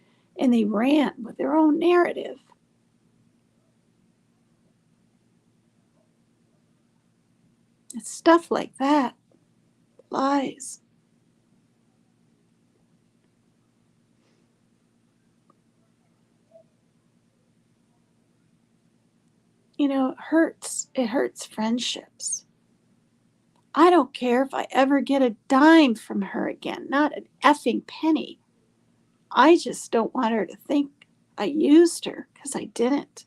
And they ran with their own narrative. It's stuff like that. Lies. You know, it hurts. It hurts friendships. I don't care if I ever get a dime from her again, not an effing penny. I just don't want her to think I used her because I didn't.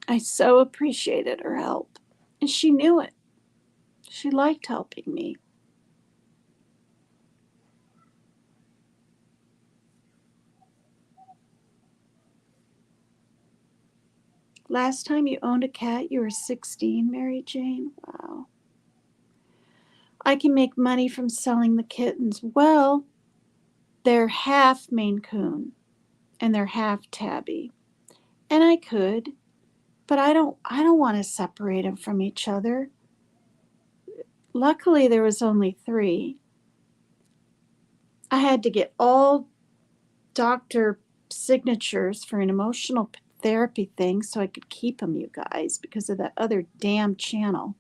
I so appreciated her help, and she knew it. She liked helping me. Last time you owned a cat, you were 16, Mary Jane? Wow. I can make money from selling the kittens. Well, they're half Maine Coon and they're half tabby. And I could, but I don't want to separate them from each other. Luckily there was only 3. I had to get all doctor signatures for an emotional therapy thing so I could keep them, you guys, because of that other damn channel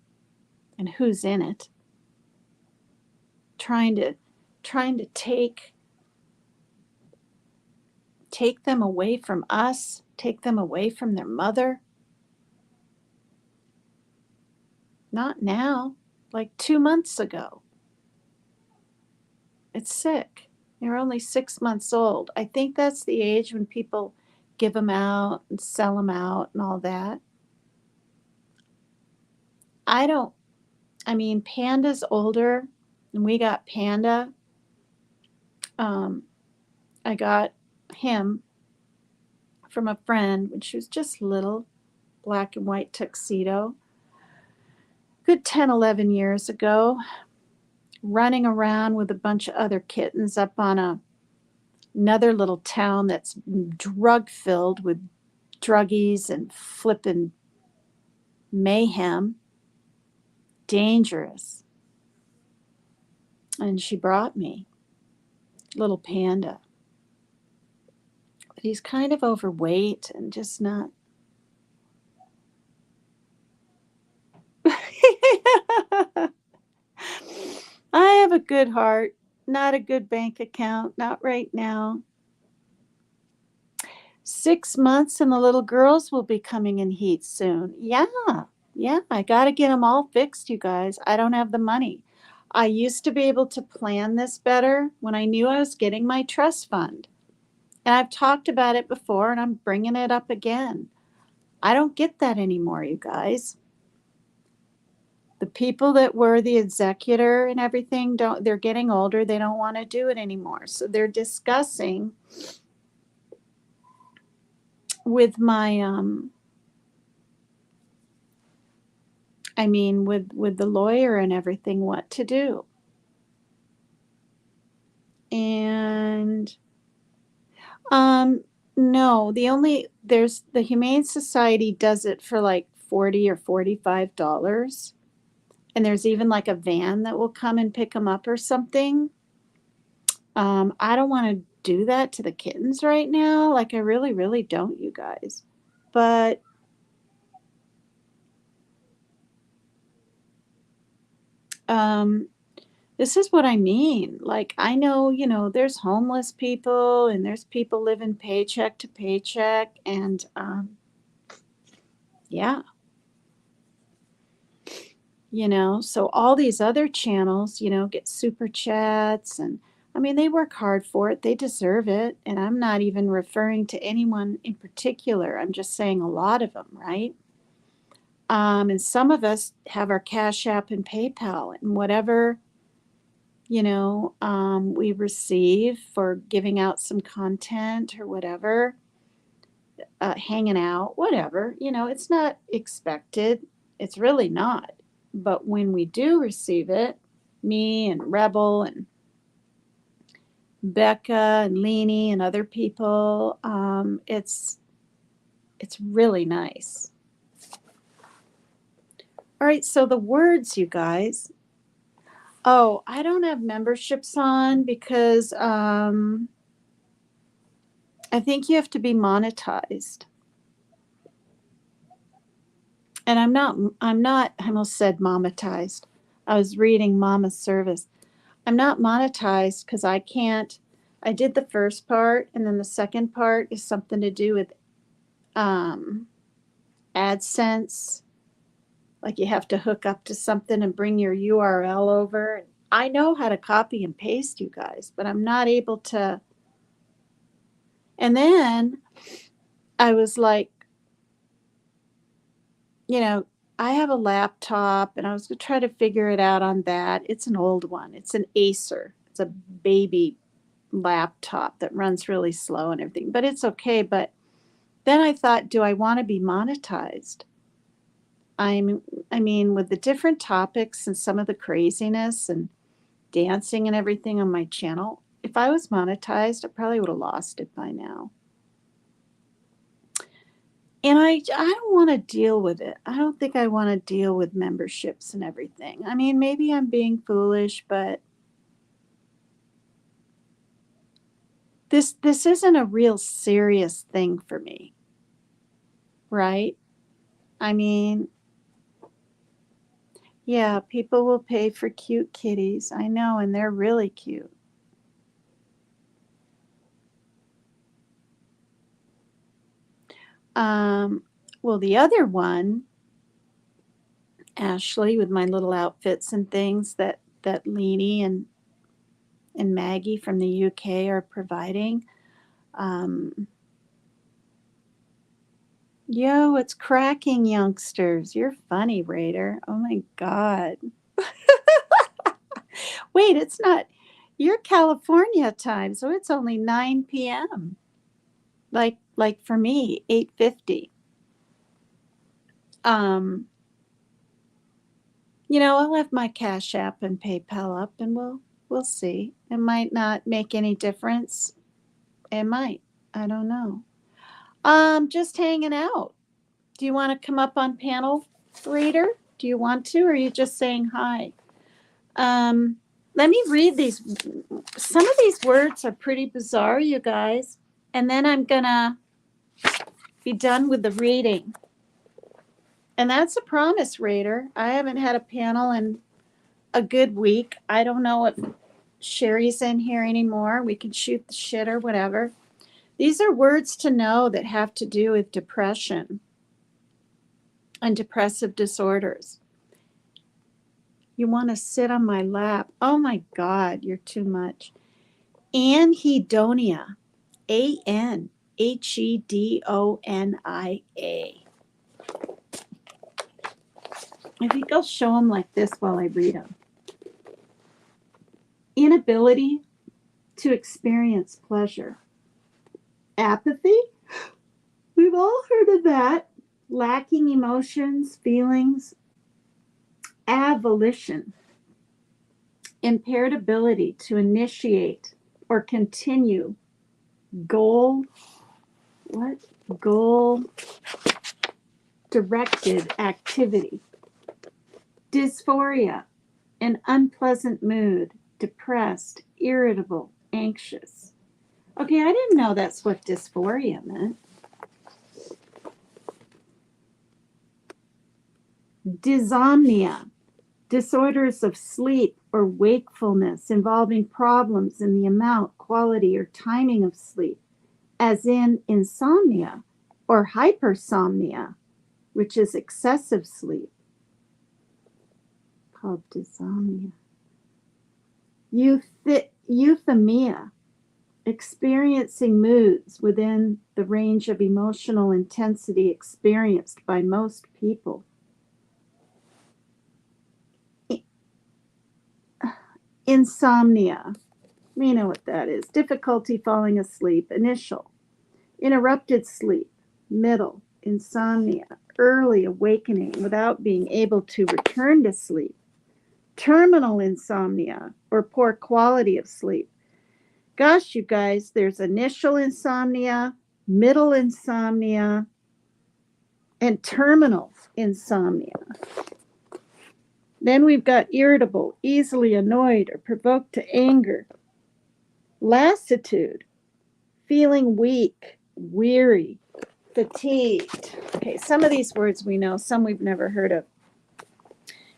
and who's in it. Trying to take them away from us, take them away from their mother. Not now, like 2 months ago. It's sick. They're only 6 months old. I think that's the age when people give them out and sell them out and all that. I mean, Panda's older, and we got Panda. I got him from a friend when she was just little, black and white tuxedo. Good 10, 11 years ago, running around with a bunch of other kittens up on another little town that's drug filled with druggies and flippin' mayhem. Dangerous. And she brought me little Panda. But he's kind of overweight and just not. I have a good heart, not a good bank account, not right now. 6 months and the little girls will be coming in heat soon. Yeah, I got to get them all fixed, you guys. I don't have the money. I used to be able to plan this better when I knew I was getting my trust fund. And I've talked about it before and I'm bringing it up again. I don't get that anymore, you guys. The people that were the executor and everything they're getting older, they don't want to do it anymore. So they're discussing with my with the lawyer and everything what to do. And no, there's the Humane Society does it for like $40 or $45. And there's even like a van that will come and pick them up or something. I don't want to do that to the kittens right now. Like I really, really don't, you guys. But this is what I mean. Like I know, there's homeless people and there's people living paycheck to paycheck and yeah. So all these other channels, get super chats and I mean, they work hard for it. They deserve it. And I'm not even referring to anyone in particular. I'm just saying a lot of them, right? And some of us have our Cash App and PayPal and whatever, we receive for giving out some content or whatever, hanging out, whatever, it's not expected. It's really not. But when we do receive it, me and Rebel and Becca and Leanie and other people, it's really nice. All right, so the words, you guys. Oh, I don't have memberships on because I think you have to be monetized. And I almost said monetized. I was reading Mama's Service. I'm not monetized because I did the first part and then the second part is something to do with AdSense. Like you have to hook up to something and bring your URL over. I know how to copy and paste, you guys, but I'm not able to. And then I was like, I have a laptop and I was going to try to figure it out on that. It's an old one. It's an Acer. It's a baby laptop that runs really slow and everything, but it's okay. But then I thought, do I want to be monetized? I mean, with the different topics and some of the craziness and dancing and everything on my channel, if I was monetized, I probably would have lost it by now. And I don't want to deal with it. I don't think I want to deal with memberships and everything. I mean, maybe I'm being foolish, but this isn't a real serious thing for me, right? I mean, yeah, people will pay for cute kitties. I know, and they're really cute. Well, the other one, Ashley, with my little outfits and things that Leanie and Maggie from the UK are providing. Yo, it's cracking, youngsters. You're funny, Raider. Oh my God. Wait, it's not. You're California time, so it's only 9 p.m. Like for me, 8:50. I'll have my Cash App and PayPal up, and we'll see. It might not make any difference. It might. I don't know. Just hanging out. Do you want to come up on panel, Reader? Do you want to, or are you just saying hi? Let me read these. Some of these words are pretty bizarre, you guys. And then I'm gonna be done with the reading. And that's a promise, Raider. I haven't had a panel in a good week. I don't know if Sherry's in here anymore. We can shoot the shit or whatever. These are words to know that have to do with depression and depressive disorders. You want to sit on my lap. Oh my God, you're too much. Anhedonia. Anhedonia. I think I'll show them like this while I read them. Inability to experience pleasure. Apathy. We've all heard of that. Lacking emotions, feelings. Avolition. Impaired ability to initiate or continue goal directed activity. Dysphoria, an unpleasant mood, depressed, irritable, anxious. Okay, I didn't know that's what dysphoria meant. Dysomnia, disorders of sleep or wakefulness involving problems in the amount, quality, or timing of sleep, as in insomnia or hypersomnia, which is excessive sleep, called dysomnia. Euthymia, experiencing moods within the range of emotional intensity experienced by most people. Insomnia, we know what that is. Difficulty falling asleep, initial. Interrupted sleep, middle. Insomnia, early awakening without being able to return to sleep. Terminal insomnia, or poor quality of sleep. Gosh, you guys, there's initial insomnia, middle insomnia, and terminal insomnia. Then we've got irritable, easily annoyed or provoked to anger. Lassitude, feeling weak, weary, fatigued. Okay, some of these words we know, some we've never heard of.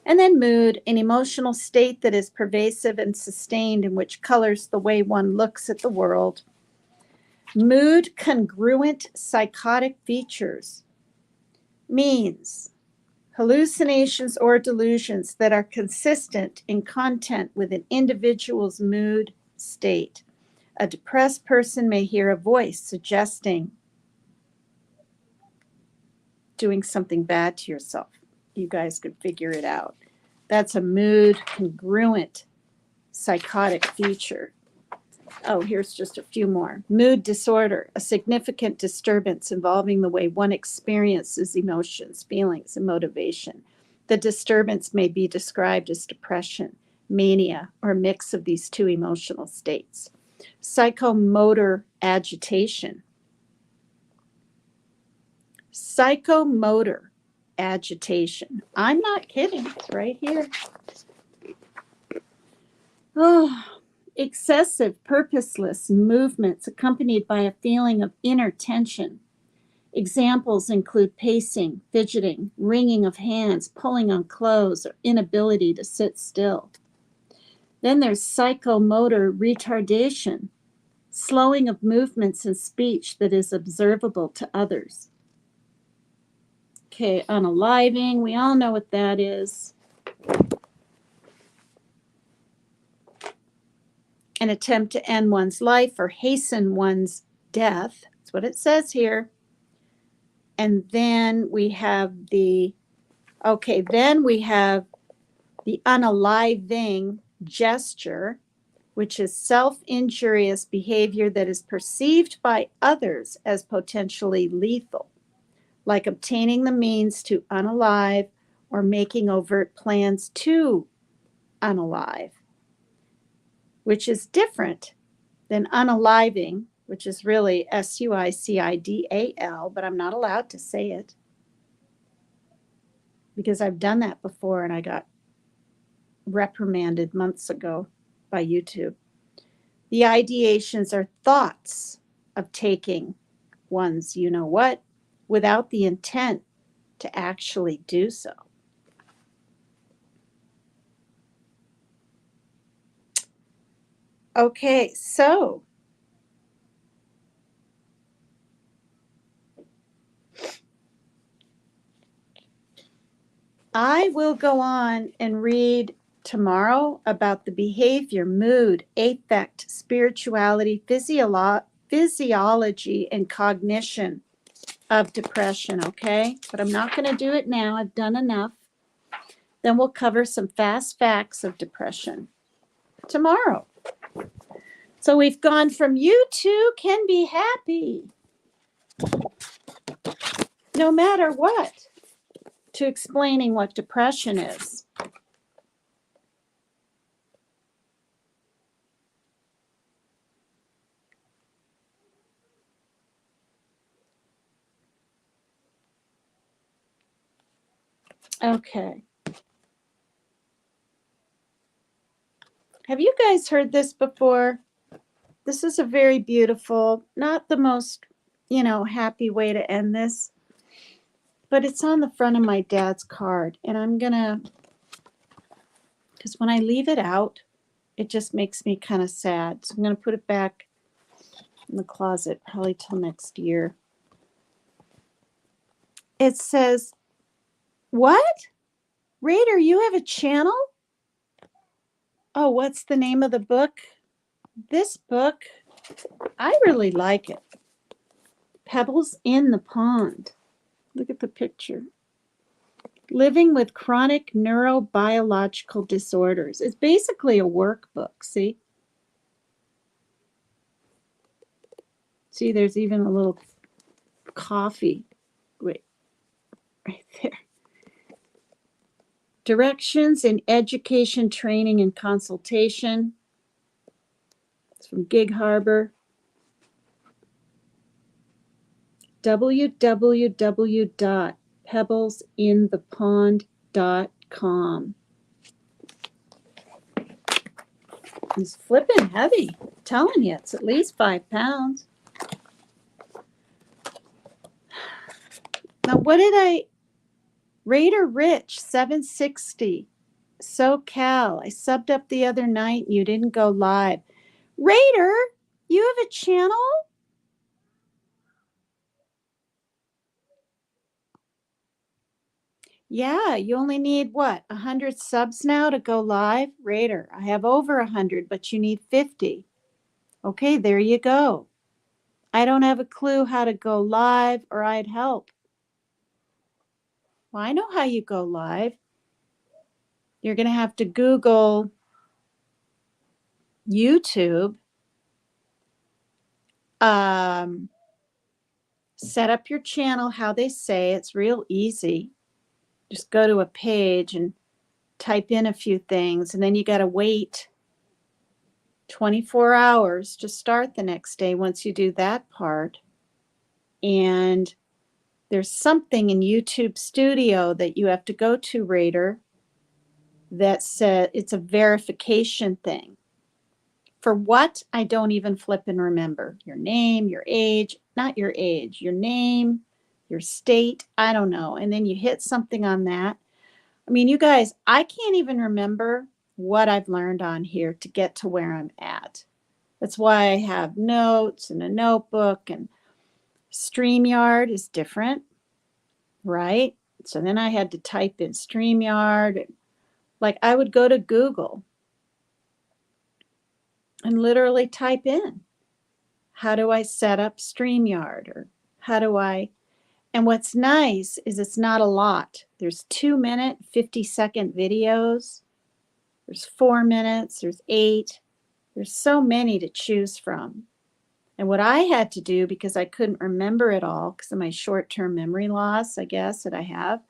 And then mood, an emotional state that is pervasive and sustained, in which colors the way one looks at the world. Mood congruent psychotic features means hallucinations or delusions that are consistent in content with an individual's mood state. A depressed person may hear a voice suggesting doing something bad to yourself. You guys could figure it out. That's a mood congruent psychotic feature. Oh, here's just a few more. Mood disorder, a significant disturbance involving the way one experiences emotions, feelings, and motivation. The disturbance may be described as depression, mania, or a mix of these two emotional states. Psychomotor agitation. Psychomotor agitation. I'm not kidding. It's right here. Oh, excessive, purposeless movements accompanied by a feeling of inner tension. Examples include pacing, fidgeting, wringing of hands, pulling on clothes, or inability to sit still. Then there's psychomotor retardation, slowing of movements and speech that is observable to others. Okay, unaliving, we all know what that is. An attempt to end one's life or hasten one's death. That's what it says here. And then we have the unaliving gesture, which is self-injurious behavior that is perceived by others as potentially lethal, like obtaining the means to unalive or making overt plans to unalive, which is different than unaliving, which is really Suicidal, but I'm not allowed to say it because I've done that before and I got reprimanded months ago by YouTube. The ideations are thoughts of taking one's you know what without the intent to actually do so. Okay, so I will go on and read tomorrow about the behavior, mood, affect, spirituality, physiology, and cognition of depression, okay? But I'm not going to do it now. I've done enough. Then we'll cover some fast facts of depression tomorrow. So we've gone from you two can be happy no matter what to explaining what depression is. Okay. Have you guys heard this before? This is a very beautiful, not the most, happy way to end this, but it's on the front of my dad's card. And I'm going to, because when I leave it out, it just makes me kind of sad. So I'm going to put it back in the closet probably till next year. It says, what? Raider, you have a channel? Oh, what's the name of the book? This book, I really like it. Pebbles in the Pond. Look at the picture. Living with Chronic Neurobiological Disorders. It's basically a workbook, see? See, there's even a little coffee. Wait, right there. Directions in Education, Training, and Consultation. It's from Gig Harbor. www.pebblesinthepond.com. It's flipping heavy. I'm telling you, it's at least 5 pounds. Now, what did Raider Rich, 760, SoCal. I subbed up the other night and you didn't go live. Raider, you have a channel? Yeah, you only need what? 100 subs now to go live? Raider, I have over 100, but you need 50. Okay, there you go. I don't have a clue how to go live or I'd help. Well, I know how you go live. You're going to have to Google YouTube Set up your channel how they say. It's real easy. Just go to a page and type in a few things, and then you got to wait 24 hours to start the next day once you do that part. And there's something in YouTube Studio that you have to go to, Raider, that says it's a verification thing. For what? I don't even flip and remember. Your name, your age, not your age, your name, your state, I don't know. And then you hit something on that. I mean, you guys, I can't even remember what I've learned on here to get to where I'm at. That's why I have notes and a notebook, and StreamYard is different, right? So then I had to type in StreamYard. Like I would go to Google and literally type in, how do I set up StreamYard? Or how do I, and what's nice is it's not a lot. There's 2-minute, 50-second videos. There's 4 minutes, there's 8. There's so many to choose from. And what I had to do, because I couldn't remember it all because of my short-term memory loss, I guess, that I have,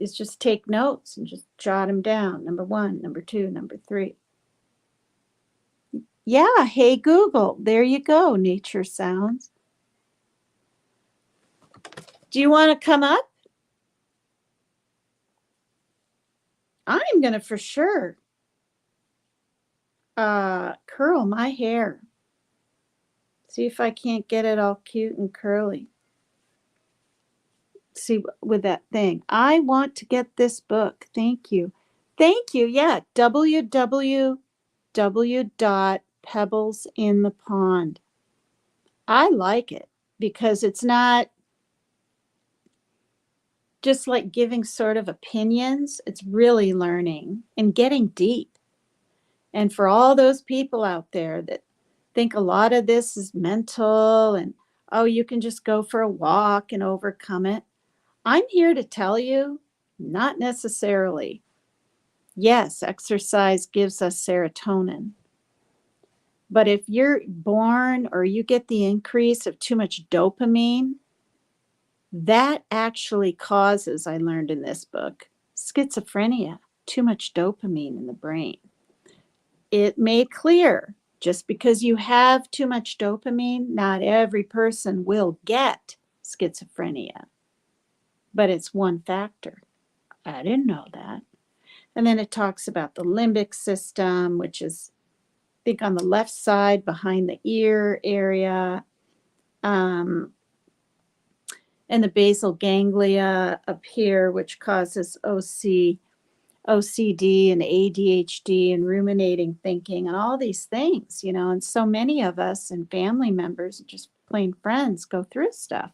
is just take notes and just jot them down. Number 1, number 2, number 3. Yeah, hey Google, there you go, nature sounds. Do you want to come up? I'm going to for sure curl my hair. See if I can't get it all cute and curly. See, with that thing. I want to get this book. Thank you. Thank you. Yeah, www.pebblesinthepond. I like it because it's not just like giving sort of opinions. It's really learning and getting deep. And for all those people out there that think a lot of this is mental and, oh, you can just go for a walk and overcome it, I'm here to tell you, not necessarily. Yes, exercise gives us serotonin. But if you're born or you get the increase of too much dopamine, that actually causes, I learned in this book, schizophrenia, too much dopamine in the brain. It made clear, just because you have too much dopamine, not every person will get schizophrenia, but it's one factor. I didn't know that. And then it talks about the limbic system, which is, I think, on the left side behind the ear area, and the basal ganglia up here, which causes OCD and ADHD and ruminating thinking and all these things, you know, and so many of us and family members, just plain friends, go through stuff.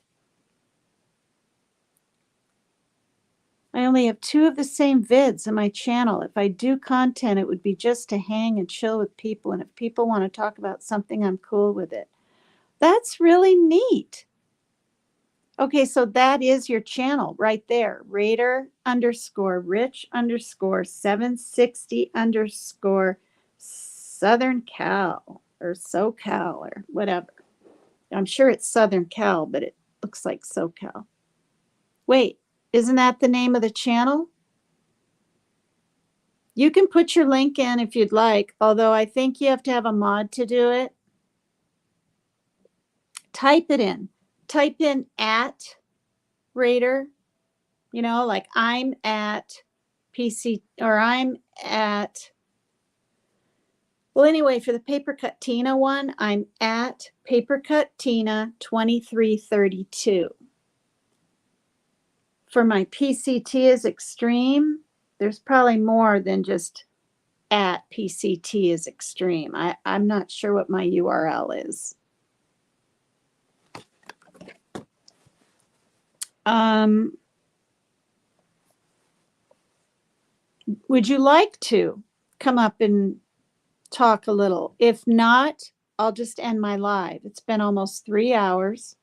I only have 2 of the same vids on my channel. If I do content, it would be just to hang and chill with people. And if people want to talk about something, I'm cool with it. That's really neat. Okay, so that is your channel right there. Raider_Rich_760_ Southern Cal or SoCal or whatever. I'm sure it's Southern Cal, but it looks like SoCal. Wait, isn't that the name of the channel? You can put your link in if you'd like, although I think you have to have a mod to do it. Type it in. Type in at Raider, you know, like I'm at PC, or I'm at, well, anyway, for the Paper Cut Tina one, I'm at Paper Cut Tina 2332. For my PCT is extreme, there's probably more than just at PCT is extreme. I'm not sure what my URL is. Would you like to come up and talk a little? If not, I'll just end my live. It's been almost 3 hours.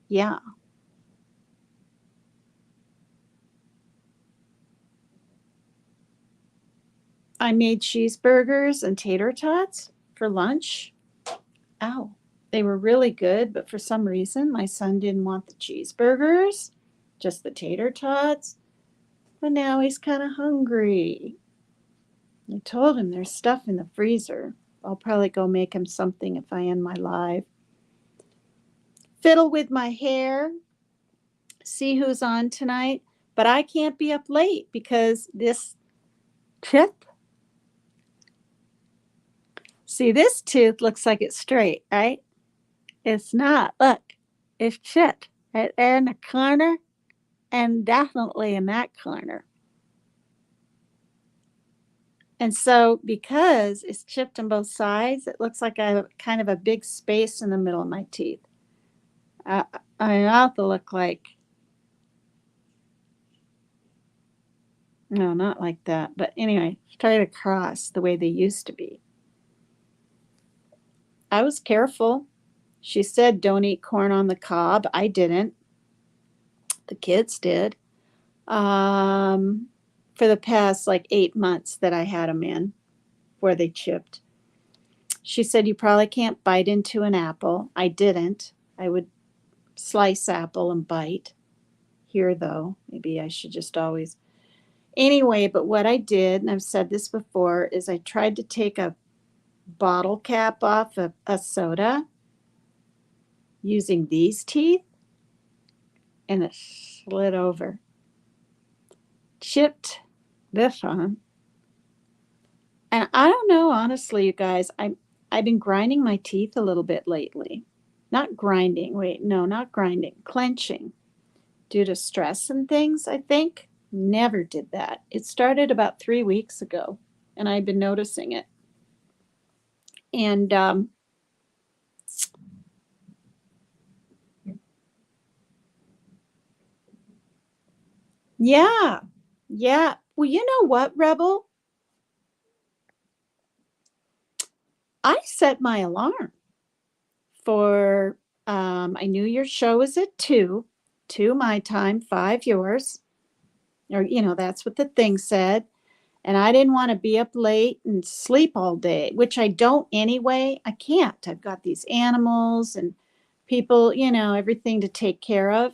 Yeah. I made cheeseburgers and tater tots for lunch. Ow. They were really good, but for some reason my son didn't want the cheeseburgers, just the tater tots. But now he's kind of hungry. I told him there's stuff in the freezer. I'll probably go make him something if I end my live. Fiddle with my hair, see who's on tonight. But I can't be up late because this chip. See, this tooth looks like it's straight, right? It's not. Look, it's chipped right there in the corner and definitely in that corner. And so because it's chipped on both sides, it looks like I have kind of a big space in the middle of my teeth. My mouth will look like, no, not like that. But anyway, straight across the way they used to be. I was careful. She said, don't eat corn on the cob. I didn't. The kids did. For the past like 8 months that I had them in where they chipped. She said, you probably can't bite into an apple. I didn't. I would slice apple and bite. Here, though, maybe I should just always. Anyway, but what I did, and I've said this before, is I tried to take a bottle cap off of a soda using these teeth, and it slid over. Chipped this one. And I don't know, honestly, you guys, I've been grinding my teeth a little bit lately. Not grinding, not grinding, clenching due to stress and things, I think. Never did that. It started about 3 weeks ago, and I've been noticing it. And yeah. Well, you know what, Rebel? I set my alarm for, I knew your show was at 2 my time, 5 yours. Or, that's what the thing said. And I didn't want to be up late and sleep all day, which I don't anyway. I can't. I've got these animals and people, everything to take care of.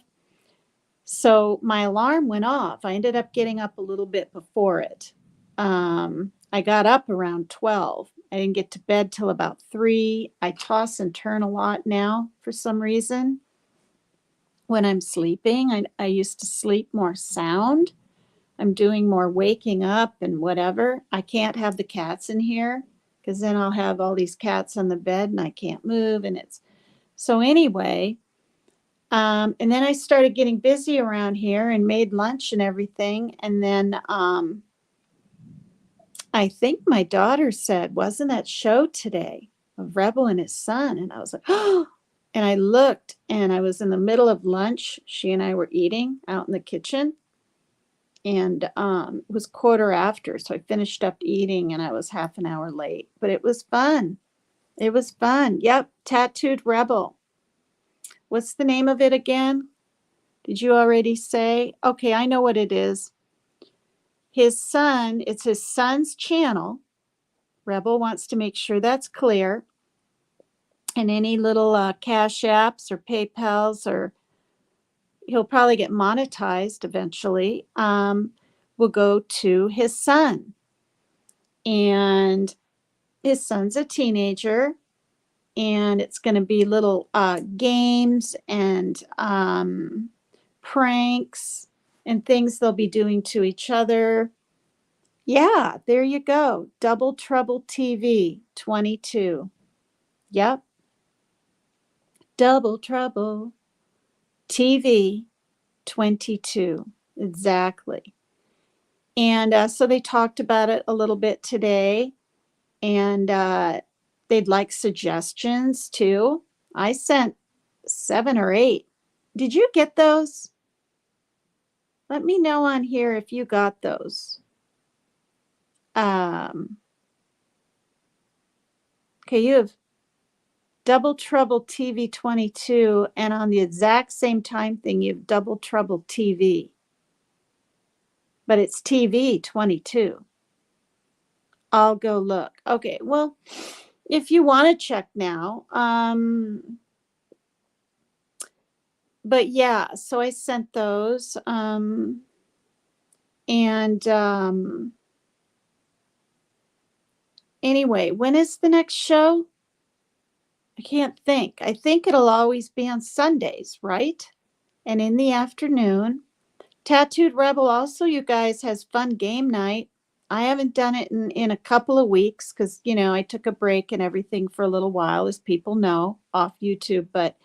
So my alarm went off. I ended up getting up a little bit before it. I got up around 12. I didn't get to bed till about 3. I toss and turn a lot now for some reason. When I'm sleeping, I used to sleep more sound. I'm doing more waking up and whatever. I can't have the cats in here because then I'll have all these cats on the bed and I can't move. And it's so anyway. And then I started getting busy around here and made lunch and everything. And then I think my daughter said, wasn't that show today of Rebel and his son? And I was like, oh, and I looked and I was in the middle of lunch. She and I were eating out in the kitchen. And it was 1:15, so I finished up eating and I was half an hour late. But it was fun. It was fun. Yep, Tattooed Rebel. What's the name of it again? Did you already say? Okay, I know what it is. It's his son's channel. Rebel wants to make sure that's clear. And any little Cash Apps or PayPals, or he'll probably get monetized eventually, will go to his son. And his son's a teenager, and it's going to be little games and pranks and things they'll be doing to each other. Yeah, there you go. Double Trouble TV 22. Yep. Double Trouble TV 22. Exactly. And so they talked about it a little bit today, and they'd like suggestions too. I sent 7 or 8. Did you get those? Let me know on here if you got those. Okay, you have Double Trouble TV 22, and on the exact same time thing, you have Double Trouble TV. But it's TV 22. I'll go look. Okay, well, if you want to check now, but yeah, so I sent those, and anyway, when is the next show? I can't think. I think it'll always be on Sundays, right? And in the afternoon. Tattooed Rebel also, you guys, has fun game night. I haven't done it in a couple of weeks because, I took a break and everything for a little while, as people know, off YouTube, but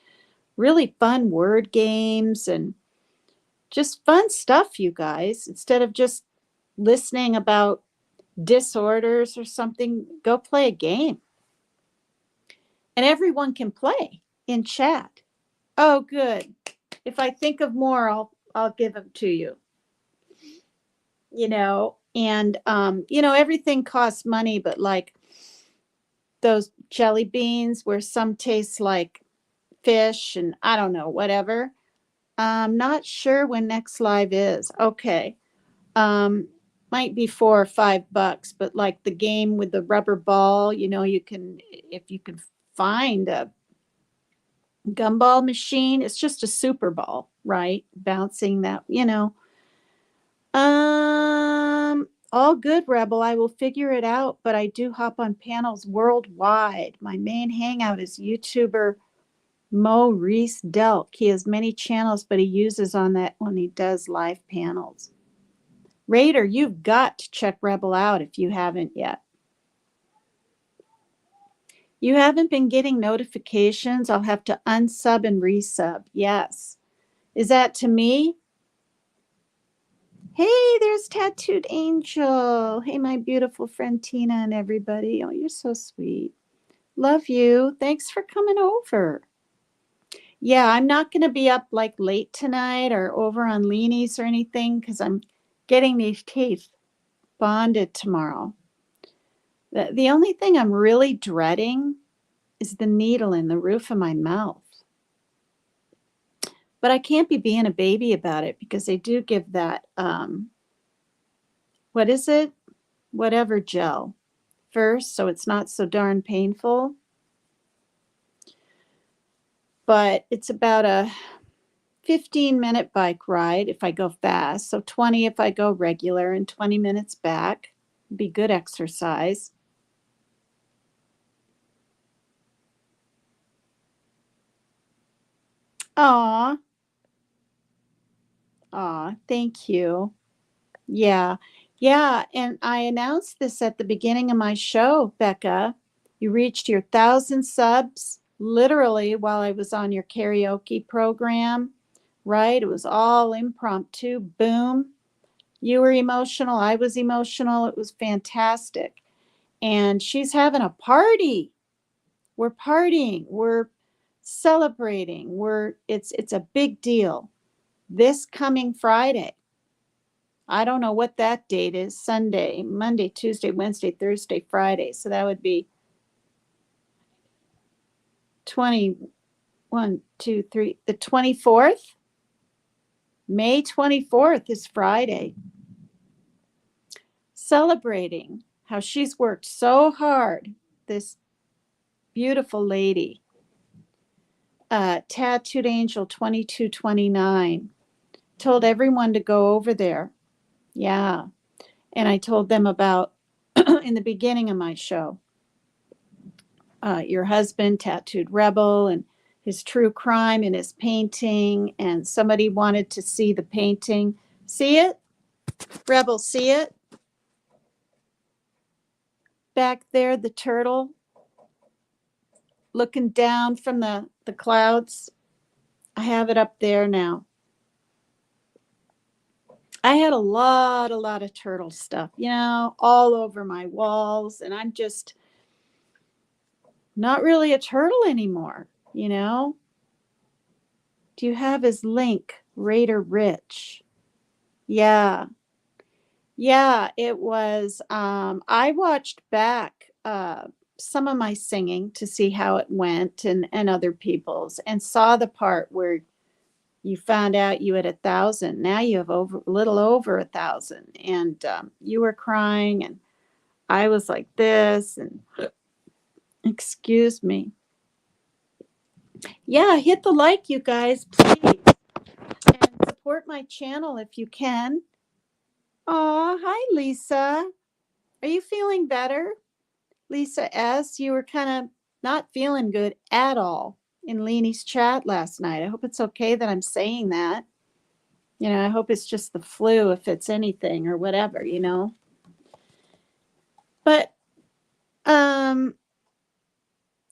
really fun word games and just fun stuff, you guys. Instead of just listening about disorders or something, go play a game. And everyone can play in chat. Oh, good. If I think of more, I'll give them to you. And everything costs money, but like those jelly beans where some taste like fish and I don't know, whatever. I'm not sure when next live is. Okay. Might be $4 or $5, but like the game with the rubber ball, if you can find a gumball machine, it's just a super ball, right? Bouncing that. All good, Rebel. I will figure it out, but I do hop on panels worldwide. My main hangout is YouTuber Mo Reese Delk. He has many channels, but he uses on that when he does live panels. Raider, you've got to check Rebel out if you haven't yet. You haven't been getting notifications. I'll have to unsub and resub. Yes. Is that to me? Hey, there's Tattooed Angel. Hey, my beautiful friend Tina and everybody. Oh, you're so sweet. Love you. Thanks for coming over. Yeah, I'm not going to be up like late tonight or over on Leanie's or anything because I'm getting these teeth bonded tomorrow. The only thing I'm really dreading is the needle in the roof of my mouth. But I can't be being a baby about it because they do give that, what is it? Whatever gel first, so it's not so darn painful. But it's about a 15-minute bike ride if I go fast. So 20 if I go regular and 20 minutes back. Be good exercise. Aw. Aw, thank you. Yeah. Yeah. And I announced this at the beginning of my show, Becca. You reached your 1,000 subs literally while I was on your karaoke program, right? It was all impromptu. Boom. You were emotional. I was emotional. It was fantastic. And she's having a party. We're partying. We're celebrating. It's a big deal. This coming Friday. I don't know what that date is. Sunday, Monday, Tuesday, Wednesday, Thursday, Friday. So that would be 21, 2, 3, the 24th. May 24th is Friday. Celebrating how she's worked so hard. This beautiful lady, Tattooed Angel 2229, told everyone to go over there. Yeah. And I told them about in the beginning of my show, your husband, Tattooed Rebel, and his true crime and his painting. And somebody wanted to see the painting. See it? Rebel, see it? Back there, the turtle looking down from the clouds. I have it up there now. I had a lot of turtle stuff, all over my walls. And I'm just not really a turtle anymore, Do you have his link, Raider Rich? Yeah. Yeah, it was. I watched back some of my singing to see how it went and other people's and saw the part where you found out you had 1,000. Now you have a little over 1,000, and you were crying, and I was like this, and excuse me. Yeah, hit the like, you guys, please. And support my channel if you can. Aw, hi, Lisa. Are you feeling better? Lisa S., you were kind of not feeling good at all in Leanie's chat last night. I hope it's okay that I'm saying that. I hope it's just the flu, if it's anything or whatever, But,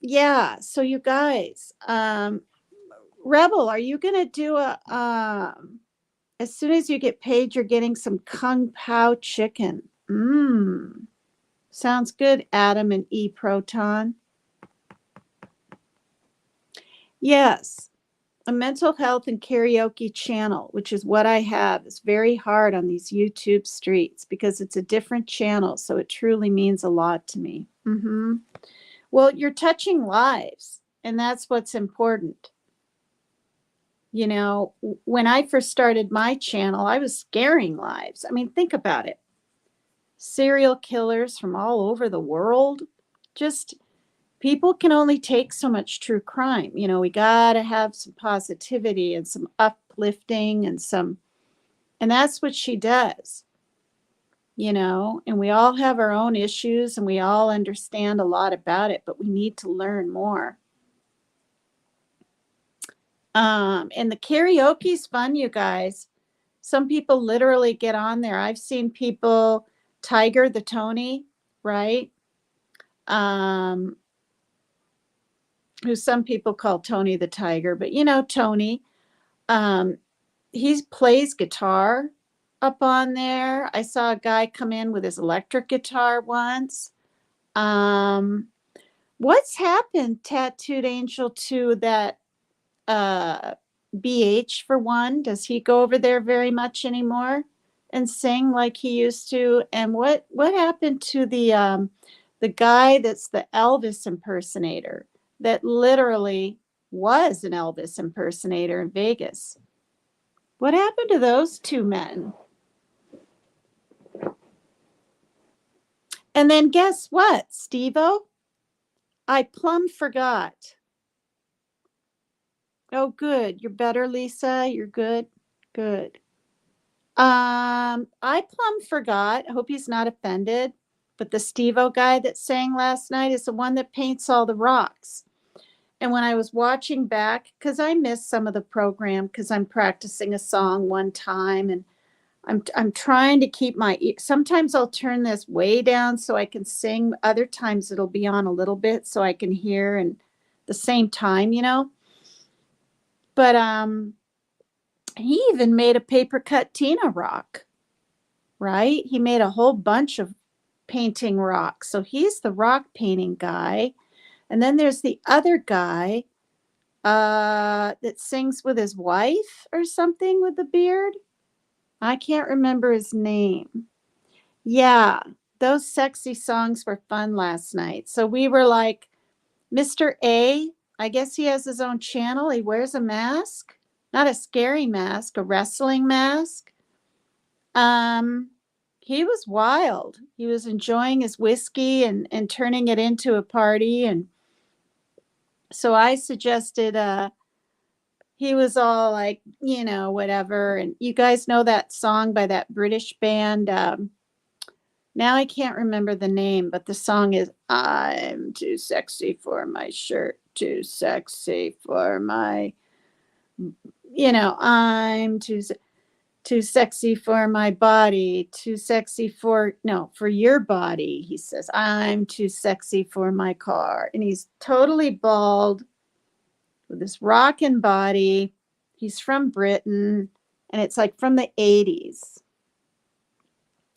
yeah, so you guys, Rebel, are you going to do as soon as you get paid, you're getting some Kung Pao chicken. Sounds good, Adam and E Proton. Yes, a mental health and karaoke channel, which is what I have. It's very hard on these YouTube streets because it's a different channel. So it truly means a lot to me. Well, you're touching lives, and that's what's important. When I first started my channel, I was scaring lives. I mean, think about it. Serial killers from all over the world. Just people can only take so much true crime. We got to have some positivity and some uplifting and that's what she does. And we all have our own issues and we all understand a lot about it, but we need to learn more. And the karaoke's fun, you guys. Some people literally get on there. I've seen people, Tiger the Tony, right? Who some people call Tony the Tiger, but Tony, he plays guitar up on there. I saw a guy come in with his electric guitar once. What's happened, Tattooed Angel, to that BH for one? Does he go over there very much anymore and sing like he used to? And what happened to the guy that's the Elvis impersonator that literally was an Elvis impersonator in Vegas? What happened to those two men? And then guess what, Steve-O? I plumb forgot. Oh, good. You're better, Lisa. You're good. Good. I plumb forgot. I hope he's not offended. But the Steve-O guy that sang last night is the one that paints all the rocks. And when I was watching back, because I missed some of the program because I'm practicing a song one time, and I'm trying to keep my sometimes I'll turn this way down so I can sing. Other times it'll be on a little bit so I can hear and the same time, But he even made a paper cut Tina rock, right? He made a whole bunch of painting rocks. So he's the rock painting guy. And then there's the other guy that sings with his wife or something with the beard. I can't remember his name. Yeah, those sexy songs were fun last night. So we were like, Mr. A, I guess he has his own channel. He wears a mask, not a scary mask, a wrestling mask. He was wild. He was enjoying his whiskey and turning it into a party. And so I suggested, he was all like, whatever. And you guys know that song by that British band. Now I can't remember the name, but the song is I'm too sexy for my shirt, too sexy for my, I'm too sexy for my body, too sexy for your body. He says, I'm too sexy for my car. And he's totally bald with this rockin' body. He's from Britain, and it's like from the 80s.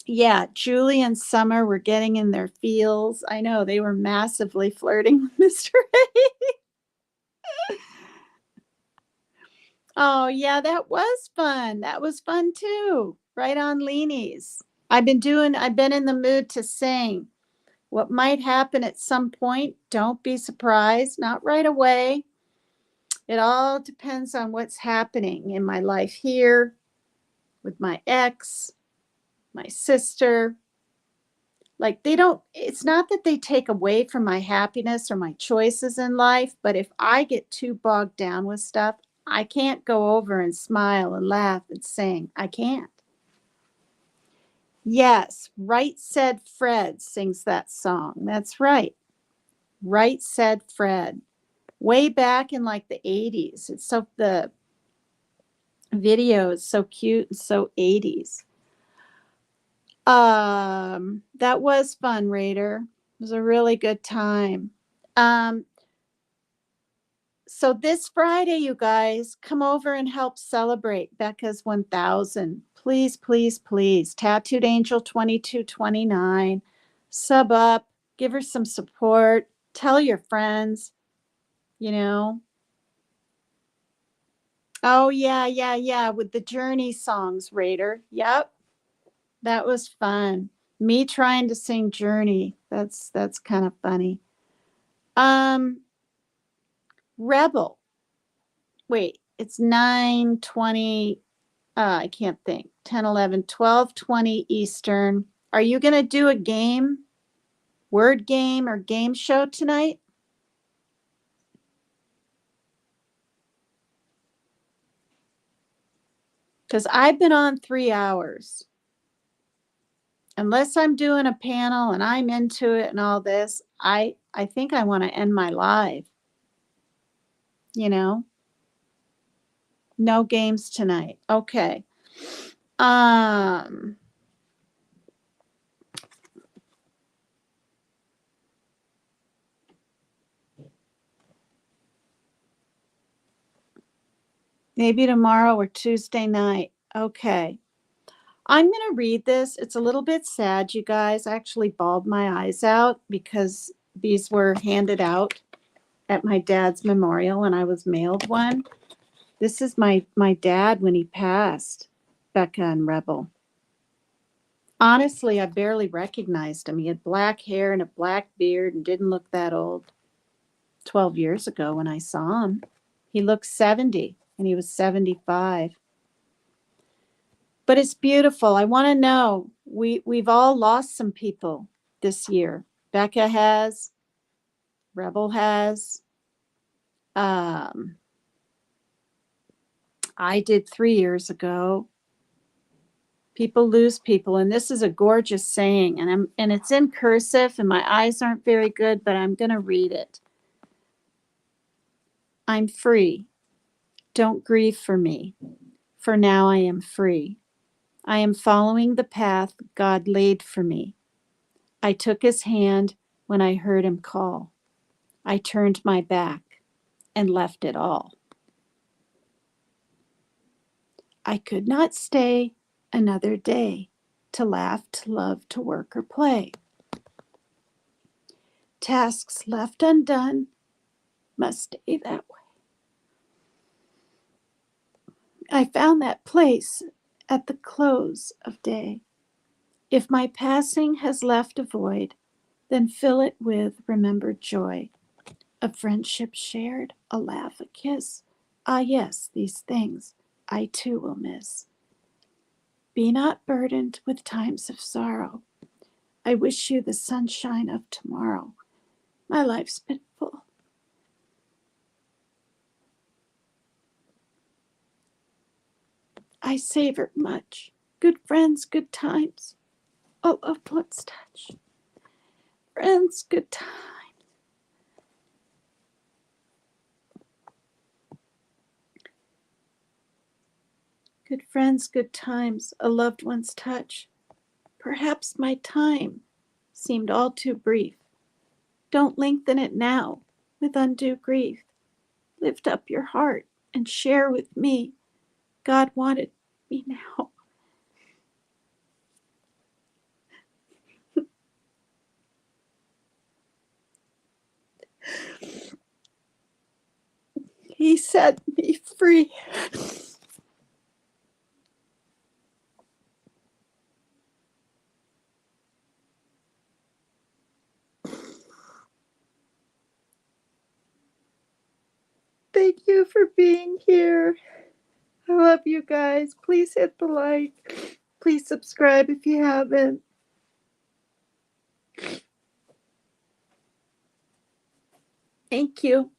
Yeah, Julie and Summer were getting in their feels. I know they were massively flirting with Mr. A. Oh, yeah, that was fun. That was fun too. Right on Leanie's. I've been in the mood to sing. What might happen at some point, don't be surprised, not right away. It all depends on what's happening in my life here with my ex, my sister. Like it's not that they take away from my happiness or my choices in life, but if I get too bogged down with stuff, I can't go over and smile and laugh and sing. I can't. Yes, Right Said Fred sings that song. That's right. Right Said Fred. Way back in like the 80s. It's so the video is so cute and so 80s. That was fun, Raider. It was a really good time. Um, so this Friday, you guys, come over and help celebrate Becca's 1000. Please, please, please. Tattooed Angel 2229. Sub up, give her some support, tell your friends, you know. Oh, yeah, with the Journey songs, Raider. Yep, that was fun. Me trying to sing Journey. That's kind of funny. Rebel. Wait, it's 9:20. I can't think. 10, 11, 12, 20 Eastern. Are you going to do a game, word game or game show tonight? Because I've been on 3 hours. Unless I'm doing a panel and I'm into it and all this, I think I want to end my live. You know, no games tonight. Okay. Maybe tomorrow or Tuesday night. Okay. I'm going to read this. It's a little bit sad, you guys. I actually bawled my eyes out because these were handed out at my dad's memorial and I was mailed one. This is my dad when he passed, Becca and Rebel. Honestly, I barely recognized him. He had black hair and a black beard and didn't look that old. 12 years ago when I saw him. He looked 70 and he was 75. But it's beautiful. I want to know. We've all lost some people this year. Becca has, Rebel has. I did 3 years ago. People lose people, and this is a gorgeous saying, and it's in cursive, and my eyes aren't very good, but I'm going to read it. I'm free. Don't grieve for me, for now I am free. I am following the path God laid for me. I took his hand when I heard him call. I turned my back and left it all. I could not stay another day to laugh, to love, to work or play. Tasks left undone must stay that way. I found that place at the close of day. If my passing has left a void, then fill it with remembered joy. A friendship shared, a laugh, a kiss. Ah, yes, these things I too will miss. Be not burdened with times of sorrow. I wish you the sunshine of tomorrow. My life's been full. I savored much. Good friends, good times. A loved one's touch. Friends, good times. Good friends, good times, a loved one's touch. Perhaps my time seemed all too brief. Don't lengthen it now with undue grief. Lift up your heart and share with me. God wanted me now. He set me free. Thank you for being here. I love you guys. Please hit the like. Please subscribe if you haven't. Thank you.